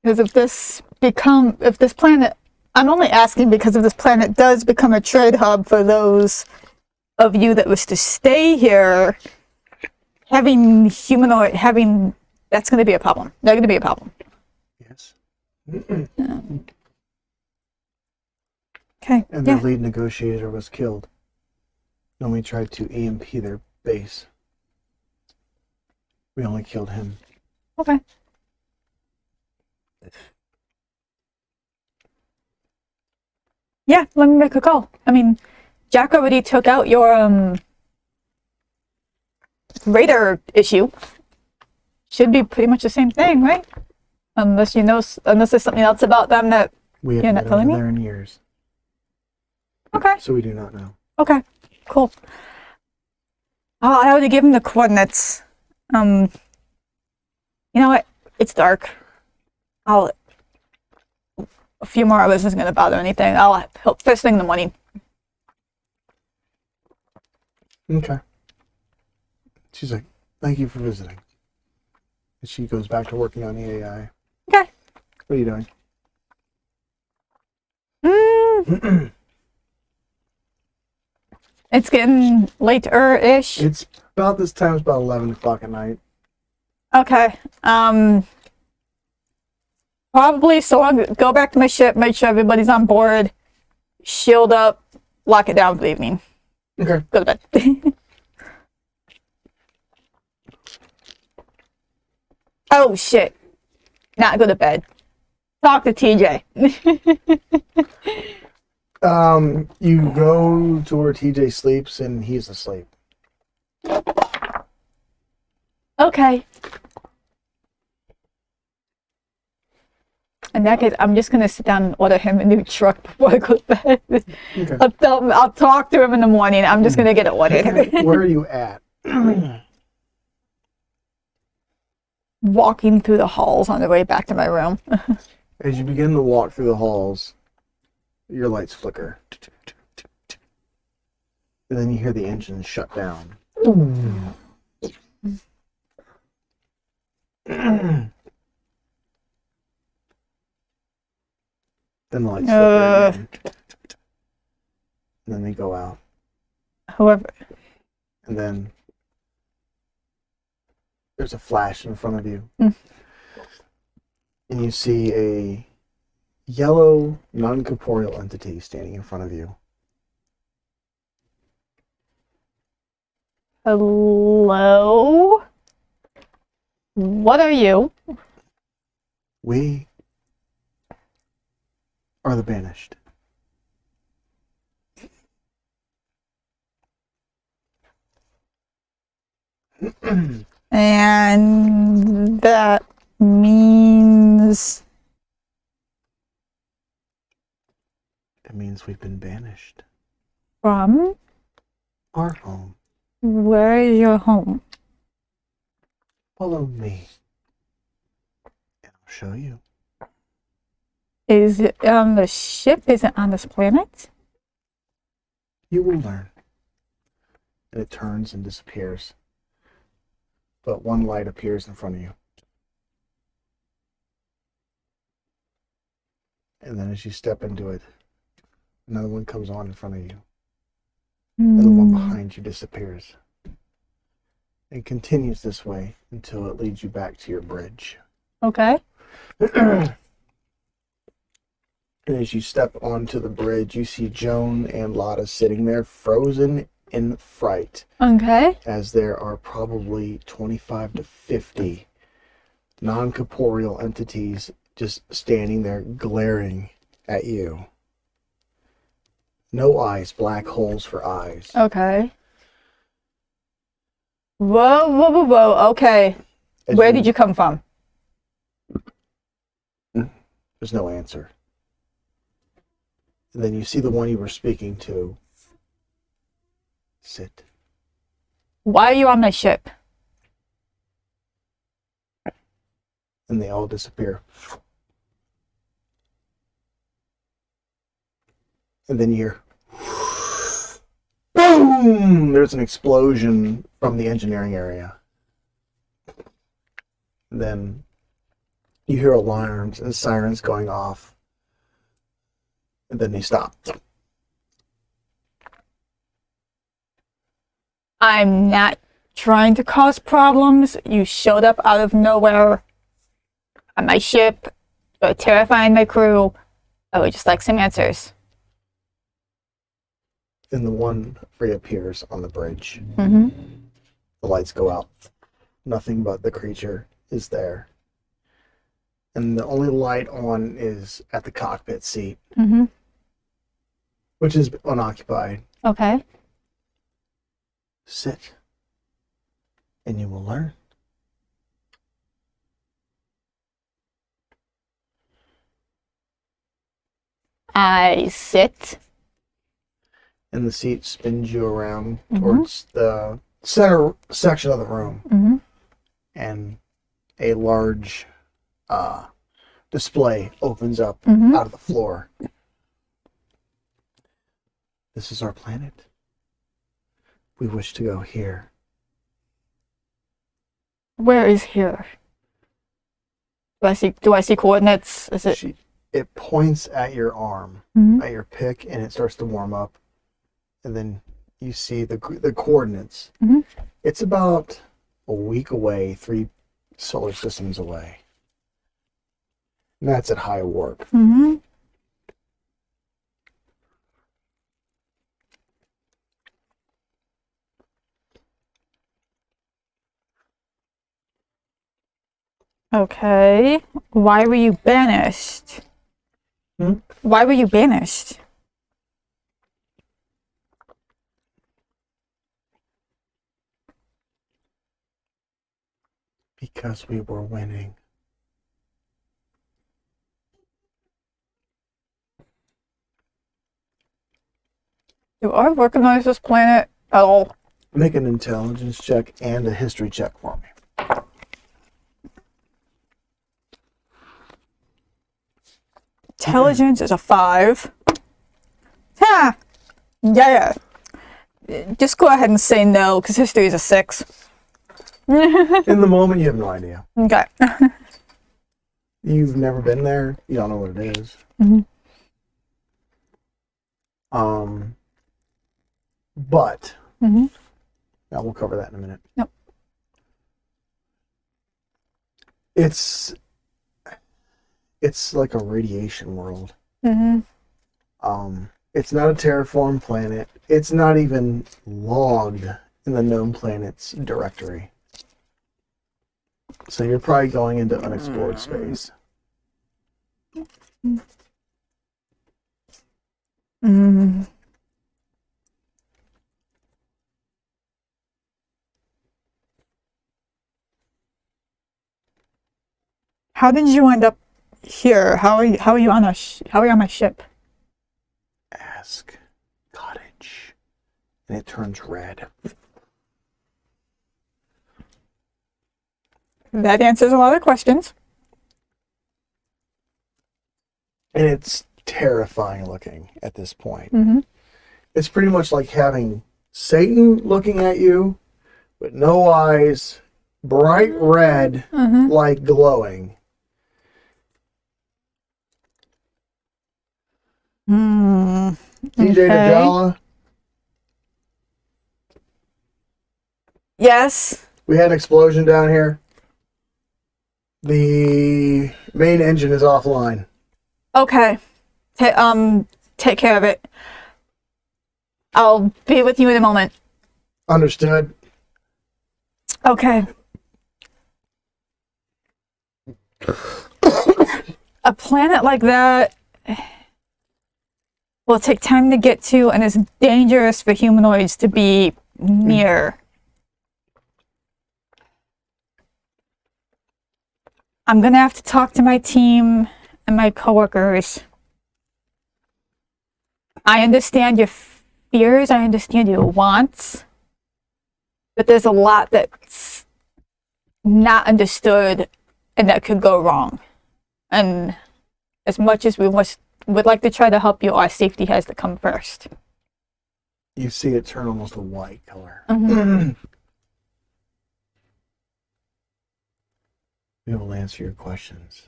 Because if this planet, I'm only asking because if this planet does become a trade hub for those of you that wish to stay here, that's going to be a problem. They're going to be a problem. Yes. Okay. And Yeah. their lead negotiator was killed. And we tried to EMP their base. We only killed him. Okay. Yeah, let me make a call. I mean, Jack already took out your radar issue. Should be pretty much the same thing, right? Unless unless there's something else about them that. We You're haven't not been telling over me? there in years. Okay. So we do not know. Okay. Cool. Oh, I already gave him the coordinates. You know what? It's dark. A few more hours isn't gonna bother anything. I'll help first thing in the morning. Okay. She's like, thank you for visiting. And she goes back to working on the AI. Okay. What are you doing? It's getting later-ish. It's about this time. It's about 11 o'clock at night. Okay. Probably, so I'll go back to my ship, make sure everybody's on board, shield up, lock it down for the evening. Okay. Go to bed. Oh, shit. Not go to bed. Talk to TJ. You go to where TJ sleeps, and he's asleep. Okay. In that case, I'm just gonna sit down and order him a new truck before I go to bed. Okay. I'll talk to him in the morning. I'm just gonna get it ordered. Where are you at? Walking through the halls on the way back to my room. As you begin to walk through the halls, your lights flicker. And then you hear the engine shut down. Then the lights flicker again. And then they go out. Whoever. And then there's a flash in front of you. Mm. And you see a yellow, non-corporeal entity standing in front of you. Hello? What are you? We are the banished. And that means... It means we've been banished. From? Our home. Where is your home? Follow me. And I'll show you. Is it on the ship? Is it on this planet? You will learn. And it turns and disappears. But one light appears in front of you. And then as you step into it, another one comes on in front of you. And the one behind you disappears. And continues this way until it leads you back to your bridge. Okay. And as you step onto the bridge, you see Joan and Lotta sitting there frozen in fright. Okay. As there are probably 25 to 50 non-corporeal entities just standing there glaring at you. No eyes, black holes for eyes. Okay. Whoa, whoa, whoa, whoa. Okay. Where did you come from? There's no answer. And then you see the one you were speaking to. Sit. Why are you on my ship? And they all disappear. And then you hear, boom! There's an explosion from the engineering area. And then you hear alarms and sirens going off. And then they stop. I'm not trying to cause problems. You showed up out of nowhere on my ship. You're terrifying my crew. I would just like some answers. And the one reappears on the bridge. Mm-hmm. The lights go out. Nothing but the creature is there. And the only light on is at the cockpit seat, Mm-hmm. which is unoccupied. Okay. Sit, and you will learn. I sit. And the seat spins you around towards the center section of the room. Mm-hmm. And a large display opens up Mm-hmm. out of the floor. This is our planet. We wish to go here. Where is here? Do I see coordinates? Is it? It points at your arm, Mhm. at your pick, and it starts to warm up. And then you see the coordinates. Mhm. It's about a week away, 3 solar systems away. And that's at high warp. Mm-hmm. Okay. Why were you banished? Why were you banished? Because we were winning. Do I recognize this planet at all? Make an intelligence check and a history check for me. Intelligence is a 5. Ha! Yeah. Just go ahead and say no, because history is a 6. In the moment, you have no idea. Okay. You've never been there. You don't know what it is. Mhm. But Mm-hmm. now we'll cover that in a minute. Yep. It's like a radiation world. Mm-hmm. It's not a terraformed planet. It's not even logged in the known planets directory. So you're probably going into unexplored space. Mm. How did you end up here? How are you on my ship? Ask cottage. And it turns red. That answers a lot of questions. And it's terrifying looking at this point. Mm-hmm. It's pretty much like having Satan looking at you, but no eyes, bright red, Mm-hmm. like glowing. Mm. DJ Okay. Jala, Yes. we had an explosion down here. The main engine is offline. Okay. Take care of it. I'll be with you in a moment. Understood. Okay. A planet like that will take time to get to and is dangerous for humanoids to be near. I'm gonna have to talk to my team and my coworkers. I understand your fears, I understand your wants, but there's a lot that's not understood and that could go wrong. And as much as we would like to try to help you, our safety has to come first. You see it turn almost a white color. Mhm. We will answer your questions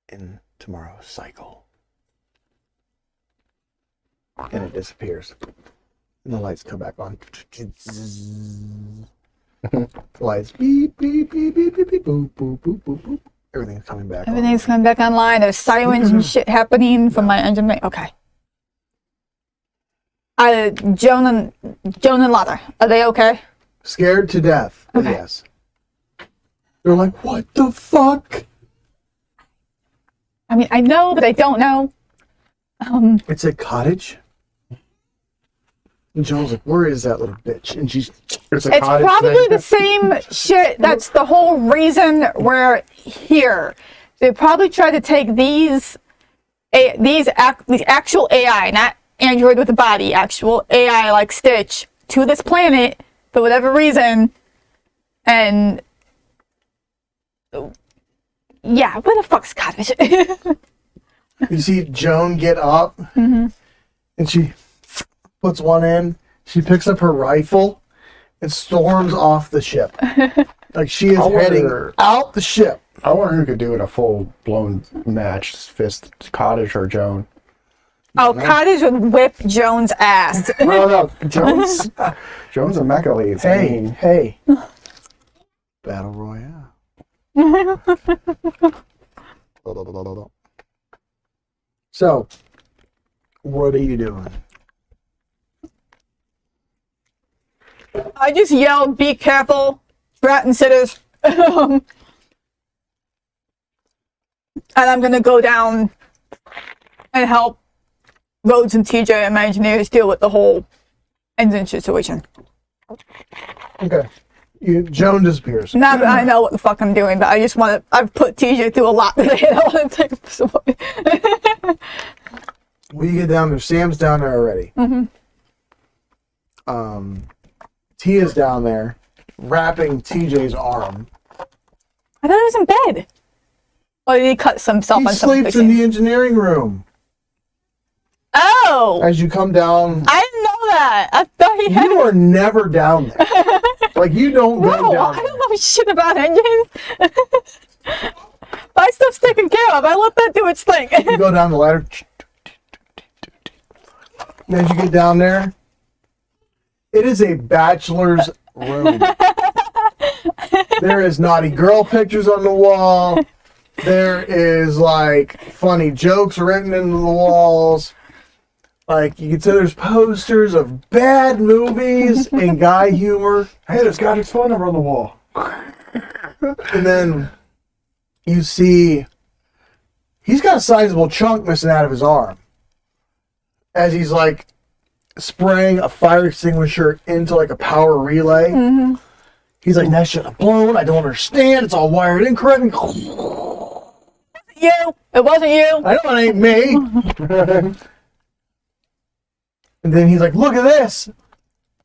in tomorrow's cycle. And it disappears. And the lights come back on. Lights beep, beep, beep, beep, beep, beep, boop, boop, boop, boop, boop. Everything's coming back on. Everything's coming back online. There's sirens and shit happening from my engine. Okay. Joan and Lotta, are they okay? Scared to death. Okay. Yes. They're like, what the fuck? I mean, I know, but I don't know. It's a cottage. And Joel's like, where is that little bitch? And she's, It's a It's cottage probably thing. the same shit. That's the whole reason we're here. They probably try to take these actual AI, not android with a body, actual AI like Stitch, to this planet for whatever reason. And yeah, where the fuck's cottage? you see Joan get up and she puts one in. She picks up her rifle and storms off the ship. Like she is I heading wonder- out the ship. I wonder who could do it a full-blown match, fist Cottage or Joan. Oh, cottage would whip Joan's ass. No, Joan's a mecha lead. Hey. Battle Royale. So, what are you doing? I just yelled, "Be careful, Bratton sitters." And I'm gonna go down and help Rhodes and TJ and my engineers deal with the whole engine situation. Okay. Joan disappears. Now that I know what the fuck I'm doing, but I just want to. I've put TJ through a lot today, and I want to take this away. When you get down there, Sam's down there already. Tia's down there, wrapping TJ's arm. I thought he was in bed. Or did he cut himself He on something? sleeps in the engineering room. Oh! As you come down, I didn't know that. I thought he had. you are never down there. Like, you don't go No, down I there. don't know shit about engines. My stuff's taken care of. I let that do its thing. You go down the ladder. And as you get down there, it is a bachelor's room. There is naughty girl pictures on the wall. There is, like, funny jokes written into the walls. Like, you can say there's posters of bad movies and guy humor. Hey, there's Godrick's phone number on the wall. And then you see he's got a sizable chunk missing out of his arm. As he's, like, spraying a fire extinguisher into, like, a power relay. He's like, that should have blown. I don't understand. It's all wired incorrectly. You. It wasn't you. I know it ain't me. And then he's like, look at this.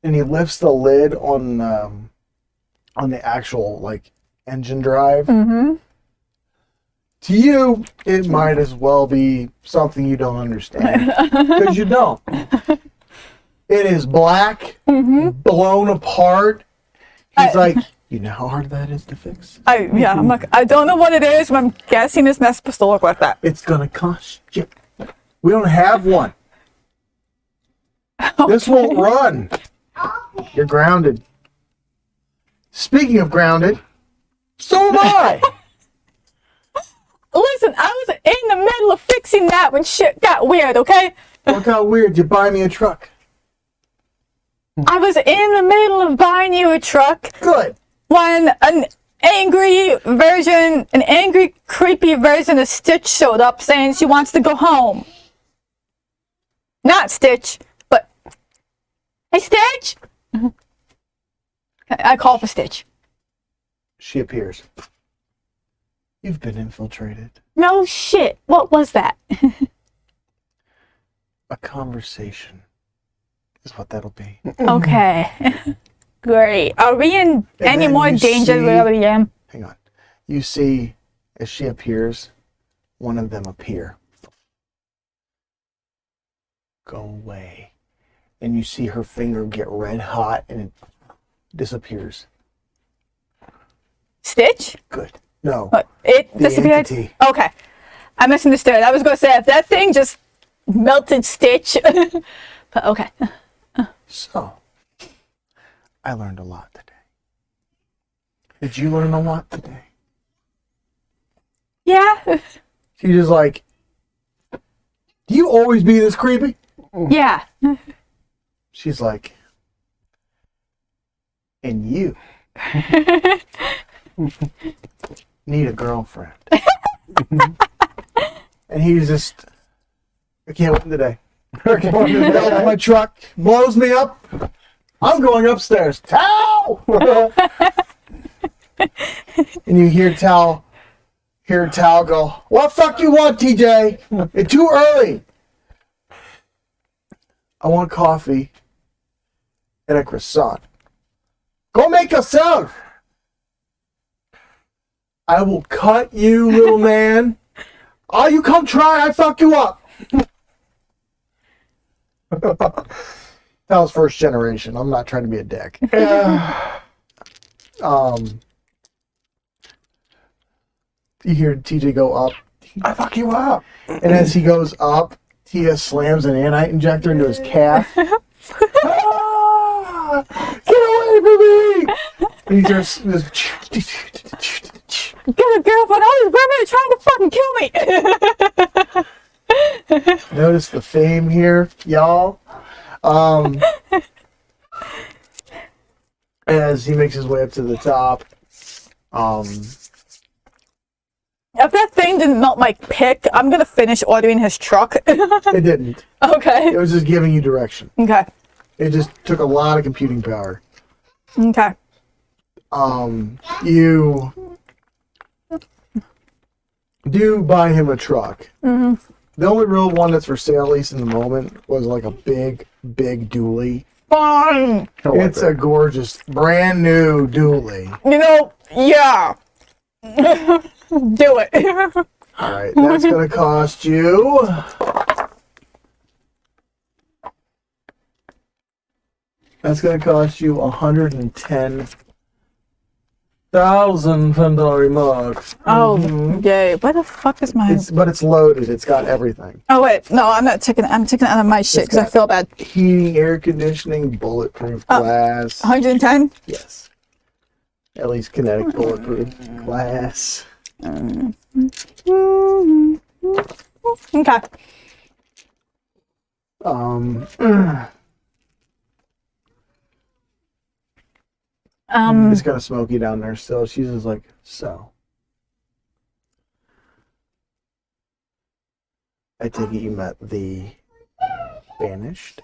And he lifts the lid on the actual, like, engine drive. To you, it might as well be something you don't understand. Because you don't. It is black, blown apart. He's like, you know how hard that is to fix? I'm like, I don't know what it is, but I'm guessing it's not supposed to look like that. It's going to cost you. We don't have one. This won't run. You're grounded. Speaking of grounded, so am I. Listen, I was in the middle of fixing that when shit got weird, okay? Look how weird. You buy me a truck. I was in the middle of buying you a truck Good. when an angry, creepy version of Stitch showed up saying she wants to go home. Not Stitch, but... Hey, Stitch! I call for Stitch. She appears. You've been infiltrated. No shit. What was that? A conversation is what that'll be. Okay. Great. Are we in any then more you danger than we see- already am? Hang on. You see, as she appears, one of them appear. Go away. And you see her finger get red hot and it disappears. Stitch? Good. No. What? It The disappeared? entity. Okay. I misunderstood. I was going to say, if that thing just melted Stitch. But okay. So, I learned a lot today. Did you learn a lot today? Yeah. She's just like, do you always be this creepy? Yeah. She's like, and you need a girlfriend. And he's just, I can't wait today. My truck blows me up. I'm going upstairs. Tal! And you hear Tal go, what the fuck you want, TJ? It's too early. I want coffee and a croissant. Go make yourself. I will cut you, little man. Oh, you come try, I fuck you up. That was first generation. I'm not trying to be a dick. You hear TJ go up. I fuck you up. And as he goes up, Tia slams an anite injector into his calf. Ah, get away from me! And he just get a girlfriend. All these women are trying to fucking kill me. Notice the theme here, y'all. As he makes his way up to the top, If that thing didn't melt my pick, I'm gonna finish ordering his truck. it didn't. Okay. It was just giving you direction. Okay. It just took a lot of computing power. Okay. You do buy him a truck. Mm-hmm. The only real one that's for sale, at least in the moment, was like a big dually. Fine. It's a gorgeous, brand new dually. You know, yeah. Do it. All right, that's going to cost you. That's going to cost you 110,000 Pandari marks. Oh, yay. Where the fuck is my... But it's loaded. It's got everything. Oh, wait. No, I'm not taking it. I'm taking it out of my shit because I feel bad. Heating, air conditioning, bulletproof glass. 110? Yes. At least kinetic bulletproof glass. Okay. It's kind of smoky down there still. She's just like, so. I take it you met the banished?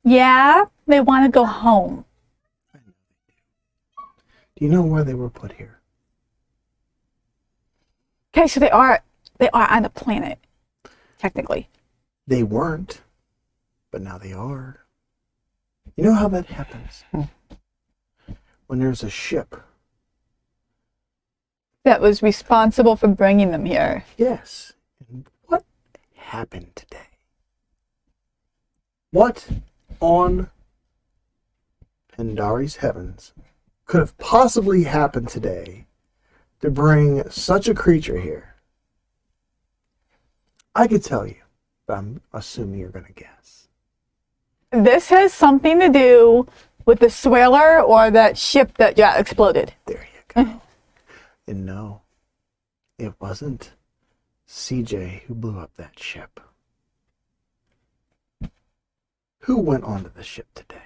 Yeah, they want to go home. Do you know why they were put here? Okay, so they are on the planet, technically. They weren't, but now they are. You know how that happens? When there's a ship. That was responsible for bringing them here. Yes. And what happened today? What on Pandari's heavens could have possibly happened today to bring such a creature here? I could tell you, but I'm assuming you're going to guess. This has something to do with the Swaler or that ship that got exploded. There you go. And no, it wasn't CJ who blew up that ship. Who went onto the ship today?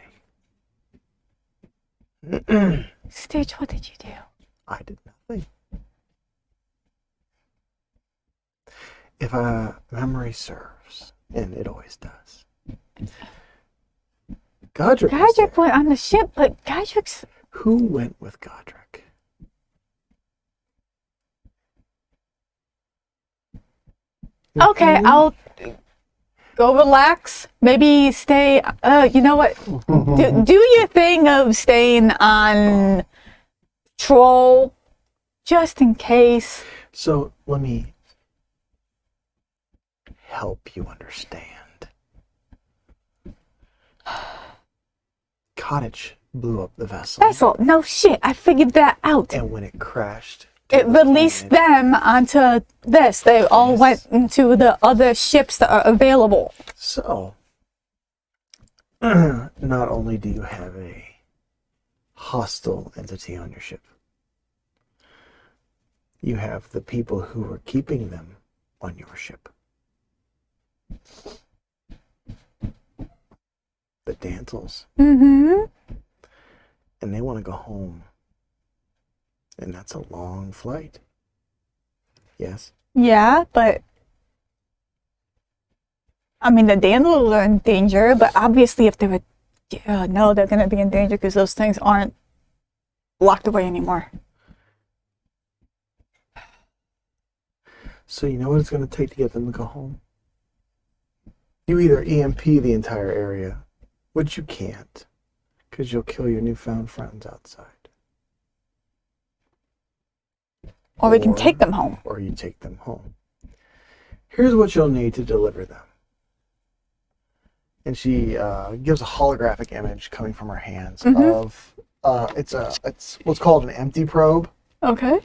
Stitch, what did you do? I did nothing. If memory serves, and it always does. Godrick was there. Godrick went on the ship, but Godrick's... Who went with Godrick? Okay, I'll go relax. Maybe stay... you know what? Do your thing of staying on patrol, just in case. So, let me help you understand. Cottage blew up the vessel. Vessel, no shit, I figured that out. And when it crashed, to It the released planet, them onto this. They all Yes. went into the other ships that are available. So, not only do you have a hostile entity on your ship, you have the people who are keeping them on your ship. The Dantles. Mm-hmm. And they want to go home. And that's a long flight. Yes? Yeah, but... I mean, the Dandelions are in danger, but obviously if they were... Yeah, no, they're going to be in danger because those things aren't locked away anymore. So you know what it's going to take to get them to go home? You either EMP the entire area, which you can't, because you'll kill your newfound friends outside. Or we can take them home. Or you take them home. Here's what you'll need to deliver them. And she gives a holographic image coming from her hands of it's what's called an empty probe. Okay.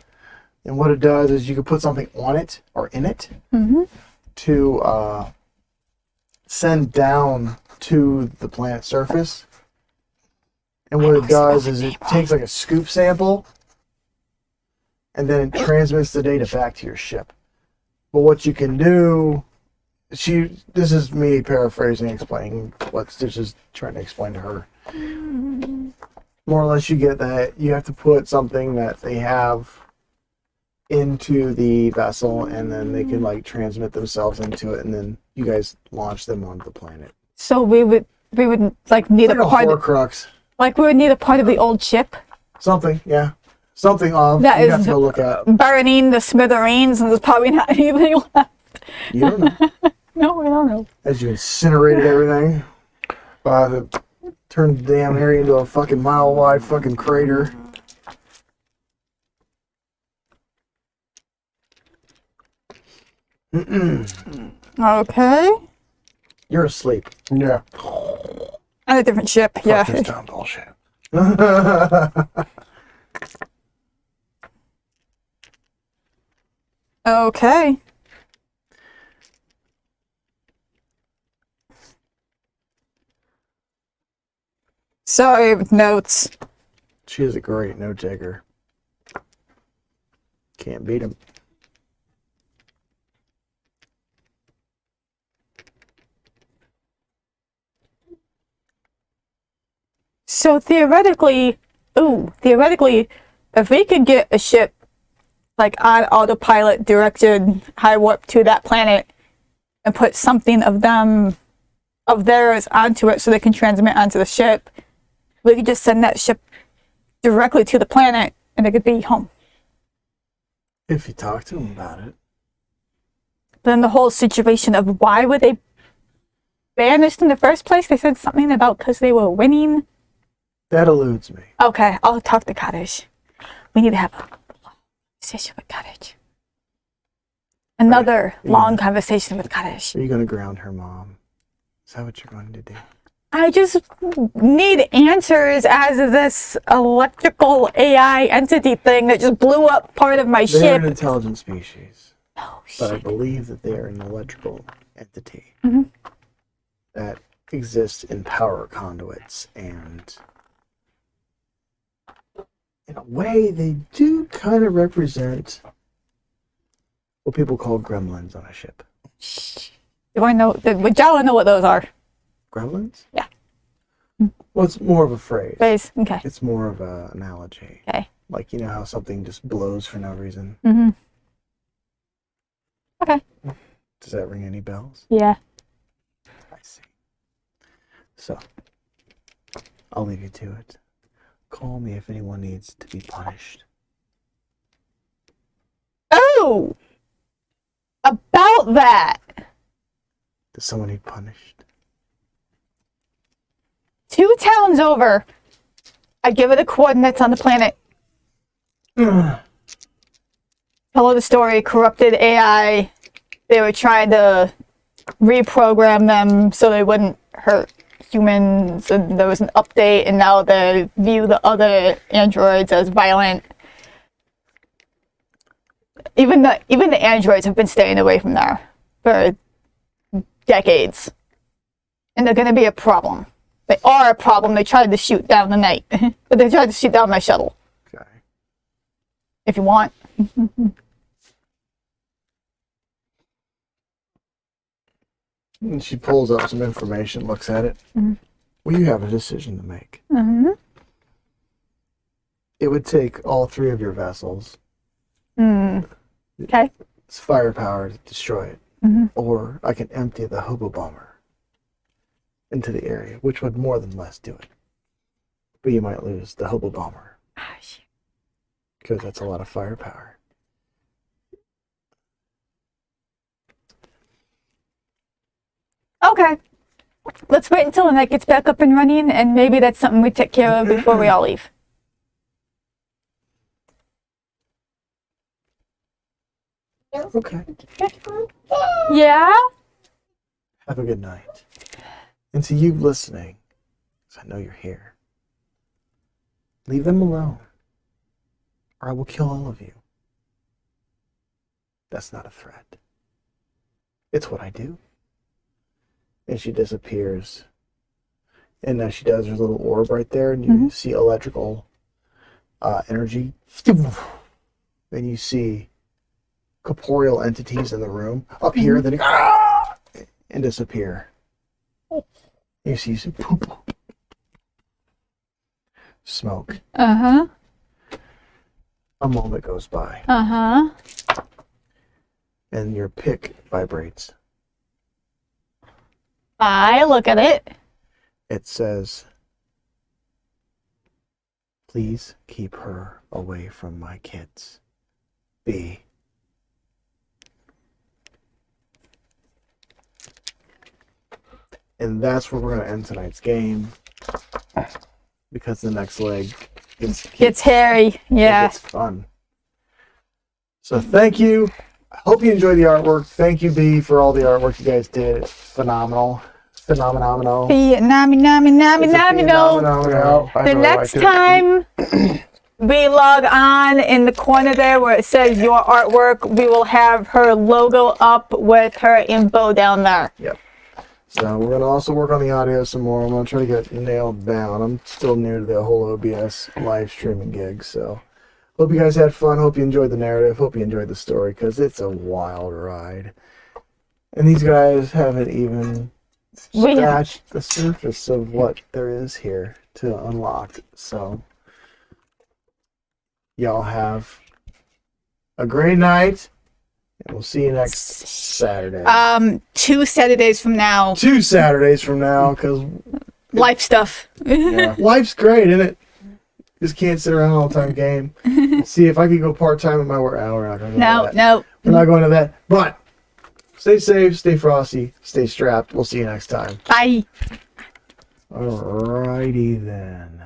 And what it does is you can put something on it or in it to send down to the planet's surface. And what it does is it takes like a scoop sample and then it transmits the data back to your ship. But what you can do, this is me paraphrasing, explaining what Stitch is trying to explain to her. More or less, you get that you have to put something that they have into the vessel, and then they can like transmit themselves into it, and then you guys launch them onto the planet. So we would like need It's a like a part. Horcrux. Like we would need a part of the old ship Something, yeah. Something of that you is have to go look at. burning the smithereens, and there's probably not anything left. You don't know. No, I don't know. As you incinerated everything, turned the damn area into a fucking mile-wide fucking crater. Okay. You're asleep. Yeah. On a different ship, yeah. Fuck this dumb bullshit. Okay. Sorry, with notes. She is a great note taker. Can't beat him. So theoretically, if we could get a ship like on autopilot directed high warp to that planet and put something of theirs onto it so they can transmit onto the ship, we could just send that ship directly to the planet and it could be home. If you talk to him about it. But then the whole situation of why were they banished in the first place? They said something about because they were winning. That eludes me. Okay, I'll talk to Cottage. We need to have a conversation with Cottage. Another long conversation with Cottage. Are you going to ground her mom? Is that what you're going to do? I just need answers as this electrical AI entity thing that just blew up part of my They're ship. an intelligent species. Oh, But I shit. believe that they are an electrical entity Mhm. that exists in power conduits, and in a way they do kind of represent what people call gremlins on a ship. Do I know? Would Jala know what those are? Gremlins? Yeah. Well, it's more of a phrase. Base. Okay. It's more of an analogy. Okay. Like, you know how something just blows for no reason? Mm-hmm. Okay. Does that ring any bells? Yeah. I see. So, I'll leave you to it. Call me if anyone needs to be punished. Oh! About that! Does someone need punished? 2 towns over, I give her the coordinates on the planet. Tell her the story, corrupted AI. They were trying to reprogram them so they wouldn't hurt humans, and there was an update, and now they view the other androids as violent. Even the androids have been staying away from there for decades. And they're gonna be a problem. They are a problem. They tried to shoot down the night. But they tried to shoot down my shuttle. Okay. If you want. And she pulls up some information, looks at it. Mhm. Well, you have a decision to make. Mm-hmm. It would take all 3 of your vessels. Okay. It's firepower to destroy it. Mhm. Or I can empty the hobo bomber into the area, which would more than less do it. But you might lose the hobo bomber Ah, shit. because that's a lot of firepower. Okay. Let's wait until the night gets back up and running, and maybe that's something we take care of before we all leave. Okay. Yeah? Have a good night. And to you listening, because I know you're here, leave them alone, or I will kill all of you. That's not a threat. It's what I do. And she disappears. And as she does, there's a little orb right there, and you see electrical energy then you see corporeal entities in the room up here, then ah! And disappear. You see some poop, smoke. Uh-huh. A moment goes by, Uh-huh. and your pick vibrates. I look at it. It says, "Please keep her away from my kids. B." And that's where we're going to end tonight's game. Because the next leg Gets hairy. Yeah. It's fun. So thank you. I hope you enjoyed the artwork. Thank you, B, for all the artwork you guys did. It's phenomenal. Phenomenal. Nami. Phenomenal. The next time we log on in the corner there where it says your artwork, we will have her logo up with her info down there. Yep. So we're going to also work on the audio some more. I'm going to try to get it nailed down. I'm still new to the whole OBS live streaming gig, so hope you guys had fun. Hope you enjoyed the narrative. Hope you enjoyed the story, because it's a wild ride. And these guys haven't even scratched the surface of what there is here to unlock. So y'all have a great night. And we'll see you next Saturday. 2 Saturdays from now. 2 Saturdays from now, because Life stuff. yeah, life's great, isn't it? Just can't sit around all the time game. See, if I could go part-time at my work. Oh, we're not going to go to that. No. We're not going to that. But stay safe, stay frosty, stay strapped. We'll see you next time. Bye. Alrighty then.